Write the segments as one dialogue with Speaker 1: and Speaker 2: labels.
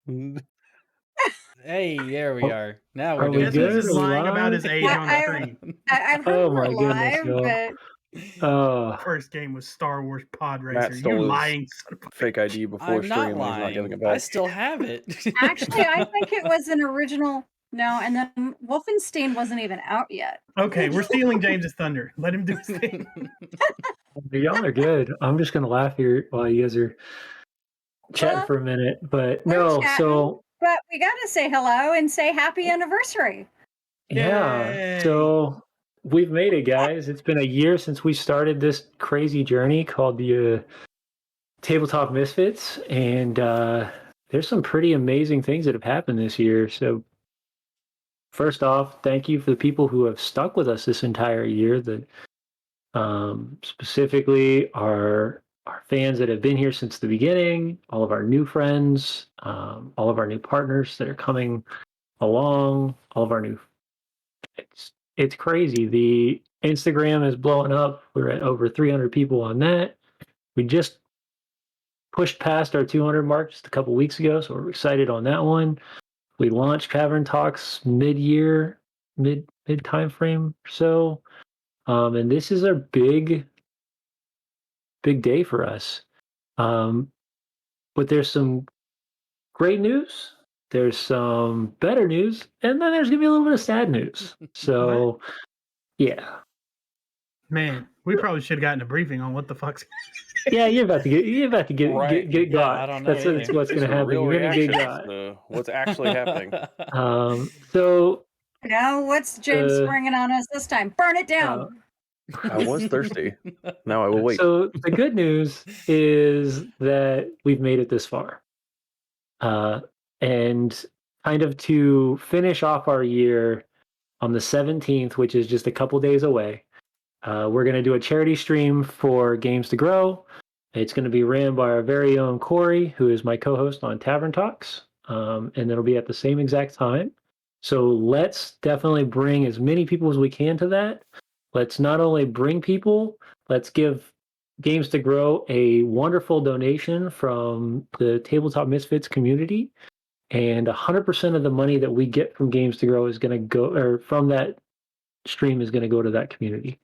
Speaker 1: Hey, there we
Speaker 2: Oh,
Speaker 1: are. Now we're
Speaker 2: are we
Speaker 1: doing
Speaker 3: Guess who's
Speaker 2: good?
Speaker 3: just
Speaker 2: Are
Speaker 1: things.
Speaker 2: we
Speaker 3: lying about
Speaker 2: live?
Speaker 3: his age
Speaker 4: I
Speaker 3: on
Speaker 4: I
Speaker 3: stream?
Speaker 4: I've heard
Speaker 2: Oh
Speaker 4: we're
Speaker 2: my goodness,
Speaker 4: live,
Speaker 2: y'all.
Speaker 4: but
Speaker 3: First game was Star Wars Pod
Speaker 5: Matt
Speaker 3: Racer. You
Speaker 5: stole his
Speaker 3: lying son of a
Speaker 5: fake
Speaker 3: bitch.
Speaker 5: ID before
Speaker 1: I'm not
Speaker 5: stream, and he's not giving
Speaker 1: lying.
Speaker 5: it
Speaker 1: I
Speaker 5: back.
Speaker 1: still have it.
Speaker 4: actually, I think it was an original. No, and then Wolfenstein wasn't even out yet.
Speaker 3: Okay, we're stealing James's thunder. Let him do his thing.
Speaker 2: Y'all are good. I'm just gonna laugh here while you guys are chatting
Speaker 4: Well,
Speaker 2: for a minute. But
Speaker 4: we're
Speaker 2: no,
Speaker 4: chatting,
Speaker 2: so
Speaker 4: but we gotta say hello and say happy anniversary.
Speaker 2: yeah,
Speaker 3: Yay!
Speaker 2: so we've made it, guys. It's been a year since we started this crazy journey called the Tabletop Misfits, and there's some pretty amazing things that have happened this year. So first off, thank you for the people who have stuck with us this entire year. That specifically our fans that have been here since the beginning, all of our new friends, all of our new partners that are coming along, all of our new. It's crazy. The Instagram is blowing up. We're at over 300 people on that. We just pushed past our 200 mark just a couple weeks ago, so we're excited on that one. We launched Cavern Talks mid-year, mid time frame or so, and this is a big day for us. Um, but there's some great news. There's some better news, and then there's gonna be a little bit of sad news. So, yeah,
Speaker 3: Man, we probably should have gotten a briefing on what the fuck's.
Speaker 2: yeah, you're about to
Speaker 5: Right.
Speaker 2: get
Speaker 1: Yeah, I
Speaker 2: got.
Speaker 1: don't know
Speaker 2: That's
Speaker 1: either.
Speaker 2: what's
Speaker 5: Get
Speaker 2: gonna
Speaker 5: some
Speaker 2: happen.
Speaker 5: real
Speaker 2: You're gonna get
Speaker 5: reactions
Speaker 2: got.
Speaker 5: to what's actually happening.
Speaker 2: So,
Speaker 4: Now, what's James
Speaker 2: uh,
Speaker 4: springing on us this time? Burn it
Speaker 2: uh,
Speaker 4: down.
Speaker 5: I was thirsty. Now I will wait.
Speaker 2: so the good news is that we've made it this far. Uh, and kind of to finish off our year on the 17th, which is just a couple days away, we're going to do a charity stream for Games to Grow. It's going to be ran by our very own Corey, who is my co host on Tavern Talks. And it'll be at the same exact time. So let's definitely bring as many people as we can to that. Let's not only bring people, let's give Games to Grow a wonderful donation from the Tabletop Misfits community. And 100% of the money that we get from Games to Grow is going to go, or from that stream is going to go to that community.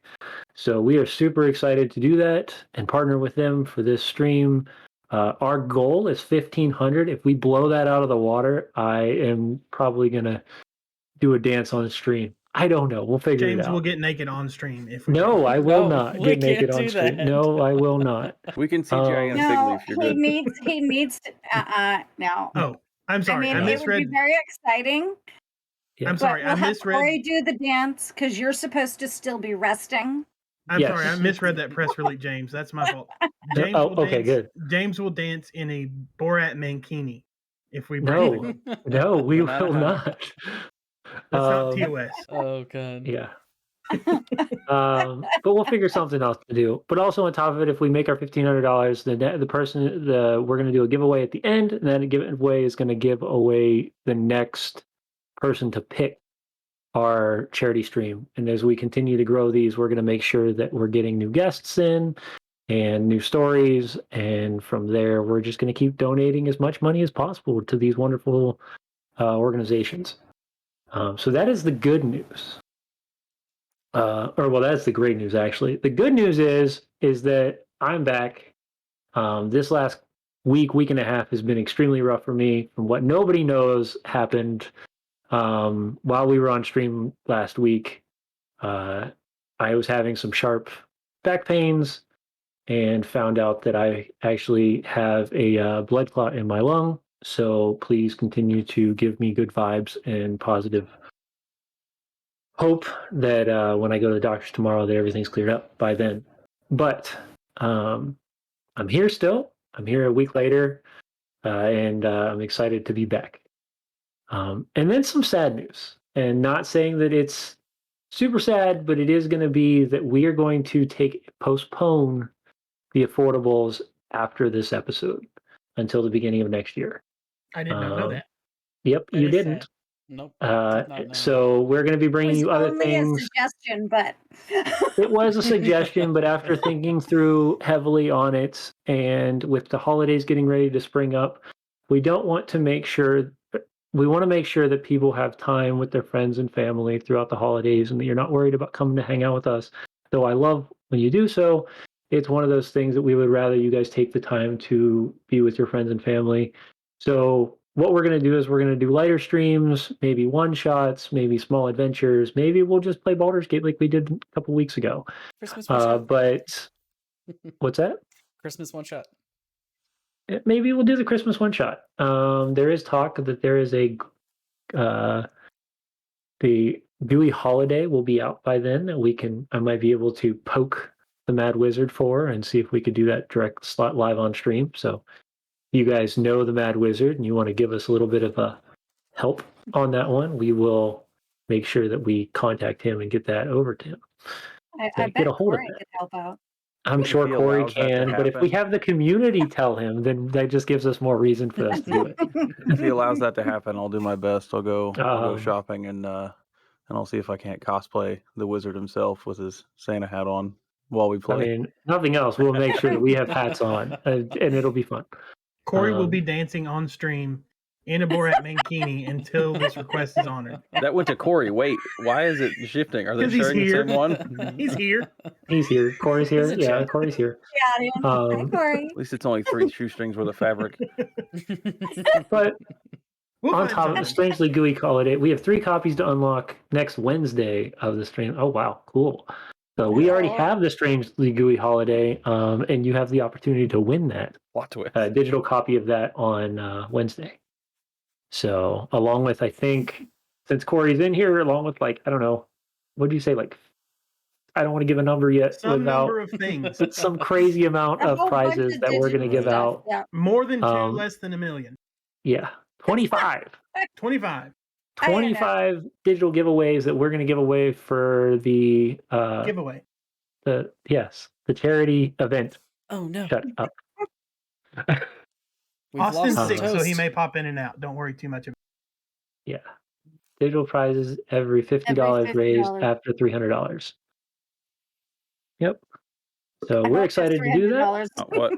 Speaker 2: So we are super excited to do that and partner with them for this stream. Our goal is 1,500. If we blow that out of the water, I am probably going to do a dance on the stream. I don't know. We'll figure it
Speaker 3: James will
Speaker 2: out.
Speaker 3: get naked on stream if we.
Speaker 2: No, I will
Speaker 1: No,
Speaker 2: not
Speaker 1: we
Speaker 2: get naked
Speaker 1: can't
Speaker 2: on
Speaker 1: do
Speaker 2: stream.
Speaker 1: that.
Speaker 2: No, I will not.
Speaker 5: We can CGI in a fig
Speaker 4: No,
Speaker 5: leaf. You're good.
Speaker 4: he needs to. No.
Speaker 3: Oh, I'm
Speaker 4: I
Speaker 3: sorry. I
Speaker 4: mean, it would be
Speaker 3: misread.
Speaker 4: very exciting,
Speaker 2: Yeah.
Speaker 3: I'm
Speaker 4: but
Speaker 3: sorry. I
Speaker 4: we'll have
Speaker 3: misread.
Speaker 4: Corey do the dance because you're supposed to still be resting.
Speaker 3: I'm
Speaker 2: Yes.
Speaker 3: sorry. I misread that press release, James. That's my fault.
Speaker 2: No,
Speaker 3: James
Speaker 2: oh,
Speaker 3: will
Speaker 2: okay,
Speaker 3: dance.
Speaker 2: good.
Speaker 3: James will dance in a Borat mankini if we break
Speaker 2: No,
Speaker 3: the goal.
Speaker 2: no, we
Speaker 1: Banana
Speaker 2: will
Speaker 1: hammock.
Speaker 2: not.
Speaker 3: That's not
Speaker 2: Um,
Speaker 3: TOS.
Speaker 1: Oh god.
Speaker 2: Yeah. But we'll figure something else to do. But also on top of it, if we make our $1,500, we're going to do a giveaway at the end, and then the giveaway is going to give away the next person to pick our charity stream. And as we continue to grow these, we're going to make sure that we're getting new guests in and new stories. And from there, we're just going to keep donating as much money as possible to these wonderful organizations. So that is the good news. That's the great news actually. The good news is that I'm back. This last week and a half has been extremely rough for me. From what nobody knows happened while we were on stream last week. I was having some sharp back pains and found out that I actually have a blood clot in my lung. So please continue to give me good vibes and positive hope that when I go to the doctors tomorrow, that everything's cleared up by then. But I'm here still. I'm here a week later, and I'm excited to be back. And then some sad news, and not saying that it's super sad, but it is going to be that we are going to postpone the affordables after this episode until the beginning of next year.
Speaker 3: I did not know
Speaker 2: Um,
Speaker 3: that.
Speaker 2: Yep,
Speaker 1: That
Speaker 2: you
Speaker 1: is
Speaker 2: didn't.
Speaker 1: sad. Nope. Did not know.
Speaker 2: So we're going to be
Speaker 4: It
Speaker 2: bringing
Speaker 4: was
Speaker 2: you other
Speaker 4: only a
Speaker 2: things.
Speaker 4: suggestion, but
Speaker 2: It was a suggestion, but after thinking through heavily on it, and with the holidays getting ready to spring up, we don't want to make sure we want to make sure that people have time with their friends and family throughout the holidays and that you're not worried about coming to hang out with us. Though I love when you do so, it's one of those things that we would rather you guys take the time to be with your friends and family. So what we're going to do is we're going to do lighter streams, maybe one shots, maybe small adventures. Maybe we'll just play Baldur's Gate like we did a couple weeks ago.
Speaker 1: Christmas one shot.
Speaker 2: But what's that?
Speaker 1: Christmas one shot.
Speaker 2: Maybe we'll do the Christmas one shot. There is talk that there is the Gooey holiday will be out by then. I might be able to poke the Mad Wizard for and see if we could do that direct slot live on stream. So you guys know the Mad Wizard and you want to give us a little bit of a help on that one, we will make sure that we contact him and get that over to him.
Speaker 4: I bet
Speaker 2: get a hold
Speaker 4: Corey
Speaker 2: of that.
Speaker 4: could help out.
Speaker 2: I'm sure
Speaker 5: he
Speaker 2: Corey
Speaker 5: allows that to
Speaker 2: can, but if we
Speaker 5: happen.
Speaker 2: have the community tell him, then that just gives us more reason for us to do it.
Speaker 5: If he allows that to happen, I'll do my best. I'll go
Speaker 2: Um,
Speaker 5: shopping and I'll see if I can't cosplay the wizard himself with his Santa hat on while we
Speaker 2: I
Speaker 5: play.
Speaker 2: mean, nothing else. We'll make sure that we have hats on, and it'll be fun.
Speaker 3: Corey will be dancing on stream in a Borat mankini until this request is honored.
Speaker 5: That went to Corey. Wait, why is it shifting? Are they
Speaker 3: 'Cause he's
Speaker 5: sharing the
Speaker 3: here.
Speaker 5: same one?
Speaker 3: He's here.
Speaker 2: He's here. Corey's here.
Speaker 1: He's a
Speaker 2: Yeah,
Speaker 1: champ.
Speaker 2: Corey's here.
Speaker 4: Yeah, Hi, Corey.
Speaker 5: At least it's only 3 shoestrings worth of fabric.
Speaker 2: But
Speaker 3: We'll
Speaker 2: on
Speaker 3: find
Speaker 2: top of the
Speaker 3: something.
Speaker 2: Strangely Gooey holiday, we have 3 copies to unlock next Wednesday of the stream. Oh wow, cool! So we already have the Strangely Gooey holiday, and you have the opportunity to win that
Speaker 5: Plot twist.
Speaker 2: digital copy of that on Wednesday. So along with, I think, since Corey's in here, along with like I don't know, what do you say? Like I don't want to give a number yet.
Speaker 3: Some
Speaker 2: without
Speaker 3: number of things.
Speaker 2: but some crazy amount
Speaker 4: A
Speaker 2: of
Speaker 4: whole bunch
Speaker 2: prizes
Speaker 4: of
Speaker 2: that we're going to
Speaker 4: digital
Speaker 2: give
Speaker 4: stuff,
Speaker 2: out.
Speaker 4: Yeah.
Speaker 3: More than 2,
Speaker 2: Um,
Speaker 3: less than 1 million.
Speaker 2: Yeah, 25.
Speaker 3: 25.
Speaker 2: 25 digital giveaways that we're going to give away for the
Speaker 3: Giveaway.
Speaker 2: the charity event.
Speaker 1: Oh no.
Speaker 2: Shut up.
Speaker 1: We've
Speaker 3: Austin's
Speaker 1: lost the
Speaker 3: sick, so he
Speaker 1: toast.
Speaker 3: may pop in and out. Don't worry too much about
Speaker 2: Yeah, digital prizes every $50
Speaker 4: Every
Speaker 2: raised
Speaker 4: $50.
Speaker 2: after $300. Yep. So
Speaker 4: I
Speaker 2: we're
Speaker 4: hope
Speaker 2: excited to do that.
Speaker 4: $300.
Speaker 5: What?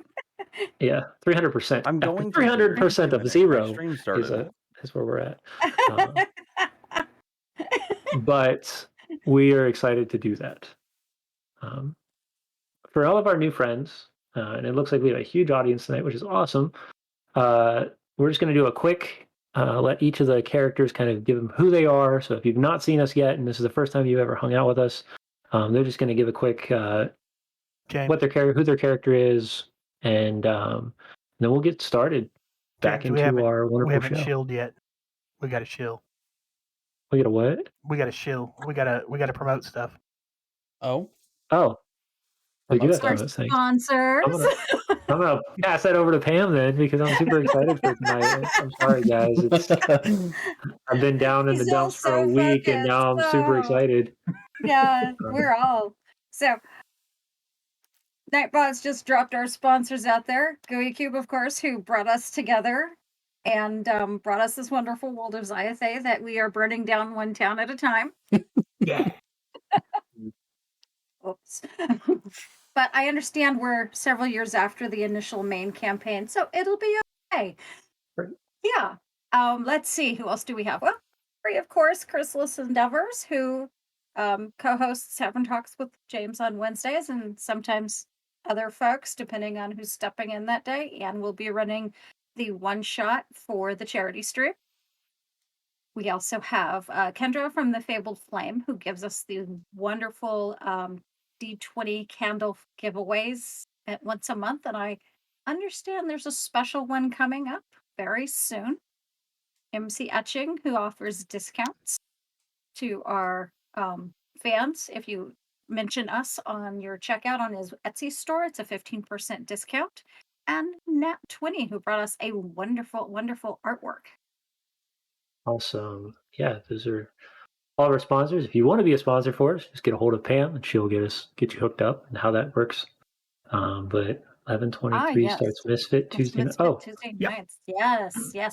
Speaker 2: Yeah, 300%.
Speaker 5: I'm going to
Speaker 2: 300% of
Speaker 5: My
Speaker 2: zero
Speaker 5: stream
Speaker 2: is
Speaker 5: started.
Speaker 2: where we're at. But we are excited to do that. For all of our new friends, and it looks like we have a huge audience tonight, which is awesome. We're just going to do a quick, let each of the characters kind of give them who they are. So if you've not seen us yet, and this is the first time you've ever hung out with us, they're just going to give a quick
Speaker 3: James,
Speaker 2: who their character is, and then we'll get started back
Speaker 3: James,
Speaker 2: into our
Speaker 3: we
Speaker 2: wonderful
Speaker 3: haven't
Speaker 2: show.
Speaker 3: shilled yet. We got to shill.
Speaker 2: We got a what?
Speaker 3: We got to shill. We got to promote stuff.
Speaker 1: Oh.
Speaker 2: Oh, we do have
Speaker 1: Promote
Speaker 2: to
Speaker 1: stuff.
Speaker 2: promote things.
Speaker 4: Sponsors.
Speaker 2: I'm gonna pass that over to Pam then because I'm super excited for tonight. I'm sorry, guys. I've been down in the
Speaker 4: He's all
Speaker 2: dumps for a
Speaker 4: so
Speaker 2: week, and now I'm super
Speaker 4: focused.
Speaker 2: excited.
Speaker 4: Yeah, we're all. So, Nightbots just dropped our sponsors out there. Gooey Cube, of course, who brought us together and brought us this wonderful world of Zyathay that we are burning down one town at a time.
Speaker 3: Yeah.
Speaker 4: Oops. But I understand we're several years after the initial main campaign, so it'll be okay.
Speaker 2: Right.
Speaker 4: Yeah. Let's see. Who else do we have? Well, Free, of course, Chrysalis Endeavors, who co-hosts Tavern Talks with James on Wednesdays, and sometimes other folks, depending on who's stepping in that day. And we'll be running the one shot for the charity stream. We also have Kendra from the Fabled Flame, who gives us the wonderful D20 candle giveaways at once a month. And I understand there's a special one coming up very soon. MC Etching, who offers discounts to our fans. If you mention us on your checkout on his Etsy store, it's a 15% discount. And Nat20, who brought us a wonderful, wonderful artwork.
Speaker 2: Awesome. Yeah, those are all of our sponsors. If you want to be a sponsor for us, just get a hold of Pam and she'll get you hooked up and how that works. But 11:23
Speaker 4: yes.
Speaker 2: starts Misfit
Speaker 4: It's
Speaker 2: Tuesday.
Speaker 4: Misfit Tuesday
Speaker 3: Yep.
Speaker 4: nights. Yes.
Speaker 2: Yeah.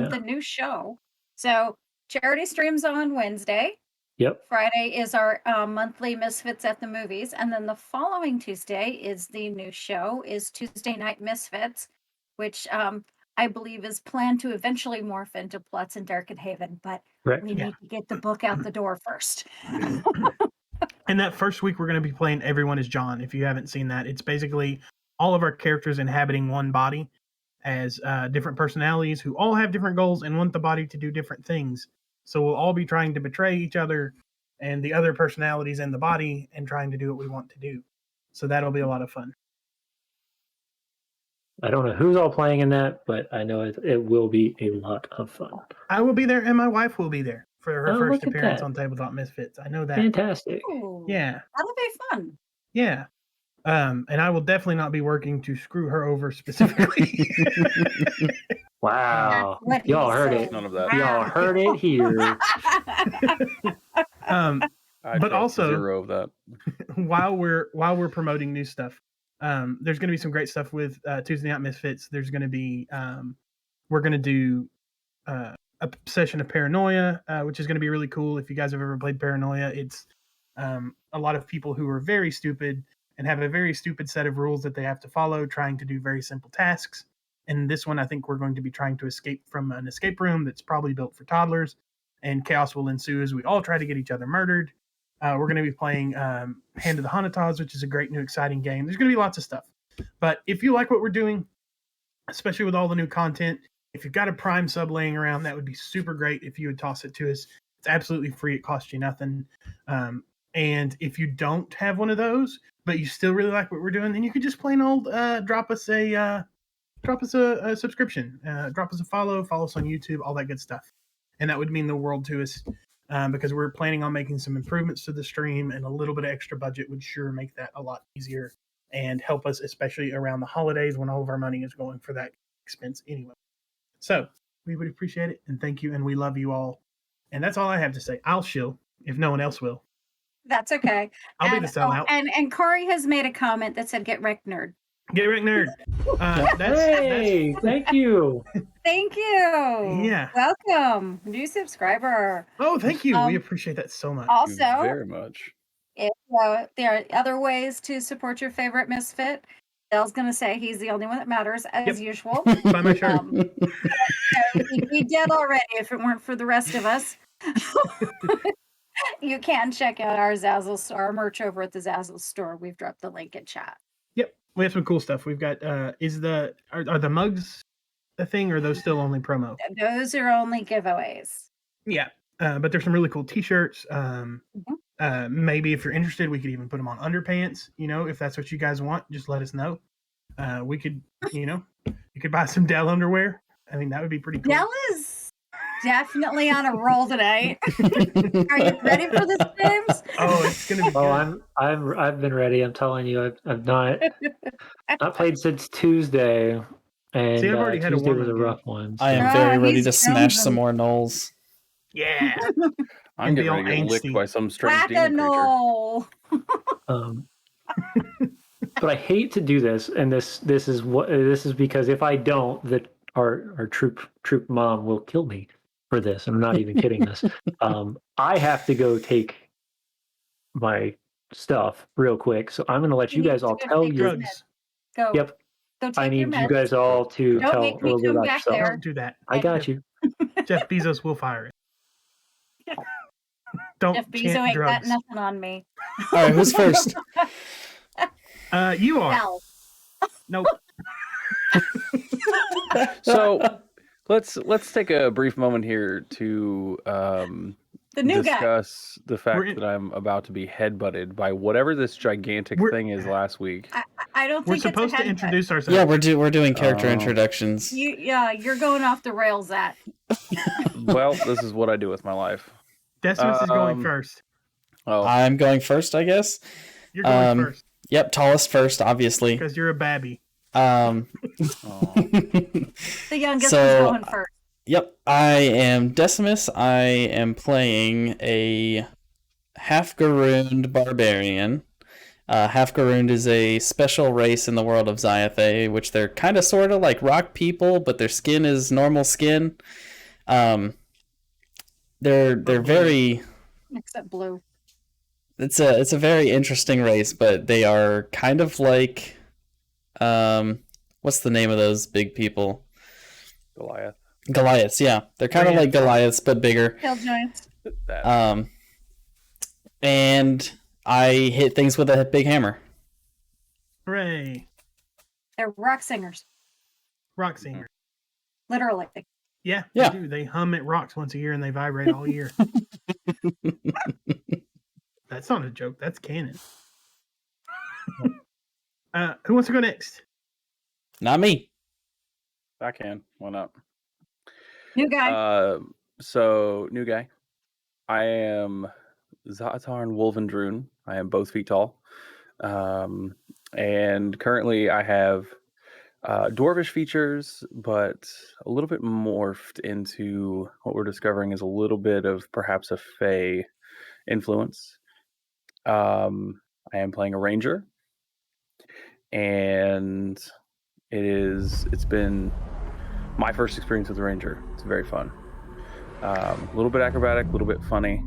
Speaker 4: The new show. So charity streams on Wednesday.
Speaker 2: Yep.
Speaker 4: Friday is our monthly Misfits at the Movies, and then the following Tuesday is the new show, is Tuesday Night Misfits, which I believe, is planned to eventually morph into Plutz and Darkenhaven, but
Speaker 2: Correct.
Speaker 4: we
Speaker 3: Yeah.
Speaker 4: need to get the book out the door first.
Speaker 3: And that first week, we're going to be playing Everyone is John. If you haven't seen that, it's basically all of our characters inhabiting one body as different personalities who all have different goals and want the body to do different things. So we'll all be trying to betray each other and the other personalities in the body and trying to do what we want to do. So that'll be a lot of fun.
Speaker 2: I don't know who's all playing in that, but I know it will be a lot of fun.
Speaker 3: I will be there and my wife will be there for her
Speaker 2: Oh,
Speaker 3: first
Speaker 2: look at
Speaker 3: appearance
Speaker 2: that.
Speaker 3: on Tabletop Misfits. I know that.
Speaker 2: Fantastic.
Speaker 4: Ooh,
Speaker 3: Yeah.
Speaker 4: that'll be fun.
Speaker 3: Yeah. And I will definitely not be working to screw her over specifically.
Speaker 2: Wow.
Speaker 4: That's what he
Speaker 2: Y'all heard
Speaker 4: said.
Speaker 2: it.
Speaker 5: None of that.
Speaker 2: Y'all heard it here.
Speaker 5: I
Speaker 3: But
Speaker 5: trust
Speaker 3: also-
Speaker 5: 0 of that.
Speaker 3: while we're promoting new stuff, there's going to be some great stuff with Tuesday Night Misfits. There's going to be we're going to do a session of Paranoia, which is going to be really cool. If you guys have ever played Paranoia, it's a lot of people who are very stupid and have a very stupid set of rules that they have to follow, trying to do very simple tasks. And this one, I think we're going to be trying to escape from an escape room that's probably built for toddlers, and chaos will ensue as we all try to get each other murdered. We're going to be playing Hand of the Hanatas, which is a great new exciting game. There's going to be lots of stuff. But if you like what we're doing, especially with all the new content, if you've got a Prime sub laying around, that would be super great if you would toss it to us. It's absolutely free. It costs you nothing. And if you don't have one of those, but you still really like what we're doing, then you could just plain old drop us a subscription, drop us a follow us on YouTube, all that good stuff. And that would mean the world to us. Because we're planning on making some improvements to the stream, and a little bit of extra budget would sure make that a lot easier and help us, especially around the holidays when all of our money is going for that expense anyway. So we would appreciate it, and thank you, and we love you all. And that's all I have to say. I'll shill if no one else will.
Speaker 4: That's okay.
Speaker 3: I'll be the sellout.
Speaker 4: And Corey has made a comment that said, "Get wrecked, nerd."
Speaker 3: Get Rick Nerd.
Speaker 2: Hey, thank you.
Speaker 4: Thank you.
Speaker 3: Yeah.
Speaker 4: Welcome, new subscriber.
Speaker 3: Oh, thank you.
Speaker 4: Um,
Speaker 3: We appreciate that so much.
Speaker 5: Thank you
Speaker 4: Also,
Speaker 5: very much.
Speaker 4: if there are other ways to support your favorite misfit, Dell's going to say he's the only one that matters, as usual.
Speaker 3: Buy my shirt.
Speaker 4: He'd be dead already if it weren't for the rest of us. You can check out our Zazzle store, our merch over at the Zazzle store. We've dropped the link in chat.
Speaker 3: Yep. We have some cool stuff. We've got are the mugs a thing, or are those still only promo?
Speaker 4: Those are only giveaways.
Speaker 3: Yeah. But there's some really cool t-shirts. Maybe if you're interested, we could even put them on underpants. If that's what you guys want, just let us know. We could, you could buy some Dell underwear. I mean, that would be pretty cool.
Speaker 4: Dell is definitely on a roll today. Are you ready for this, James?
Speaker 3: Oh, it's gonna be good.
Speaker 2: Oh, I've been ready. I'm telling you, I've not played since Tuesday, and
Speaker 3: See, I've already had a
Speaker 2: Tuesday was a
Speaker 3: warm-up game.
Speaker 2: rough one.
Speaker 1: I am
Speaker 4: Oh,
Speaker 1: very ready
Speaker 4: he's
Speaker 1: to smash some
Speaker 4: frozen.
Speaker 1: more knolls.
Speaker 3: Yeah.
Speaker 5: I'm
Speaker 3: And be
Speaker 5: getting
Speaker 3: all
Speaker 5: ready to get licked
Speaker 3: angsty.
Speaker 5: by some strange demon creature.
Speaker 4: Whack-a-knoll.
Speaker 2: Um, but I hate to do this, and this is because if I don't, our troop mom will kill me for this. I'm not even kidding this. I have to go take my stuff real quick, so I'm going to let you
Speaker 4: You
Speaker 2: guys
Speaker 4: need
Speaker 2: all
Speaker 4: to go
Speaker 2: tell
Speaker 4: take
Speaker 2: your.
Speaker 4: your
Speaker 3: Drugs.
Speaker 4: Go.
Speaker 2: Yep,
Speaker 4: Go take
Speaker 2: I
Speaker 4: your
Speaker 2: need you
Speaker 4: meds.
Speaker 2: guys all to
Speaker 4: Don't
Speaker 2: tell
Speaker 4: make
Speaker 2: a
Speaker 4: me
Speaker 2: little bit
Speaker 4: come
Speaker 2: about
Speaker 4: back
Speaker 2: yourself.
Speaker 4: there.
Speaker 3: Don't do that.
Speaker 2: I got you.
Speaker 3: Jeff Bezos will fire it. Don't
Speaker 4: Jeff Bezos
Speaker 3: chant
Speaker 4: ain't got
Speaker 3: drugs.
Speaker 4: nothing on me.
Speaker 1: All right, who's first?
Speaker 3: You are.
Speaker 4: Dell.
Speaker 3: Nope.
Speaker 5: So let's take a brief moment here to
Speaker 4: The new guy.
Speaker 5: discuss the fact
Speaker 3: We're in-
Speaker 5: that I'm about to be headbutted by whatever this gigantic
Speaker 3: We're-
Speaker 5: thing is last week.
Speaker 4: I don't
Speaker 3: We're
Speaker 4: think it's
Speaker 3: supposed
Speaker 4: a
Speaker 3: to
Speaker 4: headbutt.
Speaker 3: introduce ourselves.
Speaker 1: Yeah, we're doing character
Speaker 5: Oh.
Speaker 1: introductions.
Speaker 4: You're going off the rails, Zach.
Speaker 5: Well, this is what I do with my life.
Speaker 3: Decimus is going
Speaker 5: Um,
Speaker 3: first.
Speaker 5: Oh,
Speaker 1: I'm going first, I guess.
Speaker 3: You're going first
Speaker 1: Yep, tallest first, obviously.
Speaker 3: because you're a babby.
Speaker 5: oh.
Speaker 4: The youngest
Speaker 1: So-
Speaker 4: is going first.
Speaker 1: Yep, I am Decimus. I am playing a half-garooned barbarian. Half-garooned is a special race in the world of Zyathe, which they're kind of sort of like rock people, but their skin is normal skin. They're very.
Speaker 4: Except blue.
Speaker 1: It's a very interesting race, but they are kind of like, what's the name of those big people?
Speaker 5: Goliath.
Speaker 1: Goliaths, yeah. They're kind of like Goliaths, but bigger.
Speaker 4: Hill giants.
Speaker 5: That.
Speaker 1: And I hit things with a big hammer.
Speaker 3: Hooray!
Speaker 4: They're rock singers,
Speaker 3: Rock singer.
Speaker 4: literally.
Speaker 3: Yeah,
Speaker 1: Yeah.
Speaker 3: they do. They hum at rocks once a year and they vibrate all year. That's not a joke. That's canon. Who wants to go next?
Speaker 1: Not me.
Speaker 5: I can. Why not?
Speaker 4: New guy.
Speaker 5: So new guy. I am Zatar and Wolvendrune. I am both feet tall. And currently I have dwarvish features, but a little bit morphed into what we're discovering is a little bit of perhaps a Fey influence. I am playing a ranger, and it's been my first experience with a ranger. It's very fun. A little bit acrobatic, a little bit funny.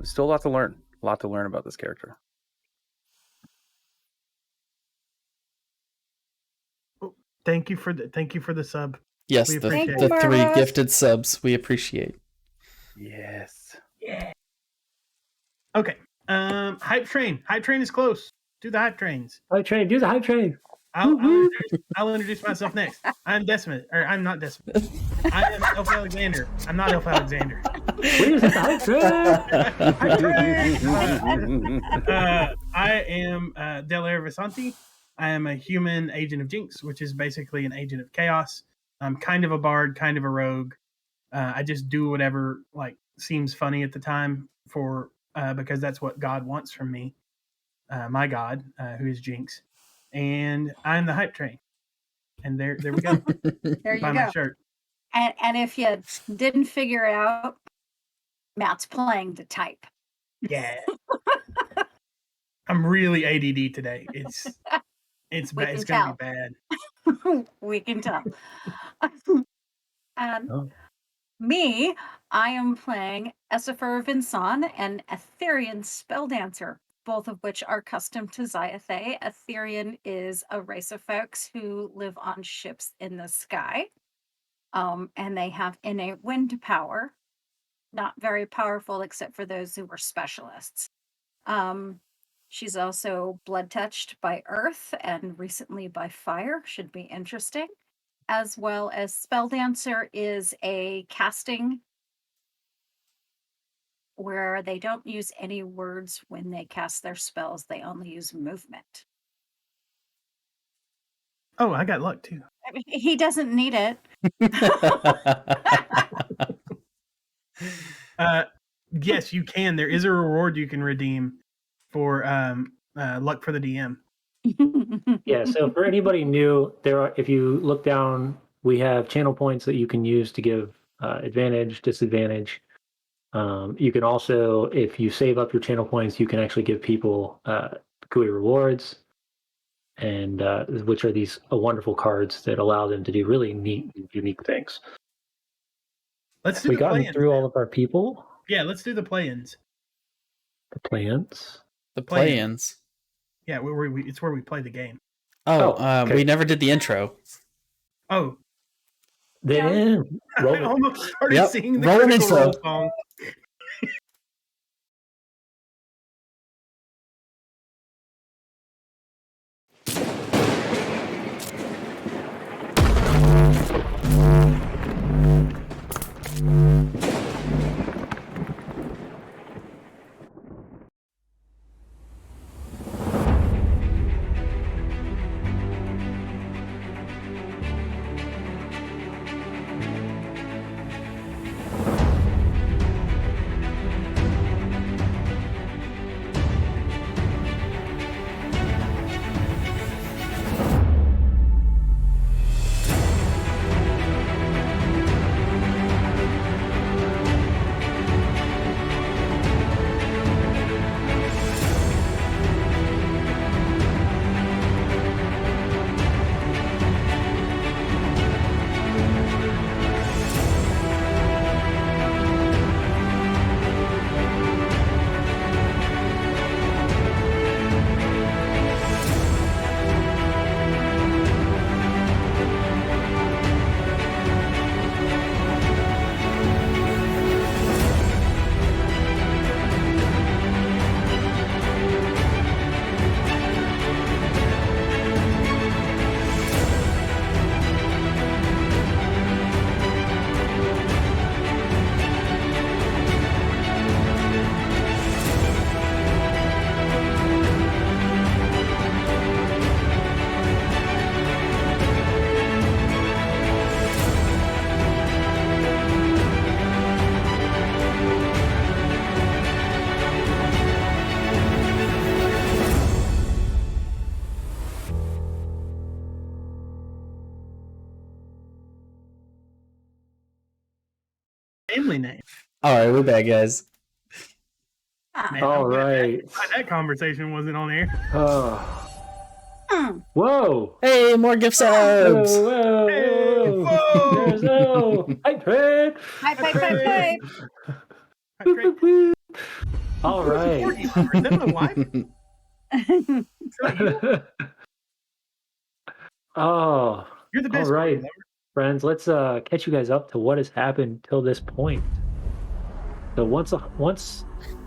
Speaker 5: Still a lot to learn. A lot to learn about this character.
Speaker 3: Thank you for the sub.
Speaker 1: Yes,
Speaker 3: We
Speaker 1: the
Speaker 3: appreciate
Speaker 4: it.
Speaker 1: 3
Speaker 4: Marvelous.
Speaker 1: gifted subs we appreciate.
Speaker 5: Yes.
Speaker 3: Okay. Hype train. Hype train is close. Do the hype trains.
Speaker 2: Hype train, do the hype train.
Speaker 3: I'll introduce myself next. I'm Decimus. Or I'm not Decimus. I am Elf Alexander. I'm not Elf Alexander.
Speaker 2: Where's the hype train?
Speaker 3: I am Delaire Visanti. I am a human agent of Jinx, which is basically an agent of chaos. I'm kind of a bard, kind of a rogue. I just do whatever seems funny at the time because that's what God wants from me. My God, who is Jinx, and I'm the hype train. And there we go.
Speaker 4: There you
Speaker 3: Buy
Speaker 4: go.
Speaker 3: my shirt.
Speaker 4: And if you didn't figure it out, Matt's playing the type.
Speaker 3: Yeah. I'm really ADD today. It's
Speaker 4: We
Speaker 3: bad. It's
Speaker 4: can
Speaker 3: gonna be bad.
Speaker 4: We can tell.
Speaker 2: Oh.
Speaker 4: Me, I am playing Esifer Vinson, an Etherian spelldancer, both of which are custom to Xayathay. Etherian is a race of folks who live on ships in the sky, and they have innate wind power. Not very powerful except for those who are specialists. She's also blood touched by earth and recently by fire. Should be interesting. As well as Spelldancer is a casting where they don't use any words when they cast their spells. They only use movement.
Speaker 3: Oh, I got luck too.
Speaker 4: I mean, he doesn't need it.
Speaker 3: Yes, you can. There is a reward you can redeem for luck for the DM.
Speaker 2: Yeah, so for anybody new, if you look down, we have channel points that you can use to give advantage, disadvantage. You can also, if you save up your channel points, you can actually give people Gooey rewards, and which are these wonderful cards that allow them to do really neat, unique things.
Speaker 3: Let's do
Speaker 2: We
Speaker 3: the
Speaker 2: gotten
Speaker 3: play-ins.
Speaker 2: through all of our people.
Speaker 3: Yeah, let's do the play-ins.
Speaker 2: The plants.
Speaker 1: The play-ins.
Speaker 3: Yeah, it's where we play the game.
Speaker 1: Oh,
Speaker 2: okay.
Speaker 1: We never did the intro.
Speaker 3: Oh,
Speaker 2: Then roll
Speaker 3: I
Speaker 2: it.
Speaker 3: almost started
Speaker 1: Yep,
Speaker 3: singing the
Speaker 1: roll an
Speaker 3: Critical
Speaker 1: intro.
Speaker 3: Role song. name.
Speaker 1: All right, we're back, guys.
Speaker 3: Man,
Speaker 2: All
Speaker 3: I'm glad
Speaker 2: right.
Speaker 3: that conversation wasn't on air.
Speaker 2: Oh.
Speaker 4: Hmm.
Speaker 2: Whoa.
Speaker 1: Hey, more gift subs.
Speaker 2: Whoa.
Speaker 3: Hey, whoa.
Speaker 2: There's no hype train.
Speaker 4: Hype, hype, hype, hype.
Speaker 2: Whoop, whoop, whoop. All
Speaker 3: Who's the
Speaker 2: right.
Speaker 3: corgi lover? Is that my wife? Is that you?
Speaker 2: Oh,
Speaker 3: You're the
Speaker 2: all
Speaker 3: best
Speaker 2: right,
Speaker 3: corgi lover.
Speaker 2: friends. Let's catch you guys up to what has happened till this point. So once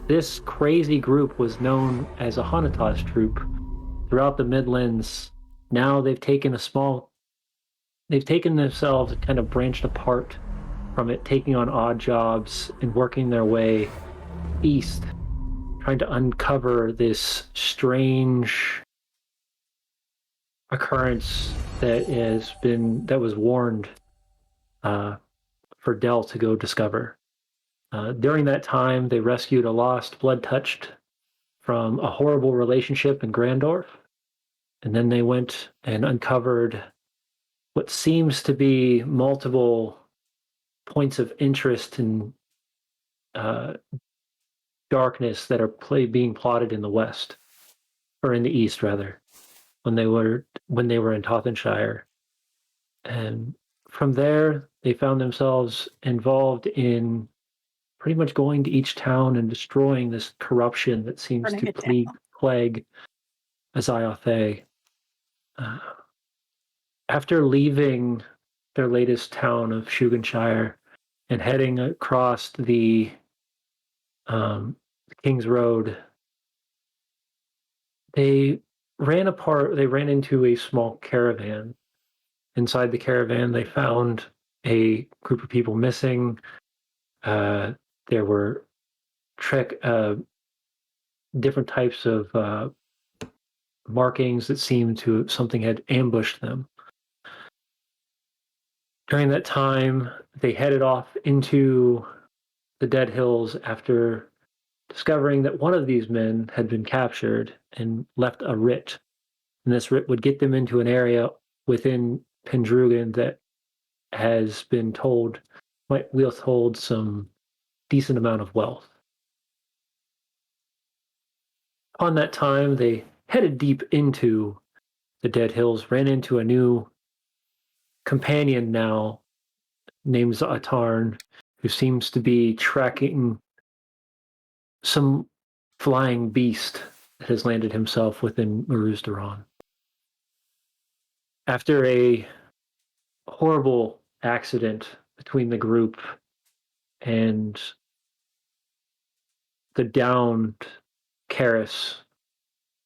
Speaker 2: this crazy group was known as a Hanatas troop throughout the Midlands, now they've taken themselves and kind of branched apart from it, taking on odd jobs and working their way east, trying to uncover this strange occurrence that was warned for Dell to go discover. During that time, they rescued a lost blood-touched from a horrible relationship in Grandorf, and then they went and uncovered what seems to be multiple points of interest and darkness that are being plotted in the west, or in the east rather, when they were in Tothenshire. And from there, they found themselves involved in pretty much going to each town and destroying this corruption that seems
Speaker 4: Burning
Speaker 2: to
Speaker 4: it down.
Speaker 2: plague Azioth. Uh, After leaving their latest town of Shugenshire and heading across the King's Road, they ran into a small caravan. Inside the caravan, they found a group of people missing. There were different types of markings that seemed to something had ambushed them. During that time, they headed off into the Dead Hills after discovering that one of these men had been captured and left a writ. And this writ would get them into an area within Pendrugan that has been told might withhold some decent amount of wealth. On that time, they headed deep into the Dead Hills, ran into a new companion now named Zaatarn, who seems to be tracking some flying beast that has landed himself within Maruzdaran. After a horrible accident between the group and the downed Karis,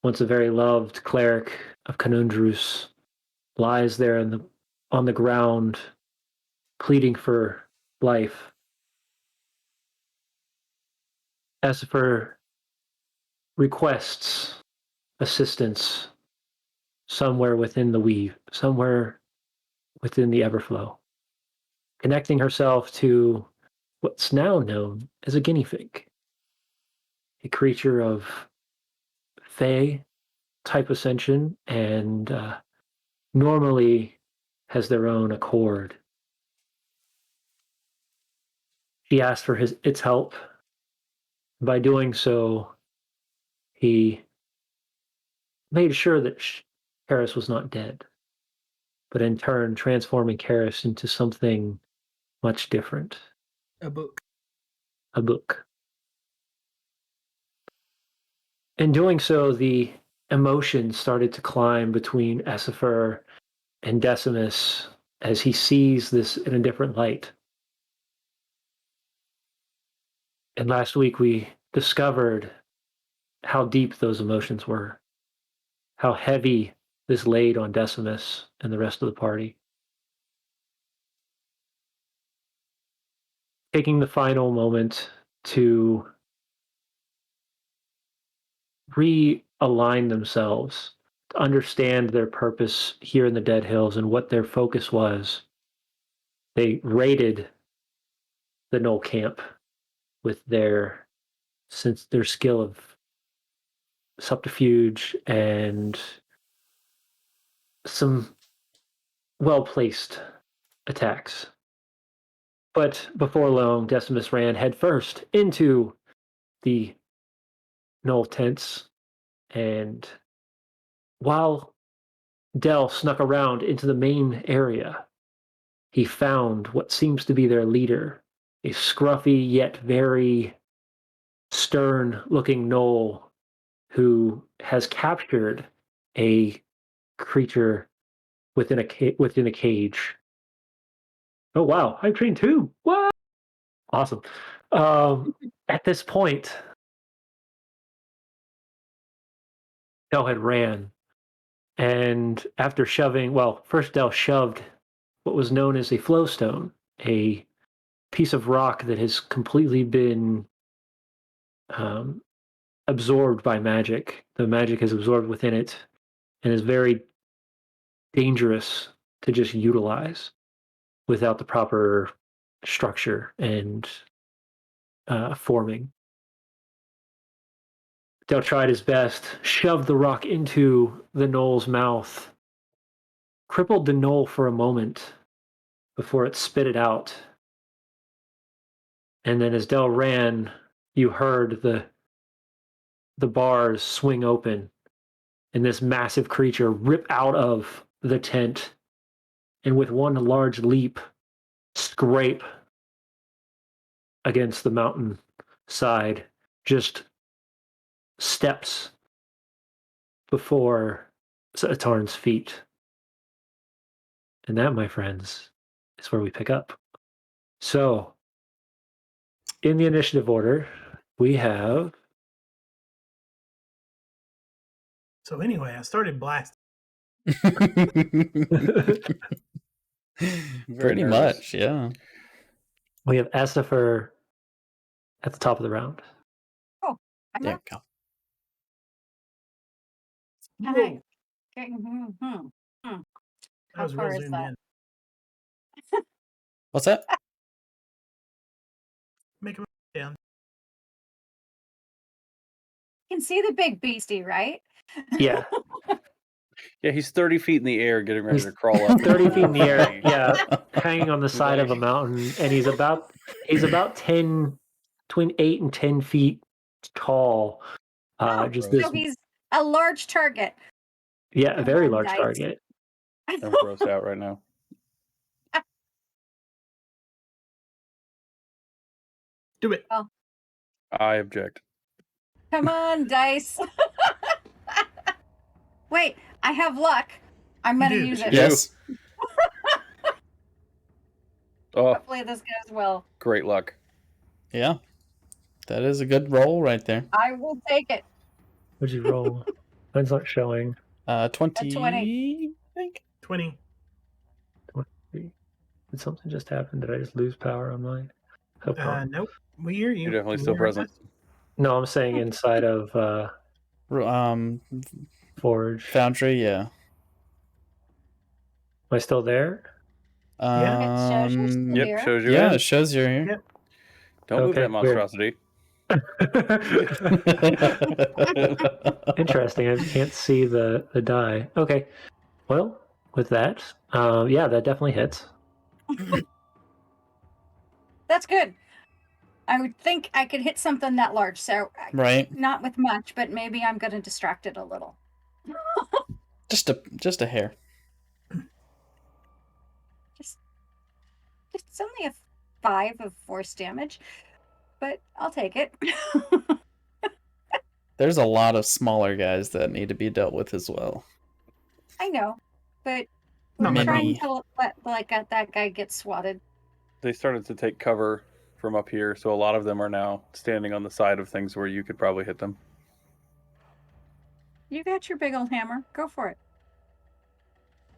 Speaker 2: once a very loved cleric of Canundrus, lies there on the ground, pleading for life. Essifer requests assistance somewhere within the weave, somewhere within the Everflow, connecting herself to what's now known as a guinea fig, a creature of Fey type ascension and normally has their own accord. She asked for its help. By doing so, he made sure that Karis was not dead, but in turn transforming Karis into something much different.
Speaker 3: A book.
Speaker 2: A book. In doing so, the emotions started to climb between Essifer and Decimus as he sees this in a different light. And last week we discovered how deep those emotions were, how heavy this laid on Decimus and the rest of the party. Taking the final moment to realign themselves, to understand their purpose here in the Dead Hills and what their focus was, they raided the Knoll camp with their skill of subterfuge and some well-placed attacks. But before long, Decimus ran headfirst into the Knoll tents, and while Dell snuck around into the main area, he found what seems to be their leader, a scruffy yet very stern-looking Knoll who has captured a creature within a cage. Oh wow, I've trained too. What? Awesome. At this point, Dell had ran, and after shoving, well, first Dell shoved what was known as a flowstone, a piece of rock that has completely been absorbed by magic. The magic is absorbed within it and is very dangerous to just utilize without the proper structure and forming. Dell tried his best, shoved the rock into the Knoll's mouth, crippled the Knoll for a moment before it spit it out. And then as Dell ran, you heard the bars swing open and this massive creature rip out of the tent and with one large leap scrape against the mountain side, just steps before Atarn's feet. And that, my friends, is where we pick up. So, in the initiative order, we have...
Speaker 3: So anyway, I started blasting.
Speaker 1: Pretty much, yeah.
Speaker 2: we have Estifer at the top of the round.
Speaker 4: I'm
Speaker 1: There
Speaker 4: up.
Speaker 1: we go.
Speaker 4: Hi. Okay. How
Speaker 3: I was
Speaker 4: far
Speaker 3: real
Speaker 4: is
Speaker 3: zoomed
Speaker 4: that?
Speaker 3: in.
Speaker 1: What's that?
Speaker 3: Make him down.
Speaker 4: You can see the big beastie, right?
Speaker 2: Yeah,
Speaker 5: Yeah, he's 30 feet in the air, getting ready
Speaker 2: He's
Speaker 5: to crawl up.
Speaker 2: 30 feet in the air.
Speaker 5: Right.
Speaker 2: Yeah, hanging on the side of a mountain, and he's about 10, between 8 and 10 feet tall.
Speaker 4: Oh,
Speaker 2: Just
Speaker 5: gross.
Speaker 2: this,
Speaker 4: so he's a large target.
Speaker 2: yeah, a
Speaker 4: Come
Speaker 2: very
Speaker 4: on,
Speaker 2: large
Speaker 4: dice.
Speaker 2: target.
Speaker 5: I'm grossed out right now.
Speaker 3: Do it.
Speaker 5: I object.
Speaker 4: Come on, dice. Wait, I have luck. I'm
Speaker 3: You
Speaker 4: going to
Speaker 3: do.
Speaker 4: use it.
Speaker 1: Yes.
Speaker 5: Oh,
Speaker 4: Hopefully this goes well.
Speaker 5: great luck.
Speaker 1: Yeah. That is a good roll right there.
Speaker 4: I will take it.
Speaker 2: What'd you roll? Mine's not showing.
Speaker 1: 20,
Speaker 4: 20.
Speaker 1: I think.
Speaker 3: 20.
Speaker 2: 23. Did something just happen? Did I just lose power on mine? Hope not.
Speaker 3: Nope. We hear you.
Speaker 5: You're definitely
Speaker 3: We
Speaker 5: still
Speaker 3: hear
Speaker 5: present.
Speaker 3: us.
Speaker 2: No, I'm saying inside of Forge.
Speaker 1: Foundry, yeah.
Speaker 2: Am I still there?
Speaker 4: It shows you're still
Speaker 5: Yep,
Speaker 4: here.
Speaker 5: shows you
Speaker 1: Yeah,
Speaker 5: in.
Speaker 1: it shows you're here.
Speaker 3: Yep.
Speaker 5: Don't move
Speaker 2: Okay,
Speaker 5: that monstrosity.
Speaker 2: Interesting. I can't see the die. Okay. Well, with that, yeah, that definitely hits.
Speaker 4: That's good. I would think I could hit something that large, so
Speaker 1: Right.
Speaker 4: not with much, but maybe I'm going to distract it a little.
Speaker 1: Just a hair.
Speaker 4: It's only a 5 of force damage, but I'll take it.
Speaker 1: There's a lot of smaller guys that need to be dealt with as well.
Speaker 4: I know, but
Speaker 3: Not
Speaker 4: we're
Speaker 3: my
Speaker 4: trying
Speaker 1: problem.
Speaker 4: to let that guy get swatted.
Speaker 5: They started to take cover from up here, so a lot of them are now standing on the side of things where you could probably hit them.
Speaker 4: You got your big old hammer. Go for it.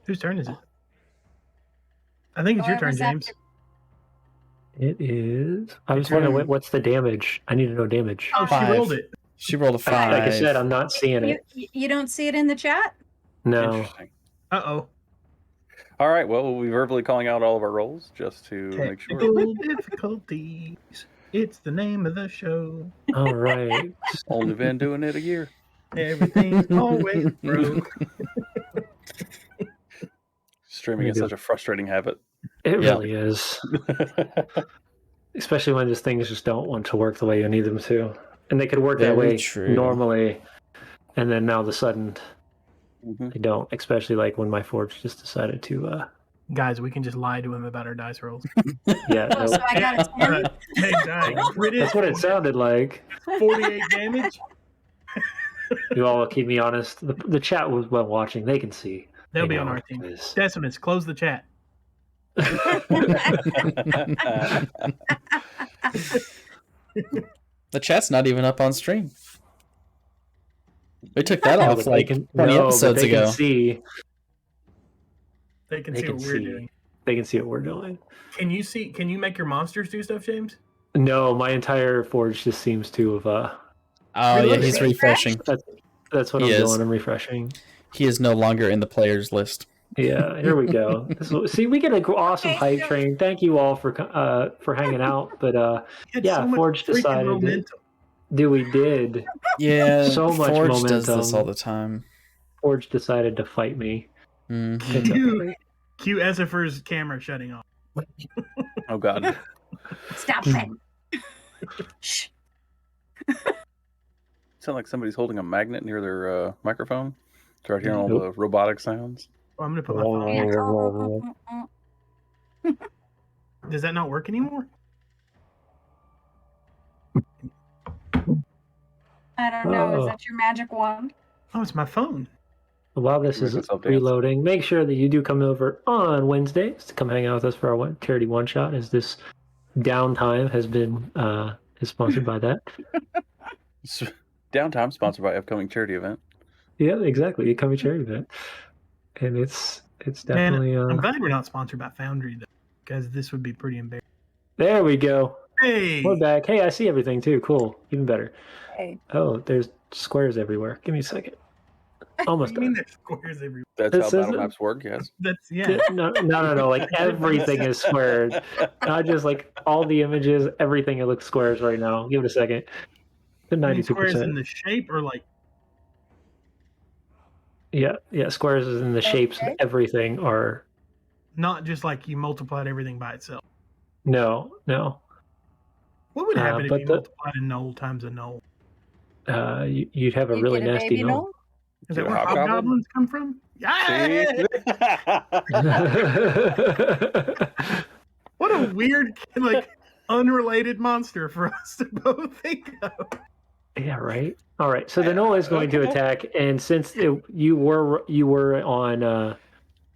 Speaker 3: Whose turn is it? I think it's your turn,
Speaker 4: Whoever's
Speaker 3: James.
Speaker 4: after-
Speaker 2: It is. I was
Speaker 3: Your
Speaker 2: wondering
Speaker 3: turn.
Speaker 2: what's the damage. I need to know damage.
Speaker 3: Oh, she
Speaker 1: 5.
Speaker 3: rolled it.
Speaker 1: She rolled a 5.
Speaker 2: Like I said, I'm not seeing it.
Speaker 4: You don't see it in the chat?
Speaker 2: No.
Speaker 5: Interesting.
Speaker 3: Uh-oh.
Speaker 5: All right, well, we'll be verbally calling out all of our rolls just to make sure.
Speaker 3: Technical difficulties. It's the name of the show.
Speaker 2: All right.
Speaker 5: Only been doing it a year.
Speaker 3: Everything's always broke.
Speaker 5: Streaming is such a frustrating habit.
Speaker 2: It
Speaker 1: Yeah.
Speaker 2: really is. Especially when just things just don't want to work the way you need them to. And they could work that
Speaker 1: Very
Speaker 2: way
Speaker 1: true.
Speaker 2: normally, and then now all of a sudden
Speaker 5: Mhm.
Speaker 2: they don't. Especially like when my forge just decided to
Speaker 3: Guys, we can just lie to him about our dice rolls.
Speaker 2: yeah,
Speaker 4: Oh, so I got a 10?
Speaker 3: James, I crit
Speaker 2: that's what it sounded like.
Speaker 3: 48 damage.
Speaker 2: You all keep me honest. The chat was well watching. They can see.
Speaker 3: They'll
Speaker 2: They
Speaker 3: be
Speaker 2: know
Speaker 3: on our
Speaker 2: what
Speaker 3: team.
Speaker 2: it is.
Speaker 3: Decimus, close the chat.
Speaker 1: The chat's not even up on stream. We took that
Speaker 2: No,
Speaker 1: off
Speaker 2: but they
Speaker 1: like
Speaker 2: can,
Speaker 1: 20
Speaker 2: no, but
Speaker 1: episodes
Speaker 2: they
Speaker 1: ago.
Speaker 2: can see.
Speaker 3: They can
Speaker 2: They
Speaker 3: see
Speaker 2: can
Speaker 3: what we're
Speaker 2: see.
Speaker 3: doing.
Speaker 2: They can see what we're doing.
Speaker 3: Can you see? Can you make your monsters do stuff, James?
Speaker 2: No, my entire forge just seems to have.
Speaker 1: Oh yeah,
Speaker 3: Really?
Speaker 1: he's refreshing.
Speaker 2: That's what
Speaker 1: He
Speaker 2: I'm
Speaker 1: is.
Speaker 2: doing. I'm refreshing.
Speaker 1: He is no longer in the players list.
Speaker 2: Yeah, here we go. See, we get an awesome
Speaker 4: Okay,
Speaker 2: hype
Speaker 4: so-
Speaker 2: train. Thank you all for hanging out. But
Speaker 3: You had
Speaker 2: yeah,
Speaker 3: so much
Speaker 2: Forge
Speaker 3: freaking
Speaker 2: decided that,
Speaker 3: momentum.
Speaker 2: dude, we did.
Speaker 1: Yeah,
Speaker 2: So much
Speaker 1: Forge does this
Speaker 2: momentum.
Speaker 1: all the time.
Speaker 2: Forge decided to fight me.
Speaker 1: Mhm.
Speaker 2: It's
Speaker 3: Cue,
Speaker 2: okay.
Speaker 3: cue Esifer's camera shutting off.
Speaker 5: Oh God.
Speaker 4: Stop it. Shh.
Speaker 5: Sound like somebody's holding a magnet near their microphone. Start hearing all
Speaker 2: Nope.
Speaker 5: the robotic sounds.
Speaker 3: Oh, I'm gonna put my phone. Does that not work anymore?
Speaker 4: I don't know. Is
Speaker 2: Oh.
Speaker 4: that your magic wand?
Speaker 3: Oh, it's my phone.
Speaker 2: While this
Speaker 5: Make
Speaker 2: is
Speaker 5: yourself dance.
Speaker 2: reloading, make sure that you do come over on Wednesdays to come hang out with us for our charity one shot. As this downtime has been is sponsored by that.
Speaker 5: Downtime sponsored by upcoming charity event.
Speaker 2: Yeah, exactly. You come to charity event, and it's
Speaker 3: Man,
Speaker 2: definitely.
Speaker 3: I'm glad we're not sponsored by Foundry though, because this would be pretty embarrassing.
Speaker 2: There we go.
Speaker 3: Hey,
Speaker 2: We're back. Hey, I see everything too. Cool. Even better.
Speaker 4: Hey.
Speaker 2: Oh, there's squares everywhere. Give me a second. Almost
Speaker 3: you mean
Speaker 2: done.
Speaker 3: there's squares everywhere?
Speaker 5: That's
Speaker 2: It
Speaker 5: how
Speaker 2: says
Speaker 5: battle
Speaker 2: it.
Speaker 5: maps work. Yes.
Speaker 3: That's yeah.
Speaker 2: No. Like everything is squares. Not just like all the images. Everything it looks squares right now. Give it a second.
Speaker 3: I mean,
Speaker 2: 92%.
Speaker 3: squares in the shape or like
Speaker 2: Yeah. Squares is in the shapes of
Speaker 4: Okay.
Speaker 2: everything are
Speaker 3: not just like you multiplied everything by itself.
Speaker 2: no.
Speaker 3: What would happen if
Speaker 2: but
Speaker 3: you
Speaker 2: the-
Speaker 3: multiplied a null times a null?
Speaker 2: You'd have a
Speaker 4: You
Speaker 2: really
Speaker 4: get a
Speaker 2: nasty
Speaker 4: baby
Speaker 2: null.
Speaker 4: knoll?
Speaker 3: Is
Speaker 5: Do
Speaker 3: that
Speaker 5: a
Speaker 3: where
Speaker 5: hobgoblin?
Speaker 3: hobgoblins come from? Yeah.
Speaker 5: See?
Speaker 3: What a weird, like, unrelated monster for us to both think of.
Speaker 2: Yeah, right. All right. So the null is going to
Speaker 5: Okay.
Speaker 2: attack, and since you were on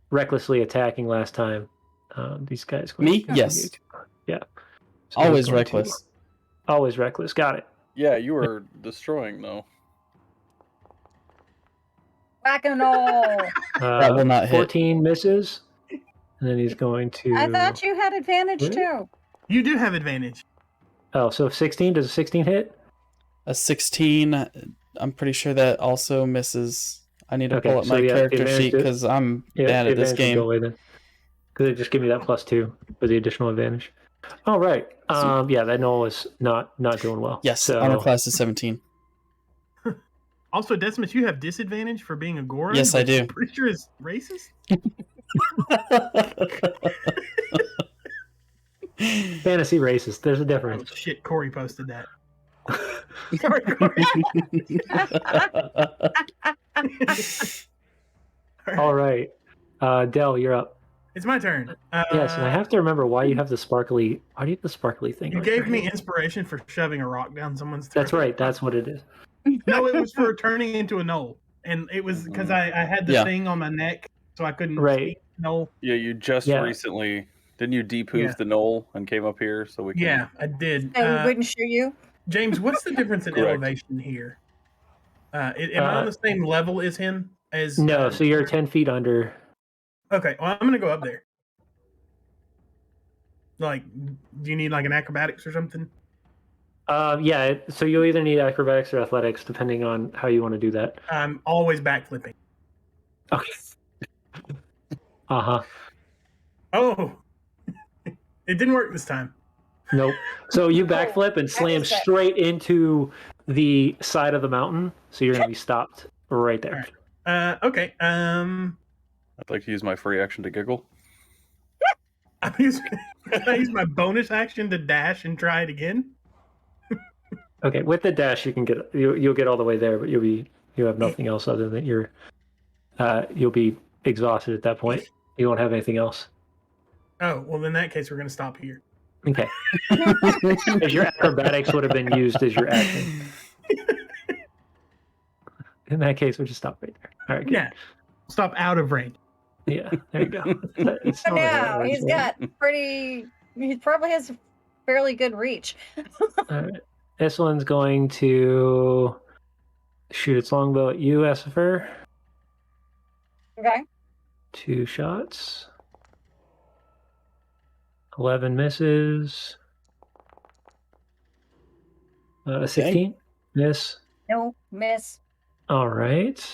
Speaker 2: recklessly attacking last time, these guys going
Speaker 1: Me?
Speaker 2: to continue
Speaker 1: Yes.
Speaker 2: to- yeah. So he's
Speaker 1: Always
Speaker 2: going to-
Speaker 1: reckless.
Speaker 2: always reckless. Got it.
Speaker 5: Yeah, you were destroying though.
Speaker 4: Whack a knoll.
Speaker 1: That will not hit.
Speaker 2: 14 misses, and then he's going to.
Speaker 4: I thought you had advantage
Speaker 2: Really?
Speaker 4: too.
Speaker 3: You do have advantage.
Speaker 2: Oh, so 16. Does a 16 hit?
Speaker 1: A 16, I'm pretty sure that also misses. I need to
Speaker 2: Okay,
Speaker 1: pull up
Speaker 2: so
Speaker 1: my
Speaker 2: yeah,
Speaker 1: character
Speaker 2: advantage
Speaker 1: sheet
Speaker 2: to-
Speaker 1: because I'm
Speaker 2: Yeah,
Speaker 1: bad at
Speaker 2: the
Speaker 1: this
Speaker 2: advantage will go
Speaker 1: game.
Speaker 2: away then. Because it just give me that +2 for the additional advantage. All right. Yeah, that null is not doing well.
Speaker 1: Yes,
Speaker 2: So,
Speaker 1: armor class is 17.
Speaker 3: Also, Decimus, you have disadvantage for being a Goron.
Speaker 1: Yes, I
Speaker 3: which
Speaker 1: do.
Speaker 3: I'm pretty sure is racist.
Speaker 2: fantasy racist. There's a
Speaker 3: Oh
Speaker 2: difference.
Speaker 3: shit, Corey posted that. Sorry, Corey.
Speaker 2: All right. Dell, you're up.
Speaker 3: It's my turn.
Speaker 2: Yes, and I have to remember why you have the sparkly. Why do you have the sparkly thing?
Speaker 3: You
Speaker 2: on
Speaker 3: gave
Speaker 2: your
Speaker 3: me
Speaker 2: head?
Speaker 3: inspiration for shoving a rock down someone's throat.
Speaker 2: That's right. That's what it is.
Speaker 3: No, it was for turning into a knoll. And it was because I had the
Speaker 1: Yeah.
Speaker 3: thing on my neck, so I couldn't
Speaker 2: Right.
Speaker 3: speak knoll.
Speaker 5: Yeah, you just
Speaker 2: Yeah.
Speaker 5: recently didn't you depoof
Speaker 3: Yeah.
Speaker 5: the knoll and came up here so we can.
Speaker 3: Yeah, I did.
Speaker 4: So we wouldn't shoot you?
Speaker 3: James, what's the difference in
Speaker 5: Correct.
Speaker 3: elevation here? Am I on the same level as him? As
Speaker 2: No, so you're 10 feet under.
Speaker 3: Okay, well, I'm gonna go up there. Like, do you need like an acrobatics or something?
Speaker 2: Yeah, so you'll either need acrobatics or athletics, depending on how you want to do that.
Speaker 3: I'm always backflipping.
Speaker 2: Okay. Uh-huh.
Speaker 3: Oh, it didn't work this time.
Speaker 2: Nope. So you backflip and
Speaker 4: That
Speaker 2: slam
Speaker 4: was it.
Speaker 2: straight into the side of the mountain, so you're going to be stopped right there.
Speaker 3: Okay.
Speaker 5: I'd like to use my free action to giggle.
Speaker 3: I use my bonus action to dash and try it again.
Speaker 2: Okay, with the dash, you'll get all the way there, but you have nothing else other than you'll be exhausted at that point. You won't have anything else.
Speaker 3: Oh, well, in that case, we're going to stop here.
Speaker 2: Okay. Because your acrobatics would have been used as your action. In that case, we'll just stop right there. All right, good.
Speaker 3: Yeah. Stop out of range.
Speaker 2: Yeah, there you go. It's
Speaker 4: But
Speaker 2: not like
Speaker 4: no,
Speaker 2: that,
Speaker 4: he's
Speaker 2: right?
Speaker 4: got he probably has fairly good reach.
Speaker 2: All right. This one's going to shoot its longbow at you, Essifer.
Speaker 4: Okay.
Speaker 2: 2 shots. 11 misses. 16 miss.
Speaker 4: No, miss.
Speaker 2: All right.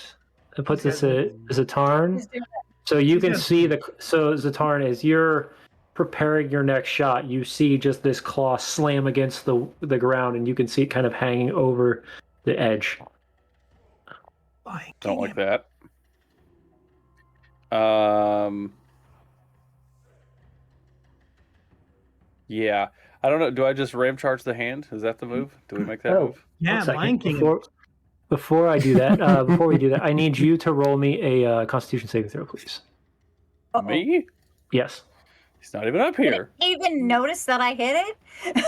Speaker 2: That puts
Speaker 3: He's
Speaker 2: us
Speaker 3: got
Speaker 2: at Zatarn.
Speaker 4: He's doing
Speaker 2: So you
Speaker 3: He's
Speaker 2: can
Speaker 3: got-
Speaker 2: see so Zatarn, as you're preparing your next shot, you see just this claw slam against the ground, and you can see it kind of hanging over the edge.
Speaker 5: Don't like that. Yeah. I don't know. Do I just ram charge the hand? Is that the move? Do we make that
Speaker 2: Oh.
Speaker 5: move?
Speaker 3: Yeah,
Speaker 2: One second.
Speaker 3: Lion King.
Speaker 2: Before I do that, before we do that, I need you to roll me a Constitution saving throw, please.
Speaker 4: Uh-oh.
Speaker 5: Me?
Speaker 2: Yes.
Speaker 5: He's not even up here.
Speaker 4: Even notice that I hit it?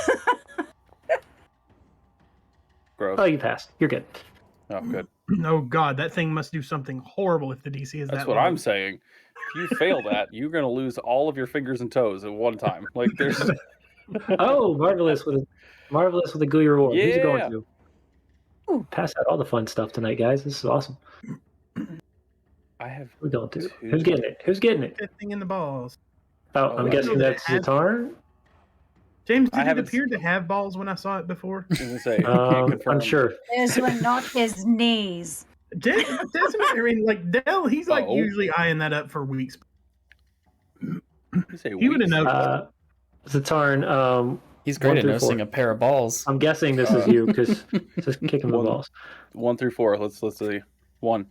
Speaker 5: Gross.
Speaker 2: Oh, you passed. You're good.
Speaker 5: Oh, good.
Speaker 3: Oh, God, that thing must do something horrible if the DC is
Speaker 5: That's
Speaker 3: that
Speaker 5: what
Speaker 3: low.
Speaker 5: I'm saying. If you fail that, you're going to lose all of your fingers and toes at one time. Like, there's...
Speaker 2: Oh, marvelous with a Gooey reward. Who's it
Speaker 5: Yeah.
Speaker 2: going to? Ooh, pass out all the fun stuff tonight, guys. This is awesome.
Speaker 5: I have...
Speaker 2: We're going to.
Speaker 5: 2.
Speaker 2: Who's getting it? Who's getting it?
Speaker 3: That thing in the balls.
Speaker 2: Oh,
Speaker 5: Oh,
Speaker 2: I'm
Speaker 5: I
Speaker 2: guessing
Speaker 3: know
Speaker 2: that's
Speaker 3: that.
Speaker 2: Zatarn.
Speaker 3: James,
Speaker 5: I
Speaker 3: did it
Speaker 5: haven't
Speaker 3: appear to have balls when I saw it before?
Speaker 5: I was gonna say, can't confirm.
Speaker 2: I'm sure.
Speaker 4: Those were not his knees.
Speaker 3: Desmond, I mean, like, Dell, he's like
Speaker 5: Oh.
Speaker 3: usually eyeing that up for weeks.
Speaker 5: You say
Speaker 3: He would have
Speaker 5: weeks?
Speaker 3: known.
Speaker 2: Zatarn,
Speaker 1: He's
Speaker 2: 1
Speaker 1: great at
Speaker 2: through
Speaker 1: noticing
Speaker 2: 4.
Speaker 1: a pair of balls.
Speaker 2: I'm guessing this is you because just kicking the
Speaker 5: One.
Speaker 2: balls.
Speaker 5: 1 through 4. Let's see. 1.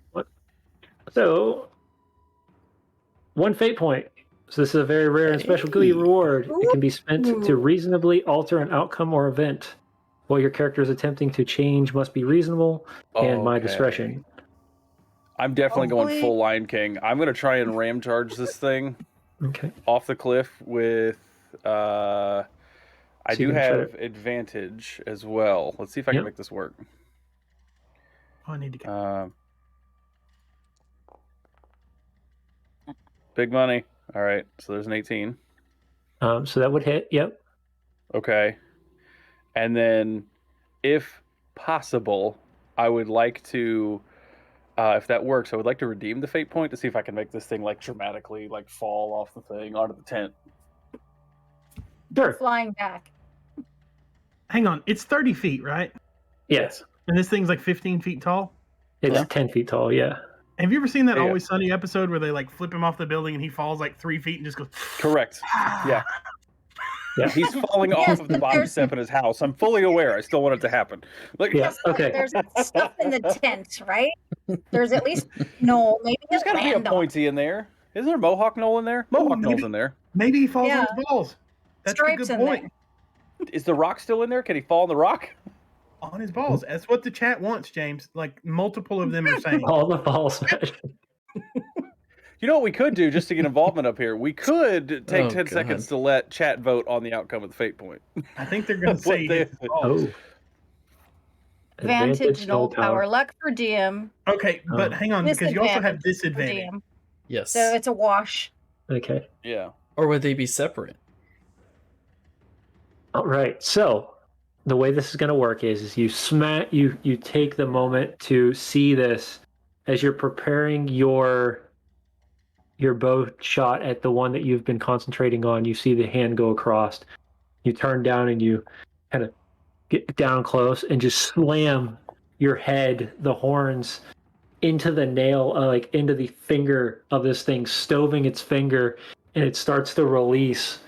Speaker 2: So, 1 fate point. So this is a very rare and special Gooey reward. It can be spent to reasonably alter an outcome or event. What your character is attempting to change must be reasonable and my
Speaker 5: Okay.
Speaker 2: discretion.
Speaker 5: I'm definitely going
Speaker 4: Hopefully-
Speaker 5: full Lion King. I'm going to try and ram charge this thing
Speaker 2: Okay.
Speaker 5: off the cliff with... I
Speaker 2: So
Speaker 5: do
Speaker 2: you're gonna try
Speaker 5: have advantage as well. Let's see if I
Speaker 2: Yep.
Speaker 5: can make this work.
Speaker 3: Oh, I need to get.
Speaker 5: Big money. All right, so there's an 18.
Speaker 2: So that would hit. Yep.
Speaker 5: Okay. And then, if possible, I would like to, if that works, I would like to redeem the fate point to see if I can make this thing like dramatically like fall off the thing onto the tent.
Speaker 2: Sure.
Speaker 4: Flying back.
Speaker 3: Hang on, it's 30 feet, right?
Speaker 2: Yes.
Speaker 3: And this thing's like 15 feet tall.
Speaker 2: It's
Speaker 1: Yeah.
Speaker 2: 10 feet tall. Yeah.
Speaker 3: Have you ever seen that
Speaker 5: Yeah.
Speaker 3: Always Sunny episode where they like flip him off the building and he falls like 3 feet and just goes?
Speaker 5: Correct. Yeah.
Speaker 2: Yeah.
Speaker 5: He's falling
Speaker 4: Yes,
Speaker 5: off of the
Speaker 4: but
Speaker 5: bottom
Speaker 4: there's-
Speaker 5: step in his house. I'm fully aware. I still want it to happen. Like,
Speaker 2: Yeah. Okay.
Speaker 4: There's stuff in the tent, right? There's at least no, maybe
Speaker 5: there's
Speaker 4: a
Speaker 5: got to be a
Speaker 4: land on it.
Speaker 5: pointy in there. Isn't there Mohawk Knoll in there? Mohawk
Speaker 3: maybe.
Speaker 5: Knoll's in there.
Speaker 3: Maybe he falls
Speaker 4: Yeah.
Speaker 3: on his balls. That's a
Speaker 4: Stripes
Speaker 3: good
Speaker 4: in
Speaker 3: point.
Speaker 5: Is the rock still in there? Can he fall on the rock?
Speaker 3: On his balls. That's what the chat wants, James. Like multiple of them are saying.
Speaker 2: All the balls.
Speaker 5: You know what we could do just to get involvement up here? We could take
Speaker 1: Oh,
Speaker 5: 10
Speaker 1: God.
Speaker 5: seconds to let chat vote on the outcome of the fate point.
Speaker 3: I think they're going to
Speaker 5: That's what
Speaker 3: say
Speaker 5: they-
Speaker 3: his balls.
Speaker 2: Oh.
Speaker 4: Advantage, no power. Luck for DM.
Speaker 3: Okay, but
Speaker 2: Oh.
Speaker 3: hang on because you also have
Speaker 4: Disadvantage
Speaker 3: disadvantage.
Speaker 4: for DM.
Speaker 1: Yes.
Speaker 4: So it's a wash.
Speaker 2: Okay.
Speaker 5: Yeah.
Speaker 1: Or would they be separate?
Speaker 2: All right. So the way this is going to work is you take the moment to see this as you're preparing your bow shot at the one that you've been concentrating on. You see the hand go across. You turn down and you kind of get down close and just slam your head, the horns, into the nail, like into the finger of this thing, stoving its finger, and it starts to release.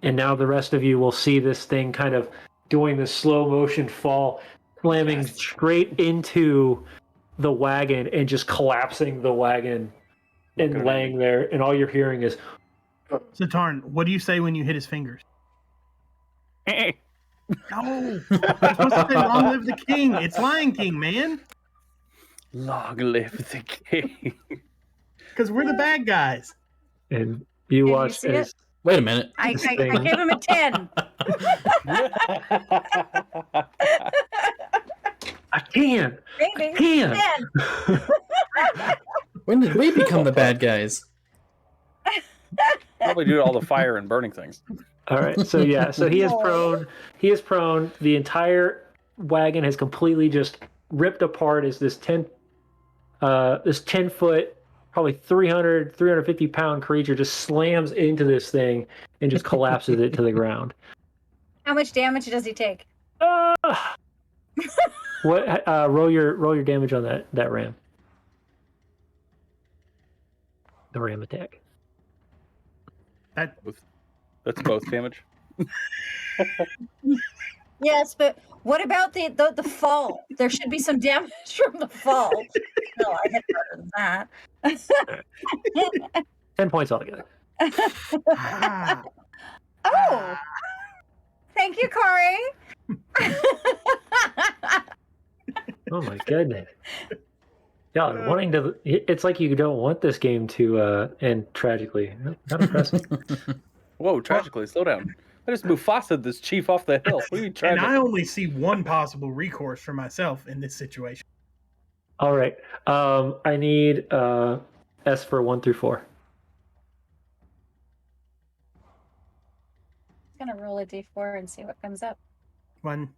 Speaker 2: And now the rest of you will see this thing kind of doing this slow motion fall, slamming straight into the wagon and just collapsing the wagon
Speaker 5: Look
Speaker 2: and
Speaker 5: at
Speaker 2: laying there. And all you're hearing is
Speaker 3: So Tarn, what do you say when you hit his fingers? No, you're supposed to say "Long live the king." It's Lion King, man.
Speaker 5: Long live the king.
Speaker 3: Because we're the bad guys.
Speaker 2: And you
Speaker 4: you
Speaker 2: watch
Speaker 4: see it?
Speaker 2: as
Speaker 1: Wait a minute.
Speaker 4: I
Speaker 2: This
Speaker 4: gave
Speaker 2: thing-
Speaker 4: him a 10.
Speaker 2: I can.
Speaker 4: Maybe.
Speaker 2: Can.
Speaker 4: 10.
Speaker 1: When did we become the bad guys?
Speaker 5: Probably due to all the fire and burning things.
Speaker 2: All right. So yeah. So he is
Speaker 4: No.
Speaker 2: prone. He is prone. The entire wagon has completely just ripped apart as this 10-foot, probably 350 pound creature just slams into this thing and just collapses it to the ground.
Speaker 4: How much damage does he take?
Speaker 2: What? Roll your damage on that ram. The ram attack.
Speaker 5: That's both damage.
Speaker 4: Yes, but what about the fall? There should be some damage from the fall. No, I hit better than that.
Speaker 2: 10 points altogether.
Speaker 3: Ah,
Speaker 4: Oh, thank you, Corey.
Speaker 2: Oh my goodness. Yeah, wanting to. It's like you don't want this game to end tragically. Not impressive.
Speaker 5: Whoa, tragically, slow down. I just Mufasa this chief off the hill. What are you trying
Speaker 3: and I
Speaker 5: to...
Speaker 3: only see one possible recourse for myself in this situation.
Speaker 2: All right. I need S for 1 through 4.
Speaker 4: I'm gonna roll a d4 and see what comes up.
Speaker 3: One.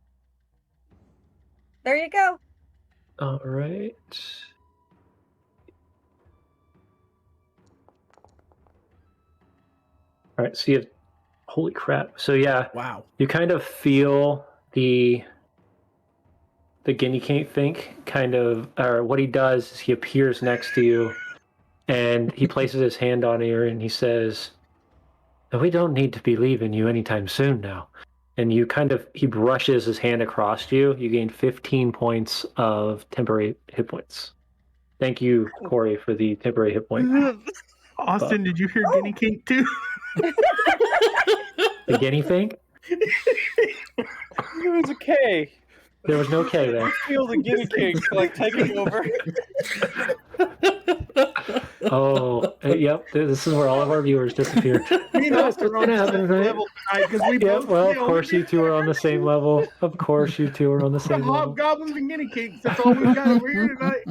Speaker 4: There you go.
Speaker 2: All right. All right. So you have. Holy crap. So yeah,
Speaker 3: Wow.
Speaker 2: you kind of feel the guinea king think kind of, or what he does is he appears next to you and he places his hand on you and he says, "We don't need to be leaving you anytime soon now." And you he brushes his hand across you. You gain 15 points of temporary hit points. Thank you, Corey, for the temporary hit point.
Speaker 3: Austin, did you hear Guinea King too?
Speaker 2: The guinea think?
Speaker 5: It was a K.
Speaker 2: There was no K there.
Speaker 5: I feel the guinea king like taking over.
Speaker 2: Oh, yep. This is where all of our viewers disappear.
Speaker 3: Me and Austin are on the same level tonight because we
Speaker 2: Yeah,
Speaker 3: both.
Speaker 2: well, of
Speaker 3: you know,
Speaker 2: course you two are on the same level. Of course you two are on the
Speaker 3: we're
Speaker 2: same level.
Speaker 3: hobgoblins and guinea kings. That's all we've got over here tonight.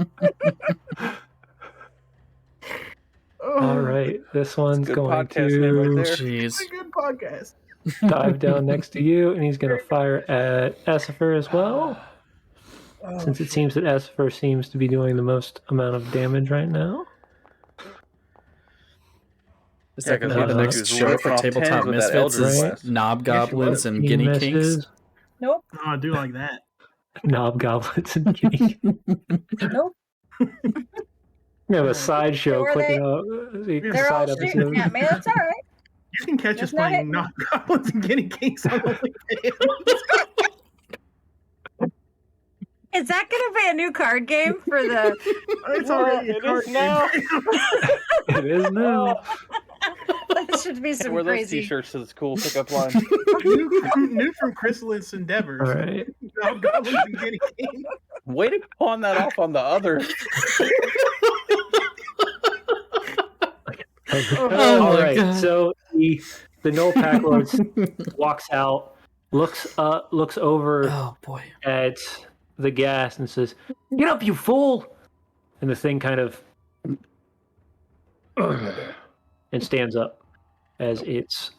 Speaker 2: All right, this one's
Speaker 5: good
Speaker 2: going
Speaker 5: podcast name right
Speaker 2: to
Speaker 5: there.
Speaker 1: Jeez.
Speaker 3: It's a good podcast.
Speaker 2: dive down next to you, and he's going to fire at Essifer as well.
Speaker 3: Oh,
Speaker 2: Since it seems that Essifer seems to be doing the most amount of damage right now.
Speaker 1: Is
Speaker 5: Yeah,
Speaker 1: that going to
Speaker 5: 'cause
Speaker 1: be the
Speaker 2: he
Speaker 1: next
Speaker 5: was
Speaker 1: show
Speaker 5: ripping
Speaker 1: for
Speaker 5: off
Speaker 1: Tabletop
Speaker 5: tens with that
Speaker 1: Misfits? Is
Speaker 2: Eldritch
Speaker 5: Blast.
Speaker 1: Knobgoblins and
Speaker 2: He
Speaker 1: guinea
Speaker 2: misses.
Speaker 1: kings?
Speaker 4: Nope.
Speaker 3: Oh, I do like that.
Speaker 2: Knobgoblins and guinea.
Speaker 4: Nope.
Speaker 2: We have a sideshow.
Speaker 4: Who are
Speaker 2: Click
Speaker 4: they?
Speaker 2: it up.
Speaker 4: They're all
Speaker 2: Side
Speaker 4: shooting
Speaker 2: episode.
Speaker 4: at me. That's all right.
Speaker 3: You can catch
Speaker 4: That's
Speaker 3: us
Speaker 4: not
Speaker 3: playing
Speaker 4: it.
Speaker 3: hobgoblins and guinea kings on OnlyFans.
Speaker 4: Is that going to be a new card game for the?
Speaker 3: It's already a
Speaker 5: It
Speaker 3: card
Speaker 5: is now.
Speaker 3: game.
Speaker 2: It is now.
Speaker 4: That should be
Speaker 5: Hey,
Speaker 4: some
Speaker 5: wear those
Speaker 4: crazy.
Speaker 5: t-shirts to the cool pickup line.
Speaker 3: new from Chrysalis Endeavors.
Speaker 2: All right.
Speaker 3: Hobgoblins and guinea kings.
Speaker 5: Way to pawn that off on the other.
Speaker 1: Oh
Speaker 2: All
Speaker 1: my
Speaker 2: right.
Speaker 1: God.
Speaker 2: So the Null Pack Lord walks out, looks over
Speaker 1: Oh boy.
Speaker 2: at the gas and says, "Get up, you fool!" And the thing kind of and stands up as it's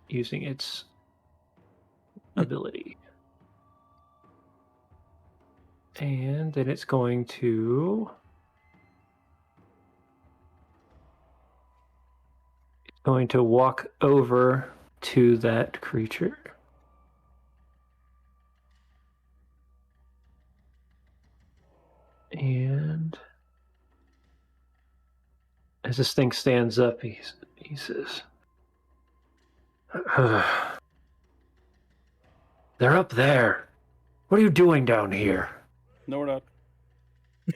Speaker 2: using its ability. And then it's going to walk over to that creature. And as this thing stands up, he says, "They're up there. What are you doing down here?"
Speaker 5: No, we're not.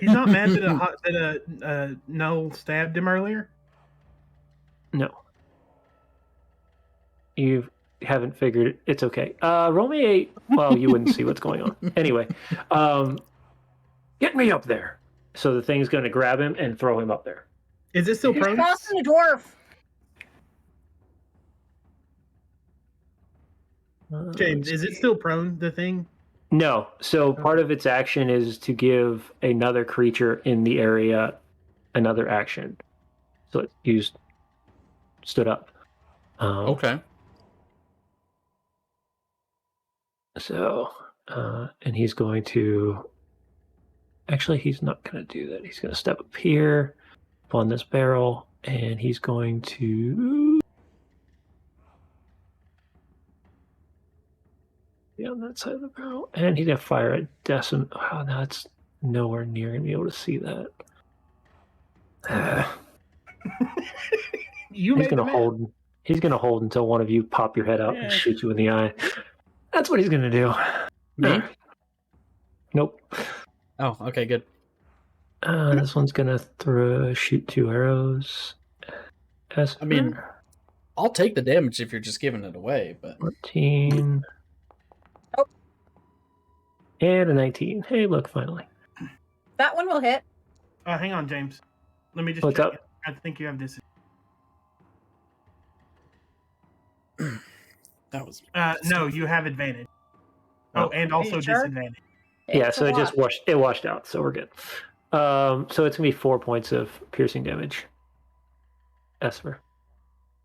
Speaker 3: He's not mad that a Noel stabbed him earlier.
Speaker 2: No. You haven't figured it. It's okay. Roll me a. Well, you wouldn't see what's going on. Anyway, get me up there. So the thing's going to grab him and throw him up there.
Speaker 3: Is it still
Speaker 4: You're
Speaker 3: prone?
Speaker 4: tossing the dwarf.
Speaker 3: James, is it still prone, the thing?
Speaker 2: No. So part of its action is to give another creature in the area another action. So it stood up.
Speaker 1: Okay.
Speaker 2: So, and he's going to. Actually, he's not going to do that. He's going to step up here on this barrel, and he's going to be on that side of the barrel, and he's going to fire a decim. Oh, no, it's nowhere near going to be able to see that.
Speaker 3: You
Speaker 2: He's
Speaker 3: made
Speaker 2: going
Speaker 3: the
Speaker 2: to
Speaker 3: math.
Speaker 2: hold. He's going to hold until one of you pop your head out
Speaker 1: Yeah.
Speaker 2: and shoot you in the eye. That's what he's going to do.
Speaker 1: Me?
Speaker 2: Nope.
Speaker 1: Oh, okay, good.
Speaker 2: This one's going to shoot 2 arrows.
Speaker 1: I mean, I'll take the damage if you're just giving it away, but
Speaker 2: 14.
Speaker 4: Oh.
Speaker 2: And a 19. Hey, look, finally.
Speaker 4: That one will hit.
Speaker 3: Hang on, James. Let me just
Speaker 2: What's
Speaker 3: check
Speaker 2: up?
Speaker 3: it. I think you have this.
Speaker 1: that was
Speaker 3: No, you have advantage. Oh, and also
Speaker 4: sure?
Speaker 3: disadvantage.
Speaker 2: Yeah,
Speaker 4: It's
Speaker 2: so
Speaker 4: a
Speaker 2: it just
Speaker 4: lot.
Speaker 2: washed out, so we're good. So it's gonna be 4 points of piercing damage. Esper.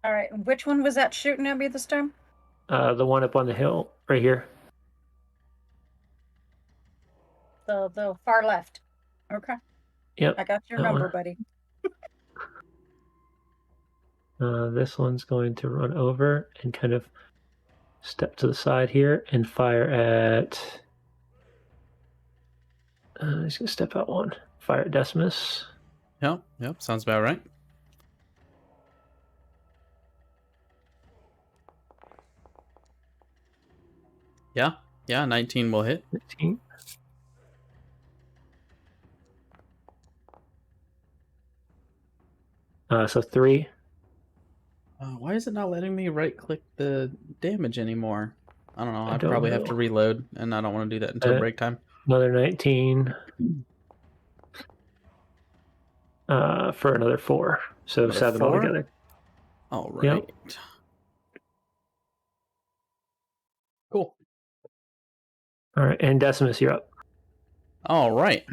Speaker 4: All right. And which one was that shooting at me this time?
Speaker 2: The one up on the hill, right here.
Speaker 4: The far left. Okay.
Speaker 2: Yep.
Speaker 4: I got your
Speaker 2: that
Speaker 4: number,
Speaker 2: one.
Speaker 4: buddy.
Speaker 2: This one's going to run over and kind of step to the side here and fire at. He's gonna step out one. Fire at Decimus.
Speaker 1: Yep, sounds about right. Yeah, 19 will hit.
Speaker 2: 15. So 3.
Speaker 1: Why is it not letting me right-click the damage anymore? I don't know.
Speaker 2: I
Speaker 1: I
Speaker 2: don't
Speaker 1: probably
Speaker 2: know.
Speaker 1: have to reload, and I don't want to do that until break time.
Speaker 2: Another 19. For another 4. So
Speaker 1: Another
Speaker 2: 7
Speaker 1: 4?
Speaker 2: altogether.
Speaker 1: All right.
Speaker 2: Yep.
Speaker 1: Cool.
Speaker 2: All right, and Decimus, you're up.
Speaker 1: All right.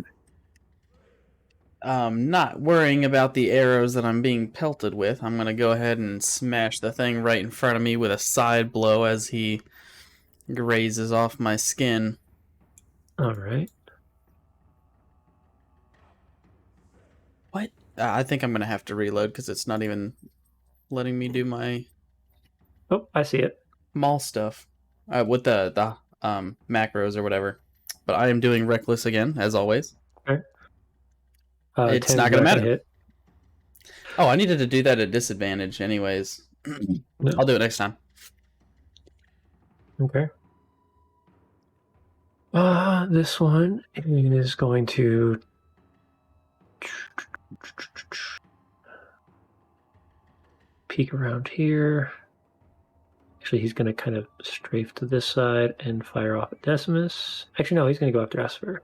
Speaker 1: Not worrying about the arrows that I'm being pelted with, I'm going to go ahead and smash the thing right in front of me with a side blow as he grazes off my skin.
Speaker 2: All right.
Speaker 1: What? I think I'm going to have to reload because it's not even letting me do my
Speaker 2: Oh, I see it.
Speaker 1: mall stuff with the macros or whatever. But I am doing reckless again, as always.
Speaker 2: Okay.
Speaker 1: It's
Speaker 2: 10's
Speaker 1: not going to matter.
Speaker 2: Hit.
Speaker 1: Oh, I needed to do that at disadvantage anyways.
Speaker 2: No.
Speaker 1: I'll do it next time.
Speaker 2: Okay. This one is going to peek around here. Actually, he's going to kind of strafe to this side and fire off at Decimus. Actually, no, he's going to go after Esper.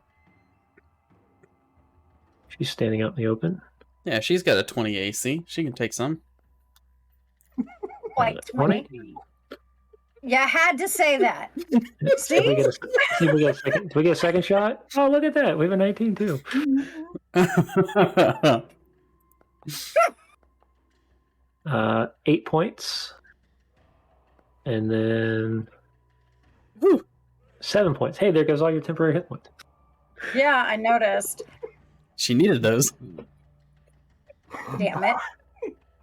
Speaker 2: She's standing out in the open.
Speaker 1: Yeah, she's got a 20 AC. She can take some.
Speaker 4: Like 20. You had to say that.
Speaker 2: See if we get a second. Do we get a second shot? Oh, look at that. We have a 19 too. 8 points. And then 7 points. Hey, there goes all your temporary hit points.
Speaker 4: Yeah, I noticed.
Speaker 1: She needed those.
Speaker 4: Damn it.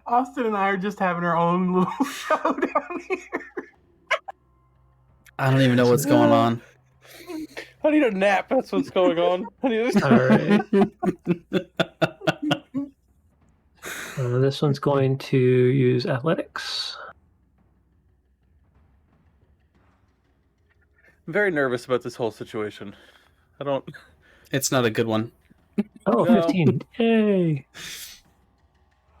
Speaker 3: Austin and I are just having our own little show down here.
Speaker 1: I don't even know what's going on.
Speaker 5: I need a nap. That's what's going on. I need
Speaker 2: All right. This one's going to use athletics.
Speaker 5: I'm very nervous about this whole situation. I don't.
Speaker 1: It's not a good one.
Speaker 2: Oh,
Speaker 5: No.
Speaker 2: 15. Yay.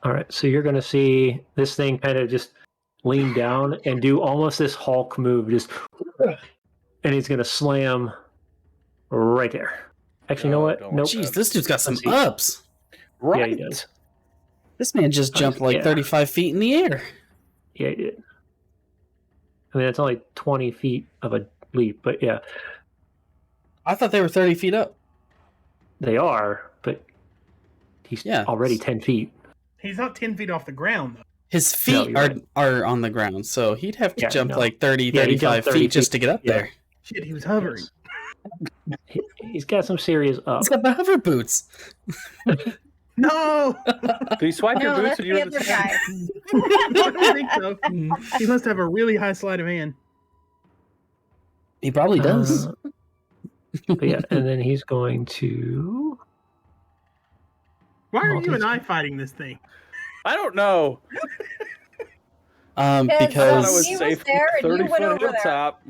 Speaker 2: All right, so you're going to see this thing kind of just lean down and do almost this Hulk move, just, and he's going to slam right there. Actually, you know what?
Speaker 5: don't
Speaker 2: Nope.
Speaker 1: Jeez, this dude's got some
Speaker 2: Let's see.
Speaker 1: ups.
Speaker 5: Right.
Speaker 2: Yeah, he does.
Speaker 1: This man just jumped like
Speaker 2: Yeah.
Speaker 1: 35 feet in the air.
Speaker 2: Yeah, he did. I mean, it's only 20 feet of a leap, but yeah,
Speaker 1: I thought they were 30 feet up.
Speaker 2: they are, but he's already 10 feet.
Speaker 3: He's not 10 feet off the ground, though.
Speaker 1: His feet
Speaker 2: you're right.
Speaker 1: are on the ground, so he'd have to
Speaker 2: Yeah,
Speaker 1: jump
Speaker 2: no.
Speaker 1: like 30,
Speaker 2: Yeah, he
Speaker 1: 35
Speaker 2: jumped 30
Speaker 1: feet just to get up
Speaker 2: Yeah.
Speaker 1: there.
Speaker 3: Shit, he was hovering.
Speaker 2: He's got some serious up.
Speaker 1: He's got the hover boots.
Speaker 3: No!
Speaker 5: Do you swipe your
Speaker 4: No,
Speaker 5: boots
Speaker 4: that's
Speaker 5: when
Speaker 4: the
Speaker 5: you're in
Speaker 4: other
Speaker 5: the
Speaker 4: guy.
Speaker 3: I don't think so. He must have a really high sleight of hand.
Speaker 1: He probably does.
Speaker 2: But yeah, and then he's going to.
Speaker 3: Why are you
Speaker 2: Multi-
Speaker 3: and I fighting this thing?
Speaker 5: I don't know.
Speaker 4: Because,
Speaker 5: I thought I
Speaker 1: Because
Speaker 5: was
Speaker 4: he was
Speaker 5: safe.
Speaker 4: there and you
Speaker 5: 30
Speaker 4: went
Speaker 5: foot
Speaker 4: over there.
Speaker 5: hilltop.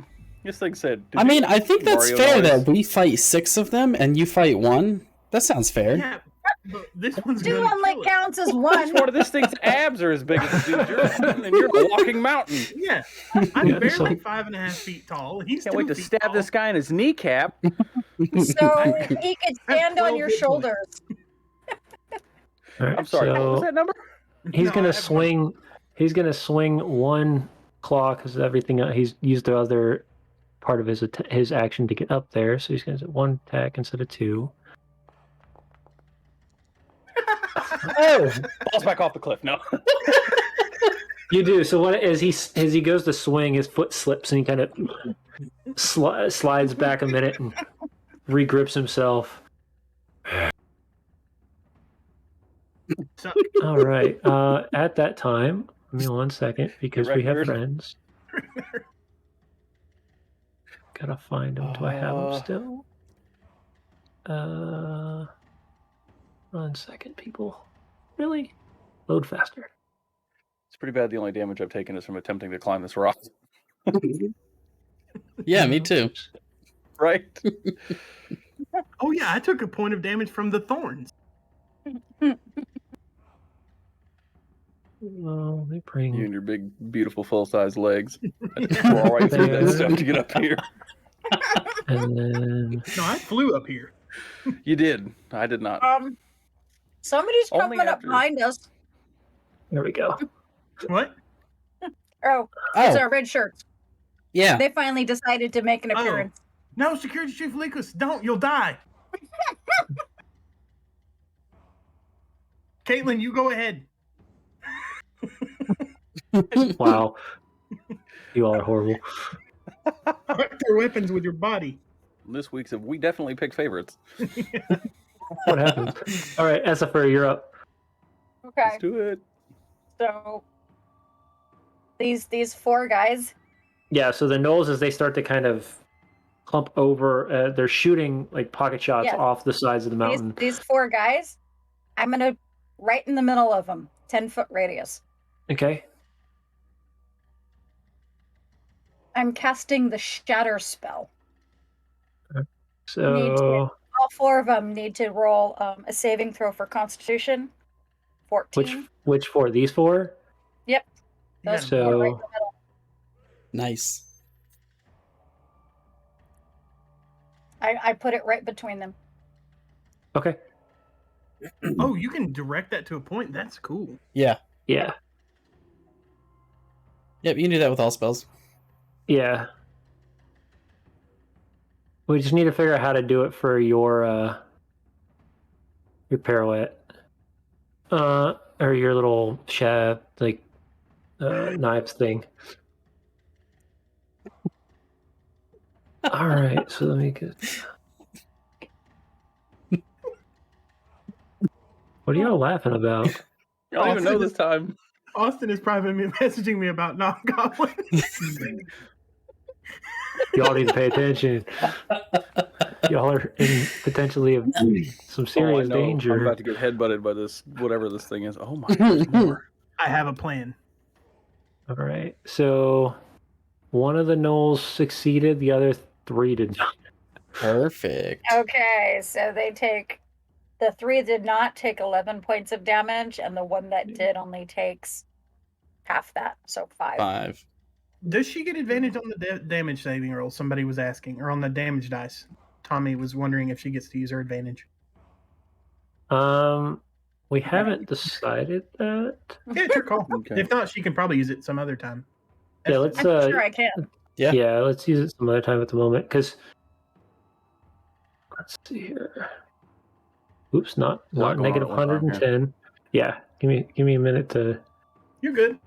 Speaker 5: This thing said.
Speaker 1: I mean, I think that's
Speaker 5: Mario
Speaker 1: fair
Speaker 5: noise.
Speaker 1: that we fight 6 of them and you fight 1. That sounds fair.
Speaker 3: Yeah, but this one's
Speaker 4: 2
Speaker 3: going to
Speaker 4: only
Speaker 3: kill it.
Speaker 4: counts as
Speaker 5: One
Speaker 4: 1.
Speaker 5: of this thing's abs are as big as the dude you're on, and you're a walking mountain.
Speaker 3: Yeah, I'm
Speaker 2: Yeah,
Speaker 3: barely
Speaker 2: so-
Speaker 3: 5.5 feet tall. And he's
Speaker 5: Can't
Speaker 3: 2
Speaker 5: wait to
Speaker 3: feet
Speaker 5: stab
Speaker 3: tall.
Speaker 5: this guy in his kneecap.
Speaker 4: So he could stand on
Speaker 3: 12
Speaker 4: your
Speaker 3: hit points.
Speaker 4: shoulders.
Speaker 2: All right,
Speaker 5: I'm sorry. What was
Speaker 2: So
Speaker 5: that number?
Speaker 2: he's
Speaker 3: No, I
Speaker 2: gonna
Speaker 3: have-
Speaker 2: swing. He's gonna swing one claw because everything. He's used the other part of his action to get up there. So he's gonna do 1 attack instead of 2.
Speaker 5: Oh, falls back off the cliff. No.
Speaker 2: You do. So what as he goes to swing, his foot slips and he kind of slides back a minute and regrips himself.
Speaker 3: So,
Speaker 2: All right. At that time, give me 1 second because we have
Speaker 5: record.
Speaker 2: friends. Gotta find him. Do I have him still? 1 second, people. Really? Load faster.
Speaker 5: It's pretty bad. The only damage I've taken is from attempting to climb this rock.
Speaker 1: Yeah, me too.
Speaker 5: Right?
Speaker 3: oh yeah, I took a point of damage from the thorns.
Speaker 2: Let me bring.
Speaker 5: You and your big, beautiful, full-size legs. I crawl right through that stuff to get up here.
Speaker 2: And then.
Speaker 3: No, I flew up here.
Speaker 5: You did. I did not.
Speaker 4: Somebody's
Speaker 5: Only
Speaker 4: coming up
Speaker 5: after-
Speaker 4: behind us.
Speaker 2: There we go.
Speaker 3: What?
Speaker 4: Oh, it's
Speaker 1: Oh,
Speaker 4: our red shirts.
Speaker 1: yeah.
Speaker 4: They finally decided to make an
Speaker 3: Oh.
Speaker 4: appearance.
Speaker 3: No, Security Chief Likus, don't. You'll die. Caitlin, you go ahead.
Speaker 2: Wow. You all are horrible.
Speaker 3: Direct their weapons with your body.
Speaker 5: This week's we definitely picked favorites.
Speaker 2: What happens? All right, Esapher, you're up.
Speaker 4: Okay,
Speaker 5: Let's do it.
Speaker 4: so these 4 guys.
Speaker 2: Yeah, so the gnolls, as they start to kind of clump over, they're shooting like pocket shots
Speaker 4: Yes.
Speaker 2: off the sides of the mountain.
Speaker 4: These 4 guys. I'm gonna right in the middle of them, 10-foot radius.
Speaker 2: Okay.
Speaker 4: I'm casting the shatter spell.
Speaker 2: So
Speaker 4: All 4 of them need to roll a saving throw for Constitution. 14.
Speaker 2: which 4? These 4?
Speaker 4: Yep.
Speaker 3: Yeah.
Speaker 4: Those 4 right in
Speaker 2: So
Speaker 4: the middle.
Speaker 1: Nice.
Speaker 4: I put it right between them.
Speaker 2: okay.
Speaker 3: Oh, you can direct that to a point. That's cool.
Speaker 1: Yeah.
Speaker 2: Yeah.
Speaker 1: Yep, you can do that with all spells.
Speaker 2: Yeah. We just need to figure out how to do it for your pirouette. Or your little shaft, like knives thing. All right, so let me get. What are y'all laughing about?
Speaker 5: I don't even know this time.
Speaker 3: Austin is privately messaging me about non-goblins.
Speaker 2: Y'all need to pay attention. Y'all are in potentially of some serious
Speaker 5: Oh, I know. I'm
Speaker 2: danger.
Speaker 5: about to get headbutted by this, whatever this thing is. Oh my, there's more.
Speaker 3: I have a plan.
Speaker 2: All right, so one of the gnolls succeeded, the other 3 did not.
Speaker 1: Perfect.
Speaker 4: Okay, so they take The 3 did not take 11 points of damage, and the one that did only takes half that, so 5.
Speaker 1: 5.
Speaker 3: Does she get advantage on the damage saving roll? Somebody was asking, or on the damage dice. Tommy was wondering if she gets to use her advantage.
Speaker 2: We haven't decided that.
Speaker 3: Yeah, it's her call.
Speaker 5: Okay.
Speaker 3: If not, she can probably use it some other time.
Speaker 2: Yeah, let's.
Speaker 4: I'm sure I can.
Speaker 2: Yeah, let's use it some other time at the moment. Because let's see here. Oops, not
Speaker 5: Not going
Speaker 2: negative
Speaker 5: on at one time
Speaker 2: 110. Yeah, give me a minute to.
Speaker 3: You're good.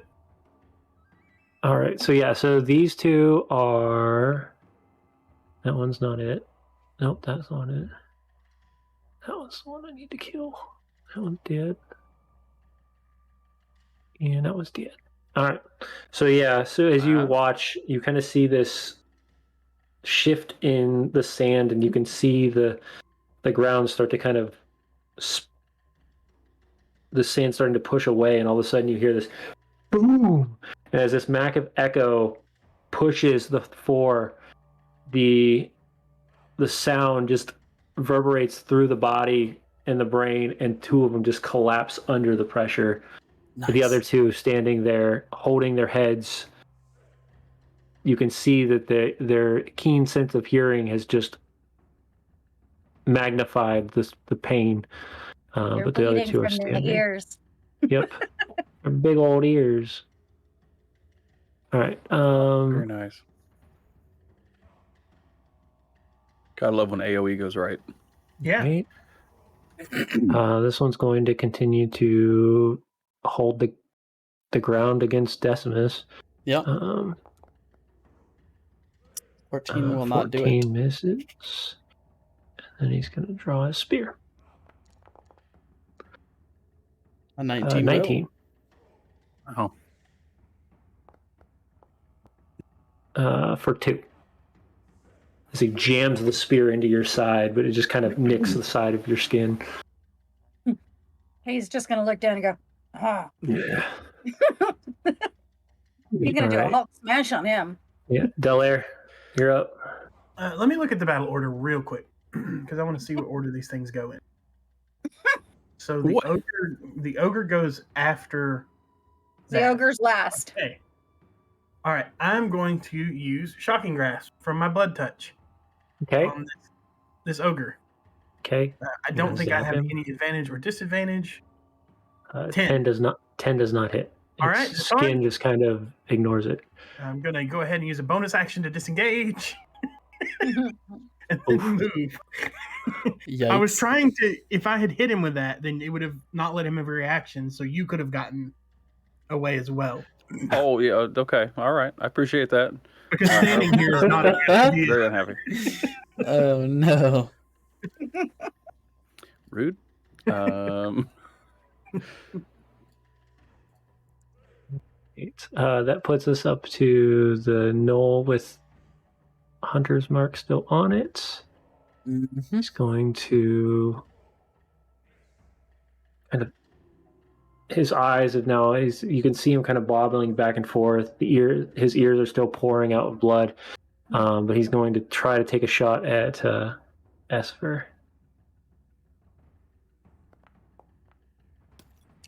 Speaker 2: All right, so these two are. That one's not it. Nope, that's not it. That one's the one I need to kill. That one's dead. And that one's dead. All right. So as you watch, you kind of see this shift in the sand, and you can see the ground start to kind of the sand starting to push away, and all of a sudden you hear this boom, and as this massive echo pushes the floor, the sound just reverberates through the body and the brain, and 2 of them just collapse under the pressure.
Speaker 1: Nice.
Speaker 2: The other 2 standing there holding their heads. You can see that their keen sense of hearing has just magnified the pain.
Speaker 4: You're
Speaker 2: but the other
Speaker 4: bleeding
Speaker 2: 2 are
Speaker 4: from the
Speaker 2: standing.
Speaker 4: ears.
Speaker 2: Yep. Their big old ears. All right.
Speaker 5: Very nice. Gotta love when AoE goes right.
Speaker 3: Yeah.
Speaker 2: Right. This one's going to continue to hold the ground against Decimus.
Speaker 1: Yep. 14 will not do it.
Speaker 2: 14 misses. And then he's going to draw his spear.
Speaker 1: A 19.
Speaker 2: 19.
Speaker 5: Oh.
Speaker 2: For 2. As he jams the spear into your side, but it just kind of nicks the side of your skin.
Speaker 4: He's just going to look down and go, ah.
Speaker 2: Yeah.
Speaker 4: You're going to do a Hulk smash on him.
Speaker 2: Yeah. Delaire, you're up.
Speaker 3: Let me look at the battle order real quick, because I want to see what order these things go in. So the ogre goes after
Speaker 4: The ogre's last.
Speaker 3: Okay. All right. I'm going to use Shocking Grasp from my Blood Touch
Speaker 2: Okay.
Speaker 3: on this ogre.
Speaker 2: Okay.
Speaker 3: I don't
Speaker 2: Gonna
Speaker 3: think I
Speaker 2: zap
Speaker 3: have
Speaker 2: him.
Speaker 3: any advantage or disadvantage.
Speaker 2: 10 does not hit.
Speaker 3: All right,
Speaker 2: Its
Speaker 3: that's
Speaker 2: skin
Speaker 3: fine.
Speaker 2: just kind of ignores it.
Speaker 3: I'm going to go ahead and use a bonus action to disengage and then
Speaker 2: Oof.
Speaker 3: move.
Speaker 1: Yikes.
Speaker 3: I was trying to, if I had hit him with that, then it would have not let him have a reaction, so you could have gotten away as well.
Speaker 5: Oh, yeah. Okay. All right. I appreciate that.
Speaker 3: Because standing here is not a good idea.
Speaker 5: Very unhappy.
Speaker 1: Oh no.
Speaker 5: Rude.
Speaker 2: That puts us up to the knoll with Hunter's Mark still on it.
Speaker 1: Mm-hmm.
Speaker 2: He's going to kind of, his eyes have now, you can see him kind of bobbling back and forth. His ears are still pouring out with blood, but he's going to try to take a shot at Esper.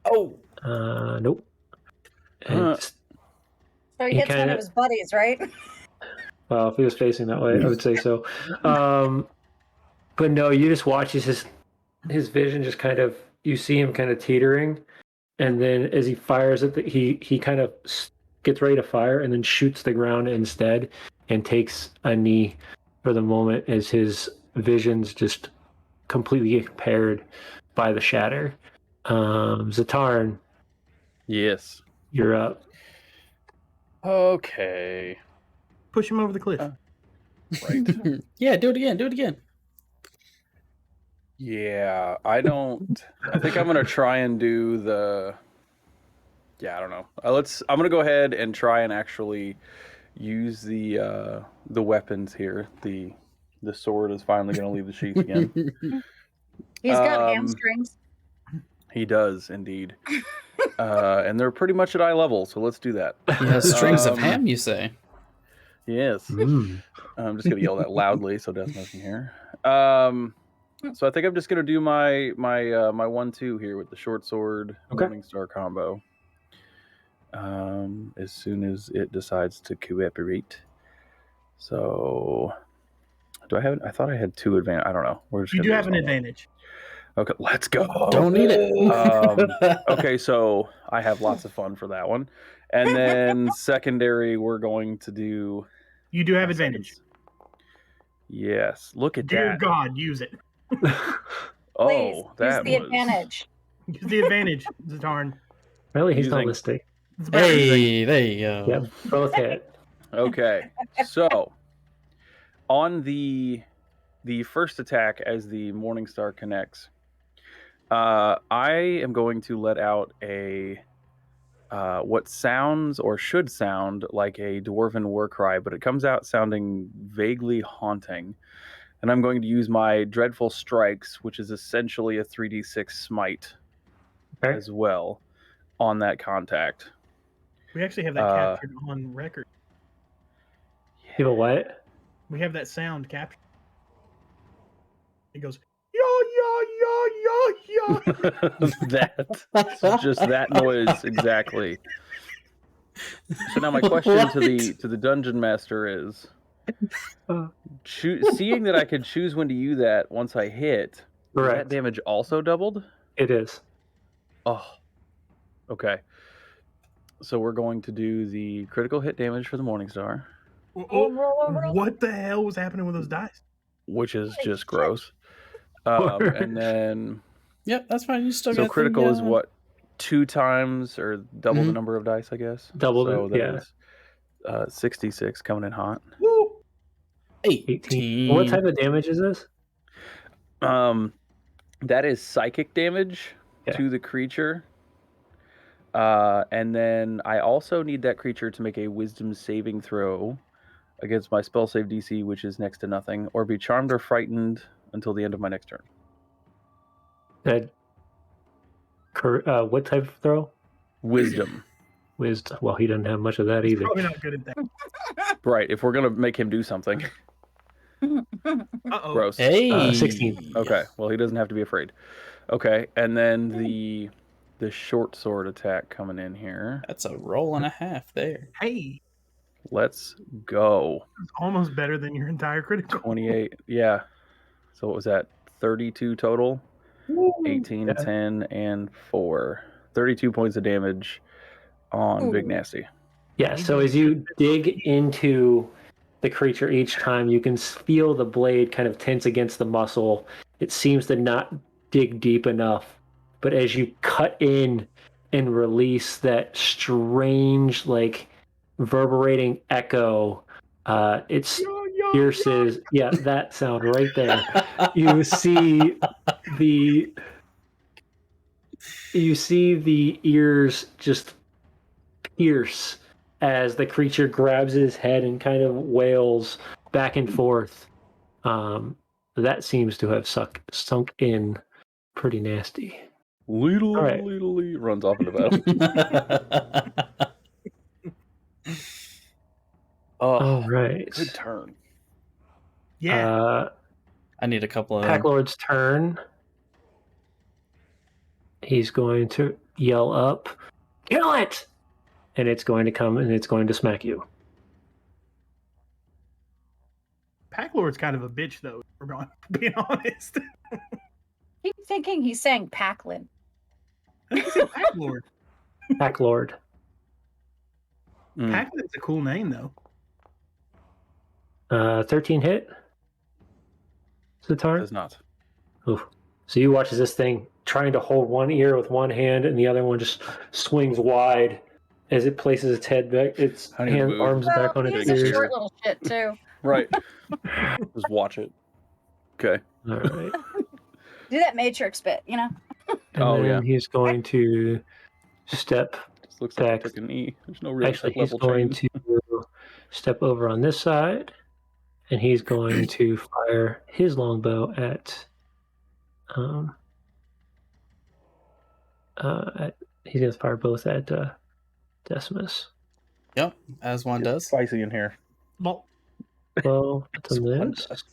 Speaker 1: Oh.
Speaker 2: Nope.
Speaker 5: Uh.
Speaker 4: So he
Speaker 2: He
Speaker 4: hits one
Speaker 2: kinda-
Speaker 4: of his buddies, right?
Speaker 2: Well, if he was facing that way, I would say so. But no, you just watch his vision just kind of, you see him kind of teetering, and then as he fires it, he kind of gets ready to fire and then shoots the ground instead and takes a knee for the moment as his vision's just completely impaired by the shatter. Zatarn,
Speaker 5: Yes.
Speaker 2: you're up.
Speaker 5: Okay.
Speaker 3: Push him over the cliff.
Speaker 5: Right.
Speaker 1: Yeah, do it again.
Speaker 5: Yeah, I think I'm gonna try and do the. Yeah, I don't know. I'm gonna go ahead and try and actually use the weapons here. The sword is finally gonna leave the sheath again.
Speaker 4: He's got hamstrings.
Speaker 5: He does indeed, and they're pretty much at eye level. So let's do that.
Speaker 1: He has strings of ham, you say?
Speaker 5: Yes.
Speaker 2: Mm.
Speaker 5: I'm just gonna yell that loudly so Desmond can hear. So I think I'm just gonna do my 1-2 here with the short sword
Speaker 2: Okay.
Speaker 5: Morningstar combo. As soon as it decides to cooperate. So do I have? I thought I had 2 advantage. I don't know. We're just
Speaker 3: You
Speaker 5: gonna
Speaker 3: do
Speaker 5: do
Speaker 3: have
Speaker 5: this
Speaker 3: an
Speaker 5: one.
Speaker 3: advantage.
Speaker 5: Okay, let's go.
Speaker 1: Don't need it.
Speaker 5: Okay, so I have lots of fun for that one, and then secondary we're going to do.
Speaker 3: You do have
Speaker 5: my
Speaker 3: advantage.
Speaker 5: seconds. Yes, look at
Speaker 3: Dear
Speaker 5: that.
Speaker 3: God, use it.
Speaker 4: Please
Speaker 5: Oh,
Speaker 4: use
Speaker 5: that
Speaker 4: the
Speaker 5: was
Speaker 4: advantage.
Speaker 3: Use the advantage, Zatarn.
Speaker 2: Really, he's not
Speaker 5: Using-
Speaker 2: listening.
Speaker 3: It's better.
Speaker 1: Hey, there you go.
Speaker 2: Yeah, both hit.
Speaker 5: okay. So on the first attack as the Morningstar connects, I am going to let out a what sounds or should sound like a dwarven war cry, but it comes out sounding vaguely haunting. And I'm going to use my Dreadful Strikes, which is essentially a 3d6 smite
Speaker 2: Okay.
Speaker 5: as well on that contact.
Speaker 3: We actually have that captured on record.
Speaker 2: You have a what?
Speaker 3: We have that sound captured. It goes, yo, yo, yo, yo, yo.
Speaker 5: That's just that noise exactly. So now my question to the dungeon master is, seeing that I could choose when to use that once I hit, is that
Speaker 2: Correct.
Speaker 5: damage also doubled?
Speaker 2: It is.
Speaker 5: Oh, okay. So we're going to do the critical hit damage for the Morningstar,
Speaker 3: Oh, what the hell was happening with those dice?
Speaker 5: which is
Speaker 4: Holy
Speaker 5: just
Speaker 4: shit.
Speaker 5: gross. And then
Speaker 1: Yep, that's fine. You still
Speaker 5: so
Speaker 1: got
Speaker 5: critical
Speaker 1: the,
Speaker 5: is what, 2 times or double the
Speaker 1: Mhm.
Speaker 5: number of dice, I guess.
Speaker 2: Doubled
Speaker 5: so
Speaker 2: it,
Speaker 5: that
Speaker 2: yeah.
Speaker 5: is 66 coming in hot.
Speaker 3: Woo!
Speaker 1: 18.
Speaker 2: What type of damage is this?
Speaker 5: That is psychic damage
Speaker 2: Yeah.
Speaker 5: to the creature. And then I also need that creature to make a wisdom saving throw against my spell save DC, which is next to nothing, or be charmed or frightened until the end of my next turn.
Speaker 2: What type of throw?
Speaker 5: Wisdom.
Speaker 2: Wisdom. Well, he doesn't have much of that
Speaker 3: He's
Speaker 2: either.
Speaker 3: probably not good at that.
Speaker 5: Right, if we're going to make him do something.
Speaker 3: Uh-oh.
Speaker 5: Gross.
Speaker 1: Hey.
Speaker 2: 16.
Speaker 5: Okay, well, he doesn't have to be afraid. Okay, and then the short sword attack coming in here.
Speaker 1: That's a roll and a half there.
Speaker 3: Hey,
Speaker 5: Let's go.
Speaker 3: it's almost better than your entire critical.
Speaker 5: 28. Yeah. So what was that? 32 total? 18,
Speaker 2: Yeah.
Speaker 5: 10, and 4. 32 points of damage on Big
Speaker 4: Ooh.
Speaker 5: Nasty.
Speaker 2: Yeah, so as you dig into the creature each time, you can feel the blade kind of tense against the muscle. It seems to not dig deep enough. But as you cut in and release that strange, like, reverberating echo, it pierces. Yeah, that sound right there. You see the ears just pierce as the creature grabs his head and kind of wails back and forth. That seems to have sunk in pretty nasty.
Speaker 5: Little,
Speaker 2: All right.
Speaker 5: runs off into battle. Oh,
Speaker 2: All right.
Speaker 5: good turn.
Speaker 3: Yeah.
Speaker 1: I need a couple of.
Speaker 2: Packlord's turn. He's going to yell up, "Kill it!" And it's going to come and it's going to smack you.
Speaker 3: Packlord's kind of a bitch, though, if we're being honest.
Speaker 4: Keep thinking he's saying Packlin.
Speaker 3: I said Packlord.
Speaker 2: Packlord.
Speaker 3: Packlord's a cool name, though.
Speaker 2: 13 hit. Zatar?
Speaker 5: Does not.
Speaker 2: Oof. So you watch as this thing trying to hold one ear with one hand and the other one just swings wide as it places its head back, its
Speaker 5: I need to move.
Speaker 2: arms back on
Speaker 4: He's
Speaker 2: its
Speaker 4: a
Speaker 2: ears.
Speaker 4: short little shit too.
Speaker 5: Right. Just watch it. Okay.
Speaker 2: All right.
Speaker 4: Do that Matrix bit, you know.
Speaker 2: And
Speaker 5: Oh,
Speaker 2: then
Speaker 5: yeah.
Speaker 2: he's going to step.
Speaker 5: Just looks like
Speaker 2: Back.
Speaker 5: a freaking E. There's no real
Speaker 2: Actually,
Speaker 5: tech
Speaker 2: he's
Speaker 5: level
Speaker 2: going
Speaker 5: change.
Speaker 2: to step over on this side, and he's going to fire his longbow at. He's going to fire both at Decimus.
Speaker 1: Yep, as one does.
Speaker 5: Spicy in here.
Speaker 3: Well,
Speaker 2: Well, that's
Speaker 1: As
Speaker 2: a
Speaker 1: one
Speaker 2: miss.
Speaker 1: does.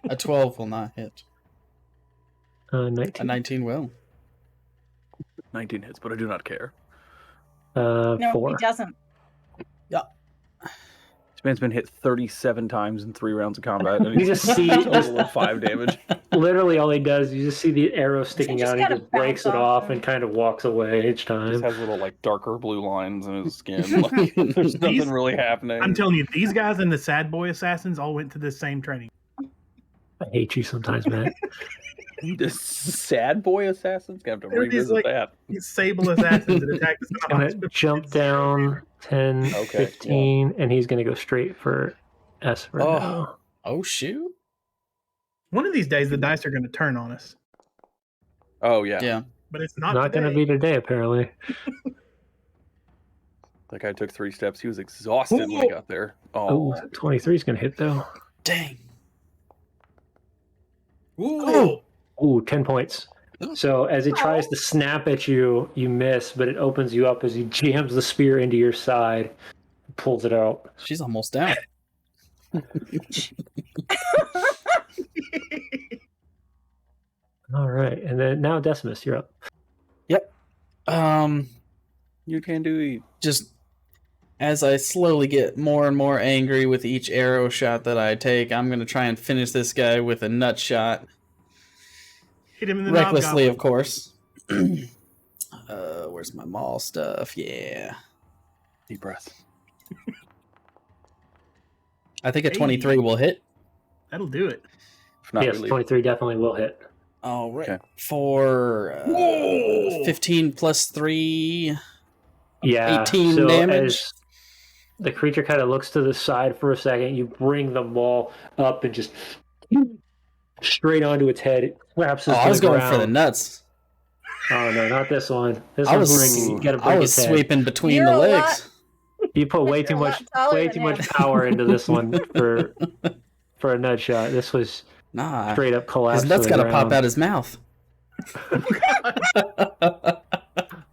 Speaker 1: A 12 will not hit. A
Speaker 2: 19.
Speaker 1: 19 will.
Speaker 5: 19 hits, but I do not care.
Speaker 4: No,
Speaker 2: 4.
Speaker 4: he doesn't.
Speaker 5: This man's been hit 37 times in 3 rounds of combat, and
Speaker 2: You
Speaker 5: he's
Speaker 2: just see
Speaker 5: a total of 5 damage.
Speaker 2: Literally, all he does, you just see the arrow sticking
Speaker 4: just
Speaker 2: out, and he
Speaker 4: gotta
Speaker 2: just breaks
Speaker 4: bounce
Speaker 2: it
Speaker 4: off
Speaker 2: off
Speaker 4: them.
Speaker 2: and kind of walks away each
Speaker 5: Just
Speaker 2: time.
Speaker 5: has little like darker blue lines in his skin. Like, there's nothing really happening.
Speaker 3: I'm telling you, these guys and the Sad Boy Assassins all went to the same training.
Speaker 2: I hate you sometimes, Matt.
Speaker 5: The sad boy assassins gonna have to
Speaker 3: They're these,
Speaker 5: revisit
Speaker 3: like,
Speaker 5: that.
Speaker 3: These Sable Assassins that attacked us in the
Speaker 2: Gonna
Speaker 3: hospital.
Speaker 2: jump down 10,
Speaker 5: Okay,
Speaker 2: 15, and he's gonna go straight for S for
Speaker 5: Oh.
Speaker 2: now.
Speaker 1: Oh, shoot.
Speaker 3: One of these days, the dice are going to turn on us,
Speaker 5: Oh yeah.
Speaker 1: Yeah.
Speaker 3: but it's not
Speaker 2: Not
Speaker 3: today.
Speaker 2: gonna be today, apparently.
Speaker 5: That guy took 3 steps. He was exhausted when he got there.
Speaker 2: Oh,
Speaker 5: Oh,
Speaker 2: 23 is gonna hit though.
Speaker 1: Dang.
Speaker 3: Ooh.
Speaker 2: Ooh, 10 points. So as it tries to snap at you, you miss, but it opens you up as he jams the spear into your side, pulls it out.
Speaker 1: She's almost down.
Speaker 2: All right, and then now Decimus, you're up.
Speaker 5: you can do it.
Speaker 1: Just as I slowly get more and more angry with each arrow shot that I take, I'm going to try and finish this guy with a nut shot.
Speaker 3: Hit him in the
Speaker 1: Recklessly,
Speaker 3: knob
Speaker 1: of course. Where's my maul stuff? Yeah.
Speaker 5: Deep breath.
Speaker 1: I think a
Speaker 3: Hey.
Speaker 1: 23 will hit.
Speaker 3: That'll do it.
Speaker 5: If not,
Speaker 2: Yes,
Speaker 5: we leave.
Speaker 2: 23 definitely will hit.
Speaker 1: All right.
Speaker 5: Okay.
Speaker 1: For
Speaker 3: Whoa!
Speaker 1: 15 plus 3.
Speaker 2: Yeah,
Speaker 1: 18
Speaker 2: so
Speaker 1: damage.
Speaker 2: as the creature kind of looks to the side for a second, you bring the maul up and just straight onto its head. It collapses
Speaker 1: Oh,
Speaker 2: to
Speaker 1: I was
Speaker 2: the
Speaker 1: going
Speaker 2: ground.
Speaker 1: for the nuts.
Speaker 2: Oh no, not this one. This
Speaker 1: I
Speaker 2: one's
Speaker 1: was,
Speaker 2: breaking. You gotta
Speaker 1: I
Speaker 2: break
Speaker 1: was
Speaker 2: its head.
Speaker 1: sweeping between
Speaker 4: You're
Speaker 1: the
Speaker 4: a
Speaker 1: legs.
Speaker 2: You put way
Speaker 4: You're
Speaker 2: too
Speaker 4: a
Speaker 2: much,
Speaker 4: lot taller
Speaker 2: way
Speaker 4: than
Speaker 2: too much
Speaker 4: him.
Speaker 2: power into this one for a nut shot. This was
Speaker 1: Nah.
Speaker 2: straight up collapse.
Speaker 1: His nuts
Speaker 2: to the
Speaker 1: got to pop
Speaker 2: ground.
Speaker 1: out his mouth.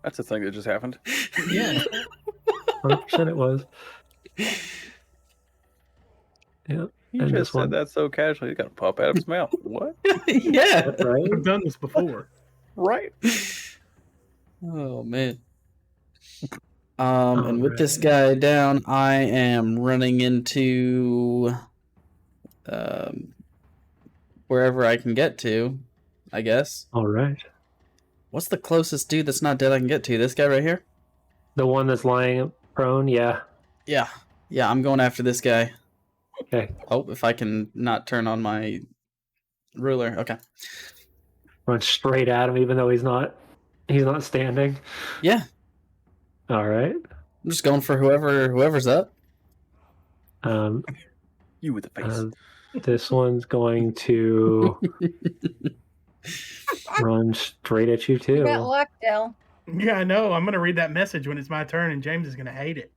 Speaker 5: That's a thing that just happened.
Speaker 1: Yeah.
Speaker 2: 100% it was. Yeah,
Speaker 5: You
Speaker 2: And
Speaker 5: just
Speaker 2: this
Speaker 5: said
Speaker 2: one.
Speaker 5: that so casually. He's got to pop out of his mouth. What?
Speaker 1: Yeah.
Speaker 2: right.
Speaker 3: I've done this before.
Speaker 5: Right.
Speaker 1: Oh man. And with this
Speaker 2: Alright.
Speaker 1: guy down, I am running into wherever I can get to, I guess.
Speaker 2: All right.
Speaker 1: What's the closest dude that's not dead I can get to? This guy right here?
Speaker 2: The one that's lying prone. Yeah.
Speaker 1: Yeah. Yeah, I'm going after this guy.
Speaker 2: Okay.
Speaker 1: Oh, if I can not turn on my ruler. Okay.
Speaker 2: Run straight at him, even though he's not standing.
Speaker 1: Yeah.
Speaker 2: All right.
Speaker 1: I'm just going for whoever's up.
Speaker 5: You with the face.
Speaker 2: This one's going to run straight at you
Speaker 4: You
Speaker 2: too.
Speaker 4: got luck, Dell.
Speaker 3: Yeah, I know. I'm going to read that message when it's my turn, and James is going to hate it.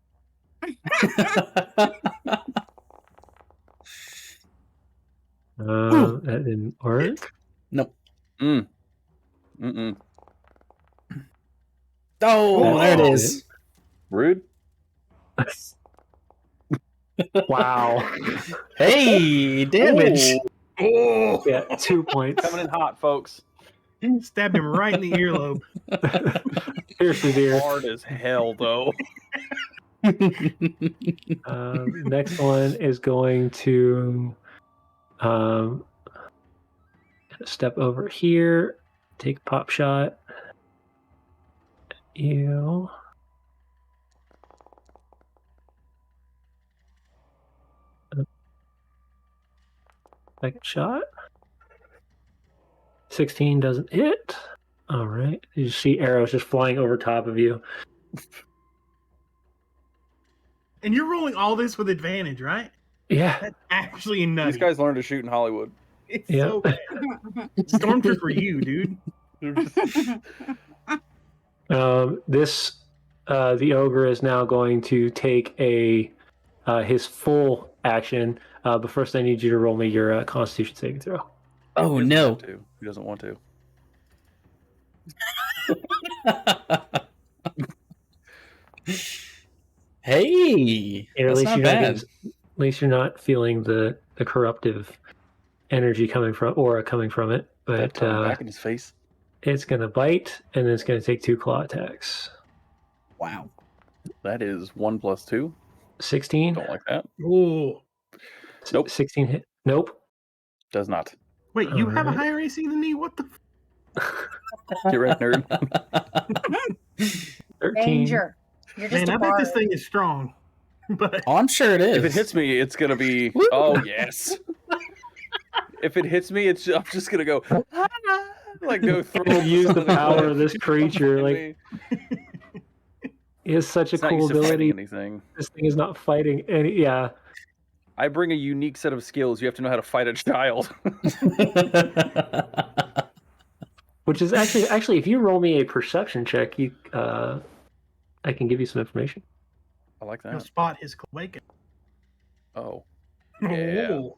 Speaker 2: That didn't work.
Speaker 1: Nope.
Speaker 5: Mm-mm.
Speaker 1: Oh, there it
Speaker 2: That's
Speaker 1: is.
Speaker 5: Rude.
Speaker 2: Wow.
Speaker 1: Hey, damage.
Speaker 3: Oh!
Speaker 2: Yeah, 2 points.
Speaker 5: Coming in hot, folks.
Speaker 3: Stabbed him right in the earlobe.
Speaker 2: Pierce his ear.
Speaker 5: Hard as hell, though.
Speaker 2: Next one is going to step over here, take a pop shot. You. Second shot. 16 doesn't hit. All right. You see arrows just flying over top of you.
Speaker 3: And you're rolling all this with advantage, right?
Speaker 2: Yeah.
Speaker 3: That's actually nutty.
Speaker 5: These guys learned to shoot in Hollywood.
Speaker 3: It's
Speaker 2: Yeah.
Speaker 3: so bad. Stormtrooper you, dude.
Speaker 2: The ogre is now going to take his full action. But first, I need you to roll me your Constitution saving throw.
Speaker 1: Oh,
Speaker 5: He doesn't
Speaker 1: no.
Speaker 5: want to. He doesn't want to.
Speaker 1: Hey,
Speaker 2: At
Speaker 1: that's
Speaker 2: least
Speaker 1: not
Speaker 2: you're
Speaker 1: bad.
Speaker 2: At least you're not feeling the corruptive energy aura coming from it,
Speaker 5: That
Speaker 2: but
Speaker 5: tongue back in his face.
Speaker 2: it's gonna bite, and then it's gonna take 2 claw attacks.
Speaker 1: Wow.
Speaker 5: That is 1 + 2.
Speaker 2: 16.
Speaker 5: Don't like that.
Speaker 3: Ooh.
Speaker 5: Nope.
Speaker 2: 16 hit. Nope.
Speaker 5: Does not.
Speaker 3: Wait, you have a
Speaker 2: Alright.
Speaker 3: higher AC than me? What the?
Speaker 5: Get right, nerd.
Speaker 2: 13.
Speaker 4: Danger. You're just
Speaker 3: Man,
Speaker 4: a
Speaker 3: I bet
Speaker 4: bard.
Speaker 3: this thing is strong. But
Speaker 1: Oh, I'm sure it is.
Speaker 5: If it hits me, it's gonna be.
Speaker 1: Woo!
Speaker 5: Oh yes. If it hits me, I'm just gonna go. Like go through.
Speaker 2: Use the power of this creature. Like, he has such a
Speaker 5: It's not
Speaker 2: cool
Speaker 5: used to fighting
Speaker 2: ability.
Speaker 5: anything.
Speaker 2: This thing is not fighting any. Yeah.
Speaker 5: I bring a unique set of skills. You have to know how to fight a child.
Speaker 2: Which is actually, if you roll me a perception check, I can give you some information.
Speaker 5: I like
Speaker 3: you'll
Speaker 5: that.
Speaker 3: spot his awaken.
Speaker 5: Oh, yeah.
Speaker 3: Oh.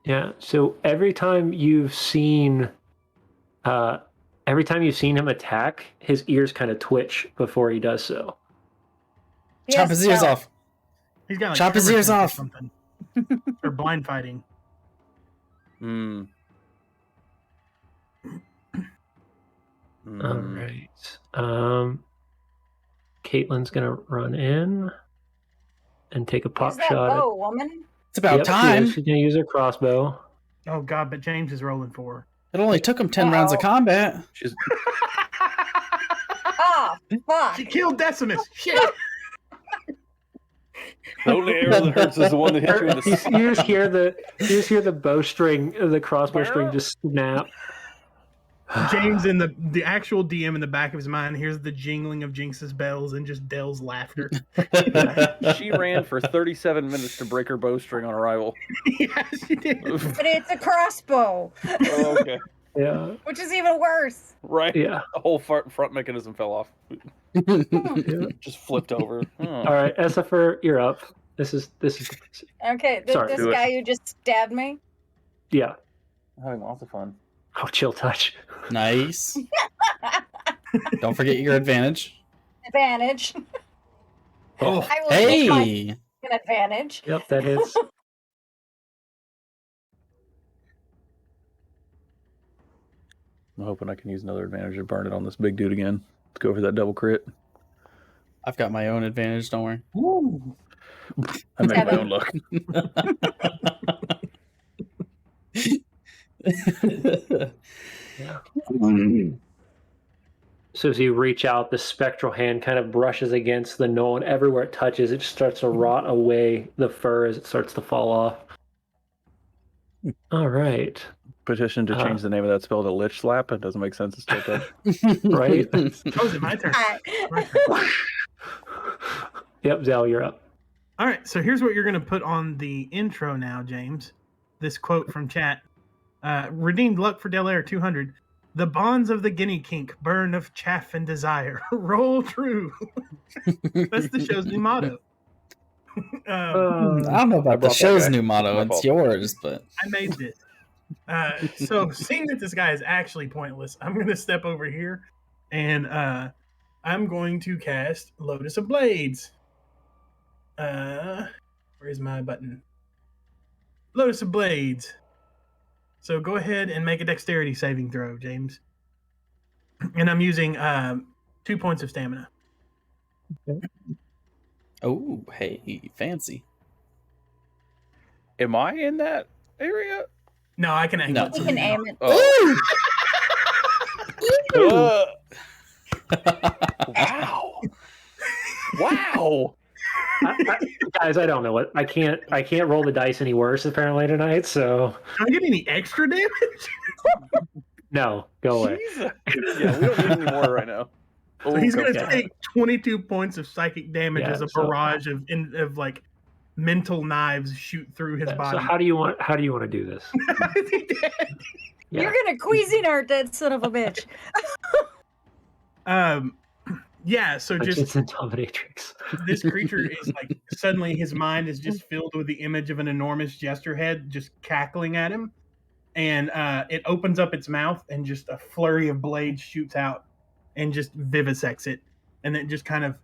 Speaker 2: Yeah. So every time you've seen him attack, his ears kind of twitch before he does so.
Speaker 4: He
Speaker 1: Chop
Speaker 4: has
Speaker 1: his ears
Speaker 4: talent.
Speaker 1: off.
Speaker 3: He's got like
Speaker 1: Chop his
Speaker 3: tremor
Speaker 1: ears
Speaker 3: sense or
Speaker 1: off.
Speaker 3: something. Or blind fighting.
Speaker 5: Hmm.
Speaker 2: All right. Caitlin's gonna run in and take a
Speaker 4: Use
Speaker 2: pop
Speaker 4: that
Speaker 2: shot.
Speaker 4: bow, woman.
Speaker 1: It's about
Speaker 2: Yep,
Speaker 1: time.
Speaker 2: she's gonna use her crossbow.
Speaker 3: Oh god, but James is rolling for
Speaker 1: It only took him 10 rounds of combat.
Speaker 5: She's
Speaker 3: her.
Speaker 4: Ah, fuck.
Speaker 3: She killed Decimus. Shit.
Speaker 5: the only arrow that hurts is the one that hits you in the
Speaker 2: You
Speaker 5: side.
Speaker 2: just hear the bowstring, the crossbow string just snap.
Speaker 3: James in the actual DM in the back of his mind hears the jingling of Jinx's bells and just Dell's laughter.
Speaker 5: She ran for 37 minutes to break her bowstring on arrival.
Speaker 3: Yeah, she did.
Speaker 4: But it's a crossbow,
Speaker 5: Oh, okay.
Speaker 2: Yeah,
Speaker 4: which is even worse.
Speaker 5: Right.
Speaker 2: yeah.
Speaker 5: The whole front mechanism fell off.
Speaker 2: Yeah.
Speaker 5: Just flipped over. Oh.
Speaker 2: All right, Esapher, you're up. This is
Speaker 4: Okay,
Speaker 2: Sorry,
Speaker 4: this
Speaker 5: do it.
Speaker 4: guy who just stabbed me.
Speaker 2: yeah.
Speaker 5: I'm having lots of fun.
Speaker 2: Oh, chill touch.
Speaker 1: Nice. Don't forget your advantage.
Speaker 4: Advantage.
Speaker 3: Oh,
Speaker 4: I will take my
Speaker 1: Hey!
Speaker 4: fucking advantage.
Speaker 2: Yep, that hits.
Speaker 5: I'm hoping I can use another advantage to burn it on this big dude again. Let's go for that double crit.
Speaker 1: I've got my own advantage, don't worry.
Speaker 3: Ooh.
Speaker 5: I made my
Speaker 4: Seven.
Speaker 5: own luck.
Speaker 2: So as you reach out, the spectral hand kind of brushes against the knoll, and everywhere it touches, it just starts to rot away the fur as it starts to fall off. All right.
Speaker 5: Petition to change the name of that spell to Lich Slap. It doesn't make sense. It's still touch.
Speaker 2: Right?
Speaker 3: Oh, is it my turn? My turn.
Speaker 2: Yep, Zell, you're up.
Speaker 3: All right, so here's what you're going to put on the intro now, James. This quote from chat. Redeemed luck for Delaire 200. The bonds of the guinea kink burn of chaff and desire. Roll true. That's the show's new motto.
Speaker 1: I don't know
Speaker 5: I
Speaker 1: about the
Speaker 5: brought that
Speaker 1: show's
Speaker 5: guy.
Speaker 1: new motto.
Speaker 5: My
Speaker 1: It's
Speaker 5: fault.
Speaker 1: yours, but
Speaker 3: I made this. So seeing that this guy is actually pointless, I'm going to step over here and I'm going to cast Lotus of Blades. Where's my button? Lotus of Blades. So go ahead and make a dexterity saving throw, James. And I'm using 2 points of stamina.
Speaker 1: oh, hey, fancy.
Speaker 5: Am I in that area?
Speaker 3: No, I can aim
Speaker 1: No.
Speaker 3: it.
Speaker 4: You
Speaker 3: so
Speaker 4: can
Speaker 3: you
Speaker 4: aim
Speaker 3: don't.
Speaker 4: it.
Speaker 5: Wow. Wow.
Speaker 2: Guys, I don't know what I can't roll the dice any worse apparently tonight. So
Speaker 3: Can I get any extra damage?
Speaker 2: no, go away.
Speaker 5: Jesus. Yeah, we don't need any more right now.
Speaker 3: So he's going
Speaker 2: okay.
Speaker 3: to take 22 points of psychic damage
Speaker 2: Yeah,
Speaker 3: as a
Speaker 2: so-
Speaker 3: barrage of like mental knives shoot through his body.
Speaker 2: So how do you want to do this?
Speaker 3: Is he dead?
Speaker 2: Yeah.
Speaker 4: You're gonna Cuisinart that son of a bitch.
Speaker 3: Yeah, so just
Speaker 2: It's in dominatrix.
Speaker 3: this creature is like suddenly his mind is just filled with the image of an enormous jester head just cackling at him, and it opens up its mouth and just a flurry of blades shoots out and just vivisects it, and then just kind of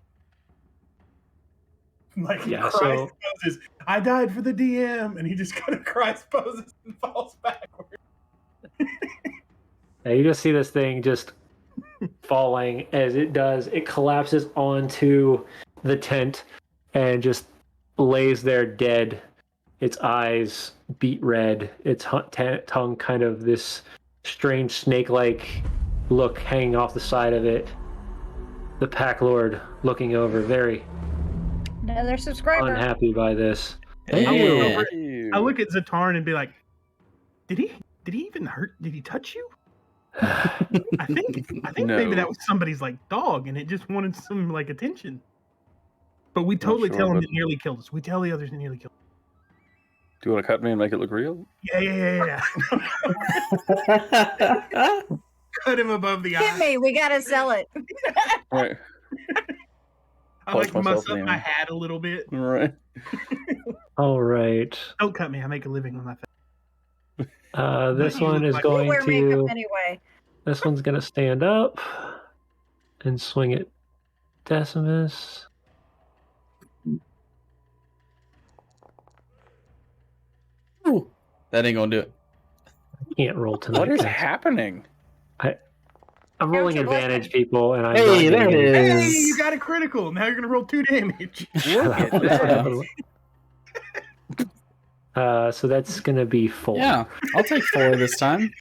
Speaker 3: Like
Speaker 2: Yeah,
Speaker 3: Christ
Speaker 2: so-
Speaker 3: poses. I died for the DM, and he just kind of Christ poses and falls backward.
Speaker 2: Yeah, you just see this thing just falling. As it does, it collapses onto the tent and just lays there dead. Its eyes beat red. Its tongue kind of this strange snake-like look hanging off the side of it. The Pack Lord looking over, very
Speaker 4: Another subscriber.
Speaker 2: unhappy by this.
Speaker 1: Yeah.
Speaker 3: I look at Zatarn and be like, "Did he even hurt? Did he touch you? I think
Speaker 5: No.
Speaker 3: maybe that was somebody's like dog, and it just wanted some like attention." But we totally
Speaker 5: sure,
Speaker 3: tell him
Speaker 5: but-
Speaker 3: it nearly killed us. We tell the others it nearly killed us.
Speaker 5: Do you want to cut me and make it look real?
Speaker 3: Yeah. Cut him above the
Speaker 4: Hit
Speaker 3: eye.
Speaker 4: me. We gotta sell it.
Speaker 5: Right.
Speaker 3: I
Speaker 5: Punch
Speaker 3: like muss
Speaker 5: myself
Speaker 3: up
Speaker 5: in the
Speaker 3: my
Speaker 5: eye.
Speaker 3: hat a little bit.
Speaker 5: Right.
Speaker 2: All right.
Speaker 3: Don't cut me. I make a living on my face.
Speaker 2: This
Speaker 3: You
Speaker 2: one
Speaker 3: look
Speaker 2: is
Speaker 3: like-
Speaker 4: You
Speaker 2: going
Speaker 4: wear makeup
Speaker 2: to.
Speaker 4: anyway.
Speaker 2: This one's gonna stand up and swing at Decimus.
Speaker 1: Ooh, that ain't gonna do it.
Speaker 2: I can't roll tonight.
Speaker 5: What is
Speaker 2: guys.
Speaker 5: happening?
Speaker 2: I'm rolling
Speaker 4: Count your
Speaker 2: advantage, people, and I'm
Speaker 1: Hey,
Speaker 2: not
Speaker 1: there
Speaker 2: getting
Speaker 1: it
Speaker 2: any-
Speaker 1: is.
Speaker 3: Hey, you got a critical. Now you're gonna roll 2 damage.
Speaker 5: Look at that.
Speaker 2: So that's gonna be 4.
Speaker 1: Yeah, I'll take 4 this time.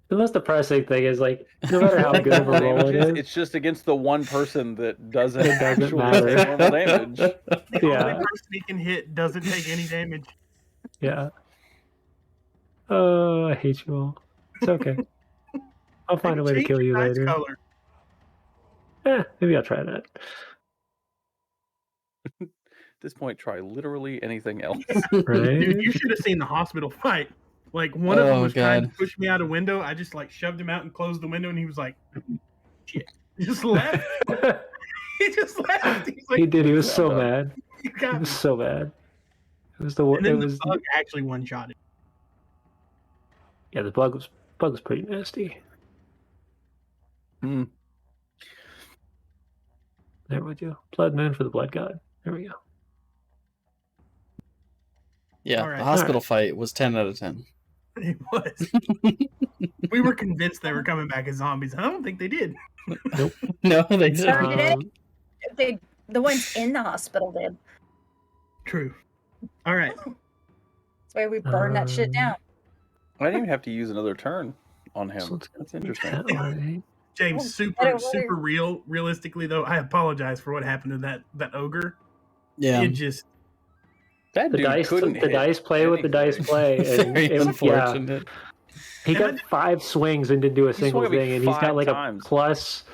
Speaker 2: The most depressing thing is like, no matter how good of a roll it
Speaker 5: Damages,
Speaker 2: is,
Speaker 5: it's just against the one person that doesn't,
Speaker 2: It doesn't
Speaker 5: actually
Speaker 2: matter.
Speaker 5: take normal damage.
Speaker 3: The
Speaker 2: Yeah.
Speaker 3: only person he can hit doesn't take any damage.
Speaker 2: yeah. Oh, I hate you all. It's okay. I'll find a way to
Speaker 3: Change
Speaker 2: kill you
Speaker 3: your eyes
Speaker 2: later.
Speaker 3: color.
Speaker 2: Maybe I'll try that.
Speaker 5: At this point, try literally anything else.
Speaker 2: Right?
Speaker 3: Dude, you should have seen the hospital fight. Like one of them
Speaker 1: Oh,
Speaker 3: was trying to
Speaker 1: God.
Speaker 3: push me out a window. I just like shoved him out and closed the window, and he was like, "Shit!" He just left. He just left. He's like,
Speaker 2: He did. He was so
Speaker 5: Yeah.
Speaker 2: mad.
Speaker 3: "You
Speaker 2: He
Speaker 3: got me."
Speaker 2: was so bad. It was the.
Speaker 3: And
Speaker 2: It
Speaker 3: then
Speaker 2: was.
Speaker 3: the bug actually one-shot it.
Speaker 2: Yeah, the bug was pretty nasty.
Speaker 5: Hmm.
Speaker 2: There we go. Blood moon for the blood god. There we go.
Speaker 1: Yeah,
Speaker 3: All right.
Speaker 1: the hospital fight was 10 out of 10.
Speaker 3: It was. We were convinced they were coming back as zombies. I don't think they did.
Speaker 1: No, they didn't.
Speaker 4: Sorry. Did it?
Speaker 2: Um,
Speaker 4: The ones in the hospital did.
Speaker 3: True. All right.
Speaker 4: That's why we burn that shit down.
Speaker 5: I didn't even have to use another turn on him.
Speaker 2: So it's-
Speaker 5: That's interesting.
Speaker 2: that way.
Speaker 3: James,
Speaker 4: Oh,
Speaker 3: super
Speaker 4: better
Speaker 3: super realistically though, I apologize for what happened to that ogre.
Speaker 1: Yeah,
Speaker 3: It just
Speaker 5: That
Speaker 2: The
Speaker 5: dude
Speaker 2: dice,
Speaker 5: couldn't
Speaker 2: the
Speaker 5: hit
Speaker 2: dice play with the
Speaker 5: anything.
Speaker 2: dice play. And
Speaker 1: very
Speaker 2: yeah,
Speaker 1: unfortunate.
Speaker 2: he got 5 swings and didn't do a
Speaker 5: He
Speaker 2: single
Speaker 5: swung at me
Speaker 2: thing, and he's
Speaker 5: 5
Speaker 2: got like
Speaker 5: times.
Speaker 2: a plus.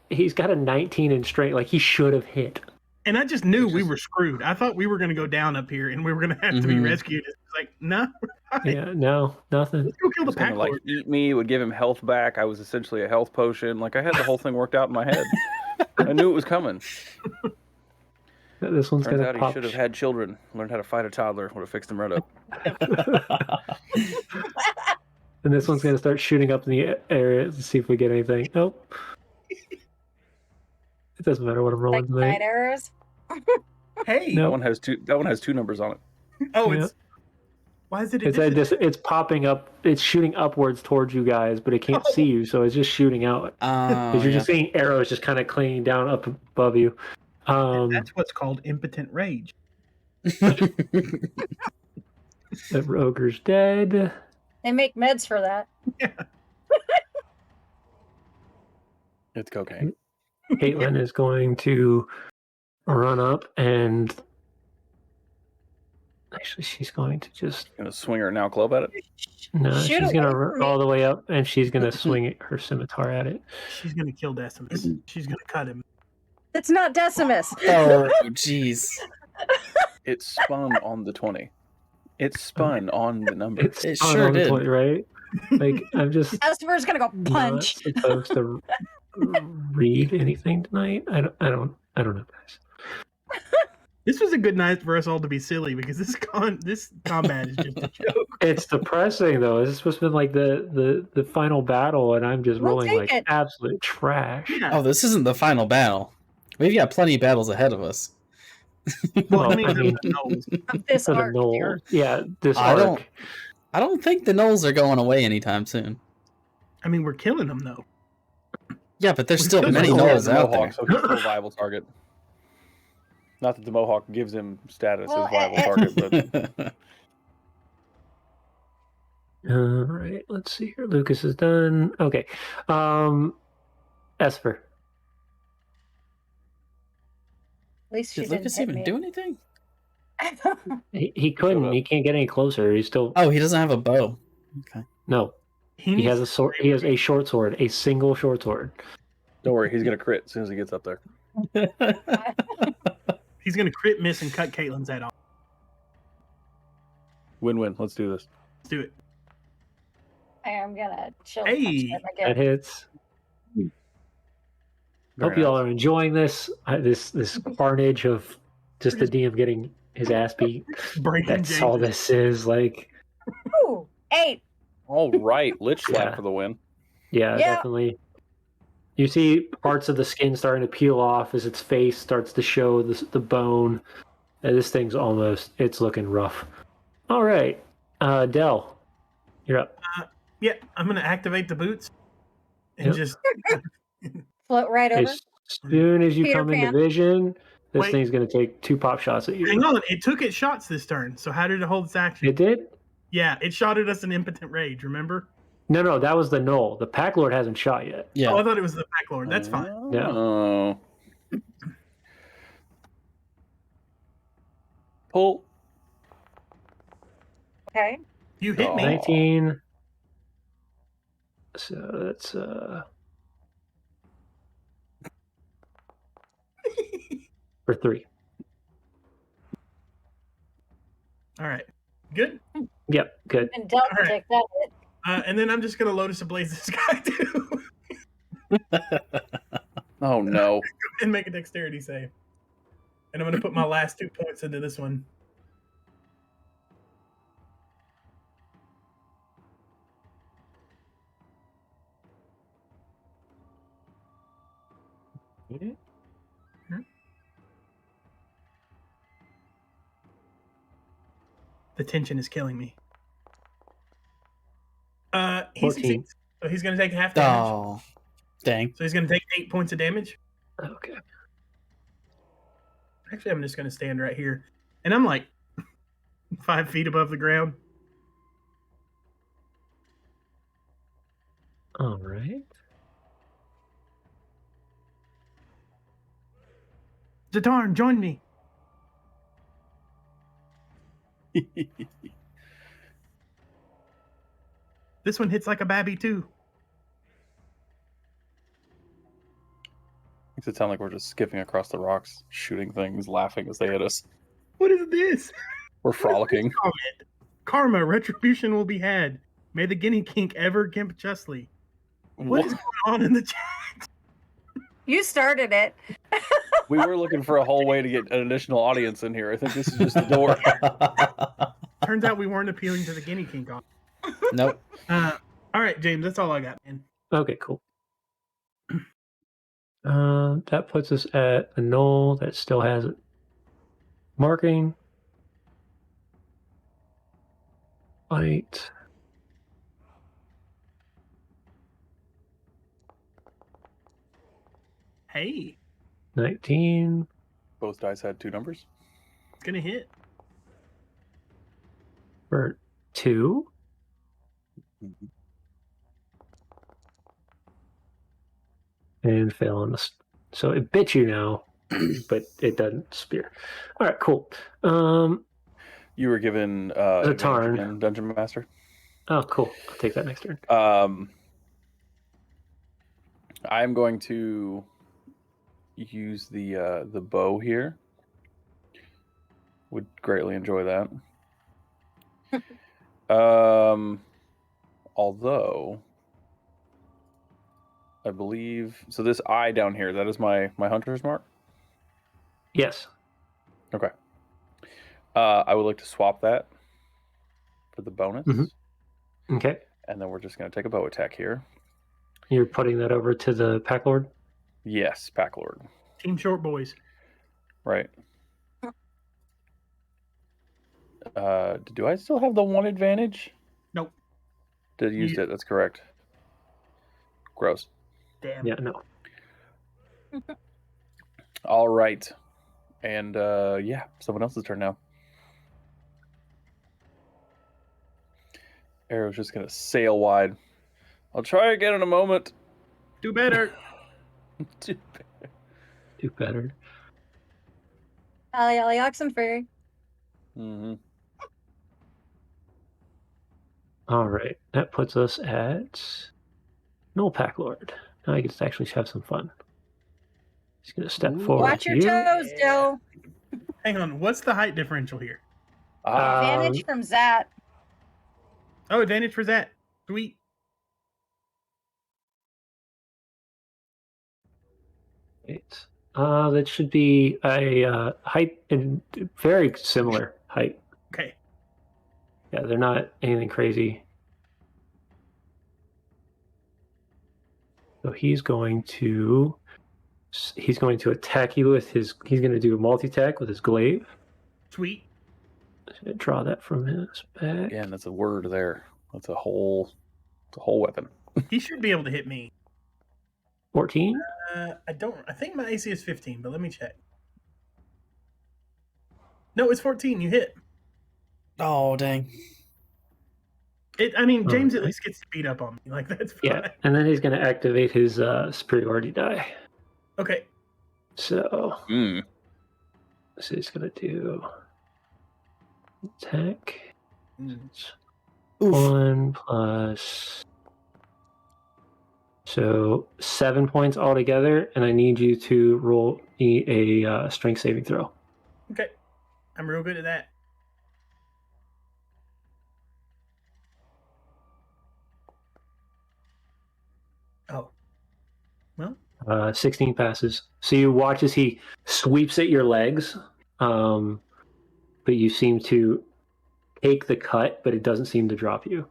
Speaker 2: He's got a 19 in strength. Like he should have hit.
Speaker 3: and I just knew
Speaker 5: It's
Speaker 3: we
Speaker 5: just-
Speaker 3: were screwed. I thought we were gonna go down up here and we were gonna have to be
Speaker 1: Mhm.
Speaker 3: rescued. It's like, no, we're fine.
Speaker 2: Yeah, no, nothing.
Speaker 3: Let's go kill
Speaker 5: He
Speaker 3: the
Speaker 5: was gonna
Speaker 3: pack
Speaker 5: like
Speaker 3: lord.
Speaker 5: eat me. It would give him health back. I was essentially a health potion. Like I had the whole thing worked out in my head. I knew it was coming.
Speaker 2: This one's
Speaker 5: Turns
Speaker 2: gonna
Speaker 5: out he
Speaker 2: pop.
Speaker 5: should have had children. Learned how to fight a toddler. Would have fixed him right up.
Speaker 2: And this one's gonna start shooting up in the area to see if we get anything. Nope. It doesn't matter what I'm rolling
Speaker 4: Like night
Speaker 2: tonight.
Speaker 4: arrows.
Speaker 3: Hey,
Speaker 2: No.
Speaker 5: That one has two. That one has 2 numbers on it.
Speaker 3: oh,
Speaker 2: Yeah.
Speaker 3: it's why is it?
Speaker 2: It's popping up. It's shooting upwards towards you guys, but it can't
Speaker 3: Oh.
Speaker 2: see you, so it's just shooting out.
Speaker 1: Oh,
Speaker 2: Because you're
Speaker 1: yeah.
Speaker 2: just seeing arrows just kind of clinging down up above you.
Speaker 3: That's what's called impotent rage.
Speaker 2: The ogre's dead.
Speaker 4: They make meds for that.
Speaker 5: It's cocaine.
Speaker 2: Caitlin is going to run up and actually she's going to just
Speaker 5: Gonna swing her now club at it.
Speaker 2: no,
Speaker 4: Shoot
Speaker 2: she's gonna
Speaker 4: away
Speaker 2: run
Speaker 4: from me.
Speaker 2: all the way up and she's gonna swing her scimitar at it.
Speaker 3: She's gonna kill Decimus. She's gonna cut him.
Speaker 4: It's not Decimus.
Speaker 1: Oh, jeez.
Speaker 5: It spun on the 20. It spun on the number.
Speaker 2: It's
Speaker 1: It
Speaker 2: on
Speaker 1: sure
Speaker 2: the
Speaker 1: did.
Speaker 2: point, right? Like I'm just
Speaker 4: Customer's gonna go punch.
Speaker 2: not supposed to read anything tonight. I don't know, guys.
Speaker 3: This was a good night for us all to be silly because this combat is just a joke.
Speaker 2: It's depressing though. This is supposed to be like the final battle, and I'm just
Speaker 4: We'll
Speaker 2: rolling
Speaker 4: take
Speaker 2: like
Speaker 4: it.
Speaker 2: absolute trash.
Speaker 3: Yeah.
Speaker 1: Oh, this isn't the final battle. We've got plenty of battles ahead of us.
Speaker 3: Well,
Speaker 2: Well,
Speaker 3: I mean,
Speaker 2: I mean,
Speaker 3: the Knolls.
Speaker 4: Of this
Speaker 2: for the
Speaker 4: arc,
Speaker 2: knoll.
Speaker 4: dear.
Speaker 2: Yeah, this
Speaker 1: I
Speaker 2: arc.
Speaker 1: I don't think the Knolls are going away anytime soon.
Speaker 3: I mean, we're killing them though.
Speaker 1: Yeah, but there's
Speaker 3: We
Speaker 1: still
Speaker 3: still
Speaker 1: many
Speaker 3: don't
Speaker 5: He
Speaker 3: have
Speaker 5: has
Speaker 1: Knolls
Speaker 5: the
Speaker 1: out
Speaker 5: Mohawk,
Speaker 1: there.
Speaker 5: so he's still a viable target. Not that the Mohawk gives him status
Speaker 4: Well,
Speaker 5: as viable target, but
Speaker 2: All right, let's see here. Lucas is done. Okay. Esper.
Speaker 4: At least she
Speaker 1: Did
Speaker 4: didn't
Speaker 1: Lucas
Speaker 4: hit
Speaker 1: even
Speaker 4: me.
Speaker 1: do anything?
Speaker 2: He couldn't.
Speaker 5: up.
Speaker 2: He can't get any closer. He's still
Speaker 1: Oh, he doesn't have a bow. Okay.
Speaker 2: no. He
Speaker 3: needs
Speaker 2: has a
Speaker 3: to
Speaker 2: sword.
Speaker 3: stay
Speaker 2: He has
Speaker 3: with
Speaker 2: a short sword, a single short sword.
Speaker 5: don't worry, he's gonna crit as soon as he gets up there.
Speaker 3: He's gonna crit miss and cut Caitlin's head off.
Speaker 5: Win-win. Let's do this.
Speaker 3: Let's do it.
Speaker 4: I am gonna chill
Speaker 3: Hey.
Speaker 4: punch him
Speaker 2: That
Speaker 4: again.
Speaker 2: hits.
Speaker 5: Very
Speaker 2: Hope you all
Speaker 5: nice.
Speaker 2: are enjoying this. This carnage of just the DM getting his ass beat.
Speaker 3: Breaking
Speaker 2: That's all
Speaker 3: James.
Speaker 2: this is. Like,
Speaker 4: Ooh, 8.
Speaker 5: All right, Lich Slap
Speaker 2: Yeah.
Speaker 5: for the win.
Speaker 2: yeah,
Speaker 4: Yeah.
Speaker 2: definitely. You see parts of the skin starting to peel off as its face starts to show the bone. And this thing's it's looking rough. All right. Dell, you're up.
Speaker 3: Yeah, I'm gonna activate the boots and
Speaker 2: Yep.
Speaker 3: just
Speaker 4: Float right over.
Speaker 2: As soon as you
Speaker 4: Peter
Speaker 2: come into
Speaker 4: Pan.
Speaker 2: vision, this
Speaker 3: Wait.
Speaker 2: thing's going to take 2 pop shots at you.
Speaker 3: hang on. It took its shots this turn. So how did it hold its action?
Speaker 2: It did?
Speaker 3: Yeah, it shot at us in impotent rage. Remember?
Speaker 2: No, that was the Knoll. The Pack Lord hasn't shot yet.
Speaker 1: Yeah.
Speaker 3: Oh, I thought it was the Pack Lord. That's fine.
Speaker 5: Oh. Pull.
Speaker 4: Okay.
Speaker 3: You hit me.
Speaker 2: 19. So that's for 3.
Speaker 3: All right. Good.
Speaker 2: Yep, good.
Speaker 4: And Del
Speaker 3: All right.
Speaker 4: take that hit.
Speaker 3: And then I'm just gonna Lotus Ablaze this guy too,
Speaker 5: Oh no.
Speaker 3: and make a dexterity save. And I'm gonna put my last 2 points into this one. The tension is killing me. He
Speaker 2: 14.
Speaker 3: succeeds. So he's gonna take half damage.
Speaker 1: Oh, dang.
Speaker 3: So he's gonna take 8 points of damage.
Speaker 2: Okay.
Speaker 3: Actually, I'm just gonna stand right here, and I'm like 5 feet above the ground.
Speaker 2: All right.
Speaker 3: Zatarn, join me. This one hits like a babby too.
Speaker 5: Makes it sound like we're just skipping across the rocks, shooting things, laughing as they hit us.
Speaker 3: What is this?
Speaker 5: We're frolicking.
Speaker 3: Comment. Karma, retribution will be had. May the guinea kink ever gimp justly. What is going on in the chat?
Speaker 4: You started it.
Speaker 5: We were looking for a whole way to get an additional audience in here. I think this is just the door.
Speaker 3: Turns out we weren't appealing to the guinea kink.
Speaker 1: Nope.
Speaker 3: All right, James, that's all I got, man.
Speaker 2: Okay, cool. That puts us at a Knoll that still has marking. Fight.
Speaker 3: Hey,
Speaker 2: 19
Speaker 5: Both dice had 2 numbers.
Speaker 3: it's gonna hit.
Speaker 2: for 2. And fail on this. So it bit you now, but it doesn't spear. All right, cool.
Speaker 5: You were given advantage
Speaker 2: Tarn.
Speaker 5: again, Dungeon Master.
Speaker 2: Oh, cool. I'll take that next turn.
Speaker 5: I'm going to use the bow here. Would greatly enjoy that. Although I believe so. This eye down here, that is my hunter's mark.
Speaker 2: Yes.
Speaker 5: Okay. I would like to swap that for the bonus,
Speaker 2: Okay.
Speaker 5: and then we're just going to take a bow attack here.
Speaker 2: You're putting that over to the Pack Lord?
Speaker 5: Yes, Pack Lord.
Speaker 3: Team Short Boys.
Speaker 5: Right. Do I still have the one advantage?
Speaker 3: Nope.
Speaker 5: Did used
Speaker 3: You-
Speaker 5: it? That's correct. Gross.
Speaker 3: Damn.
Speaker 2: Yeah, no.
Speaker 5: All right, and yeah, someone else's turn now. Arrow's just gonna sail wide. I'll try again in a moment.
Speaker 3: Do better.
Speaker 2: Do better.
Speaker 4: Ollie, Oxenfree.
Speaker 5: Mm-hmm.
Speaker 2: All right, that puts us at Null Pack Lord. Now I get to actually have some fun. He's gonna step
Speaker 1: Ooh.
Speaker 2: forward
Speaker 4: Watch your
Speaker 2: here.
Speaker 4: toes, Dill.
Speaker 3: Hang on. What's the height differential here?
Speaker 4: Advantage from Zat.
Speaker 3: Oh, advantage for that. Sweet.
Speaker 2: Wait. That should be a height and very similar height.
Speaker 3: Okay.
Speaker 2: Yeah, they're not anything crazy. So he's going to attack you with his. He's going to do a multi-attack with his glaive.
Speaker 3: Sweet.
Speaker 2: Just gonna draw that from his back.
Speaker 5: Again, that's a word there. That's a whole weapon.
Speaker 3: He should be able to hit me.
Speaker 2: 14.
Speaker 3: I think my AC is 15, but let me check. No, it's 14. You hit.
Speaker 1: Oh, dang.
Speaker 3: James at
Speaker 2: Okay.
Speaker 3: least gets to beat up on me. Like, that's fine.
Speaker 2: Yeah, and then he's going to activate his superiority die.
Speaker 3: Okay.
Speaker 2: So
Speaker 5: Mm.
Speaker 2: he's going to do attack.
Speaker 3: Mm.
Speaker 1: Oof.
Speaker 2: 1 plus. So 7 points altogether, and I need you to roll me a strength saving throw.
Speaker 3: Okay. I'm real good at that. Oh. Well,
Speaker 2: 16 passes. So you watch as he sweeps at your legs, but you seem to take the cut, but it doesn't seem to drop you.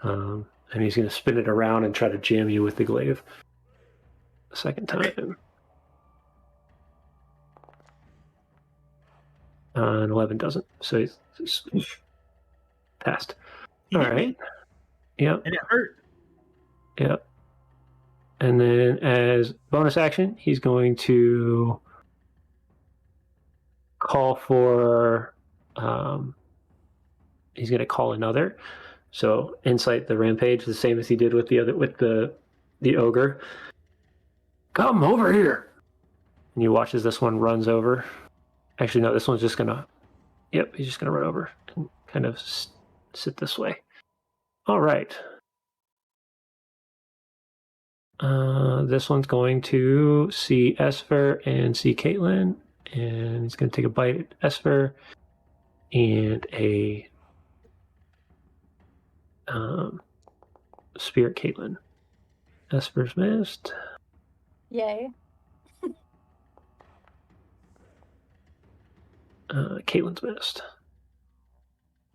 Speaker 2: And he's going to spin it around and try to jam you with the glaive a second time.
Speaker 3: Okay.
Speaker 2: And 11 doesn't. So he's passed.
Speaker 3: he
Speaker 2: All
Speaker 3: hit
Speaker 2: right.
Speaker 3: me,
Speaker 2: Yep.
Speaker 3: and it hurt.
Speaker 2: Yep. And then as bonus action, he's going to call for he's going to call another. So incite the rampage, the same as he did with the ogre. Come over here. And you watch as this one runs over. Actually, no, this one's just gonna. Yep, he's just gonna run over and kind of sit this way. All right. This one's going to see Esper and see Caitlin, and he's going to take a bite at Esper and a spear at Caitlin. Esper's missed.
Speaker 4: Yay.
Speaker 2: Caitlin's missed.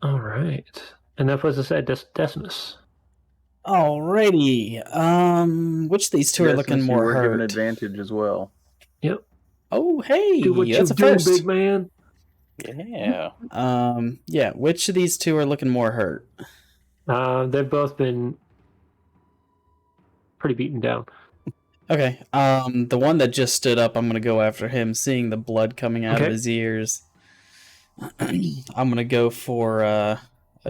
Speaker 2: All right, and that puts us at Decimus.
Speaker 1: Alrighty. Which of these two are looking
Speaker 5: Decimus, you
Speaker 1: more
Speaker 5: were given
Speaker 1: hurt?
Speaker 5: advantage as well.
Speaker 2: Yep.
Speaker 1: Oh, hey,
Speaker 2: Do what
Speaker 1: that's
Speaker 2: you
Speaker 1: a
Speaker 2: do,
Speaker 1: first.
Speaker 2: big man.
Speaker 5: Yeah.
Speaker 1: Yeah. Which of these two are looking more hurt?
Speaker 2: They've both been pretty beaten down.
Speaker 1: Okay. The one that just stood up, I'm gonna go after him, seeing the blood coming out of
Speaker 2: Okay.
Speaker 1: his ears. I'm gonna go for a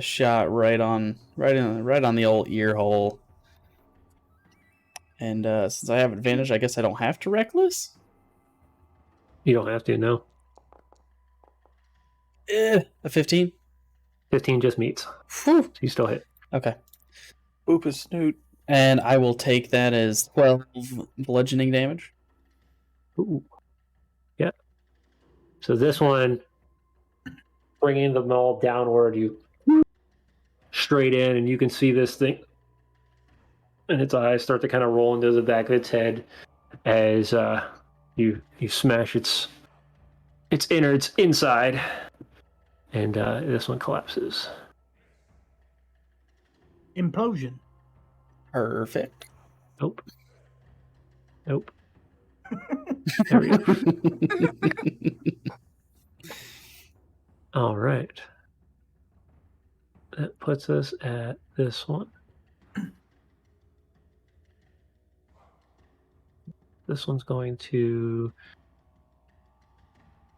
Speaker 1: shot right on the old ear hole. And since I have advantage, I guess I don't have to reckless.
Speaker 2: You don't have to, no.
Speaker 1: A 15.
Speaker 2: 15 just meets.
Speaker 1: Whew.
Speaker 2: So you still hit.
Speaker 1: Okay.
Speaker 5: Boop his snoot.
Speaker 1: And I will take that as 12 bludgeoning damage.
Speaker 2: Ooh. Yeah. So this one, bringing the maul downward, you straight in, and you can see this thing, and its eyes start to kind of roll into the back of its head as you smash its innards inside, and this one collapses.
Speaker 3: Implosion.
Speaker 1: Perfect.
Speaker 2: Nope. There we go. All right. that puts us at this one. This one's going to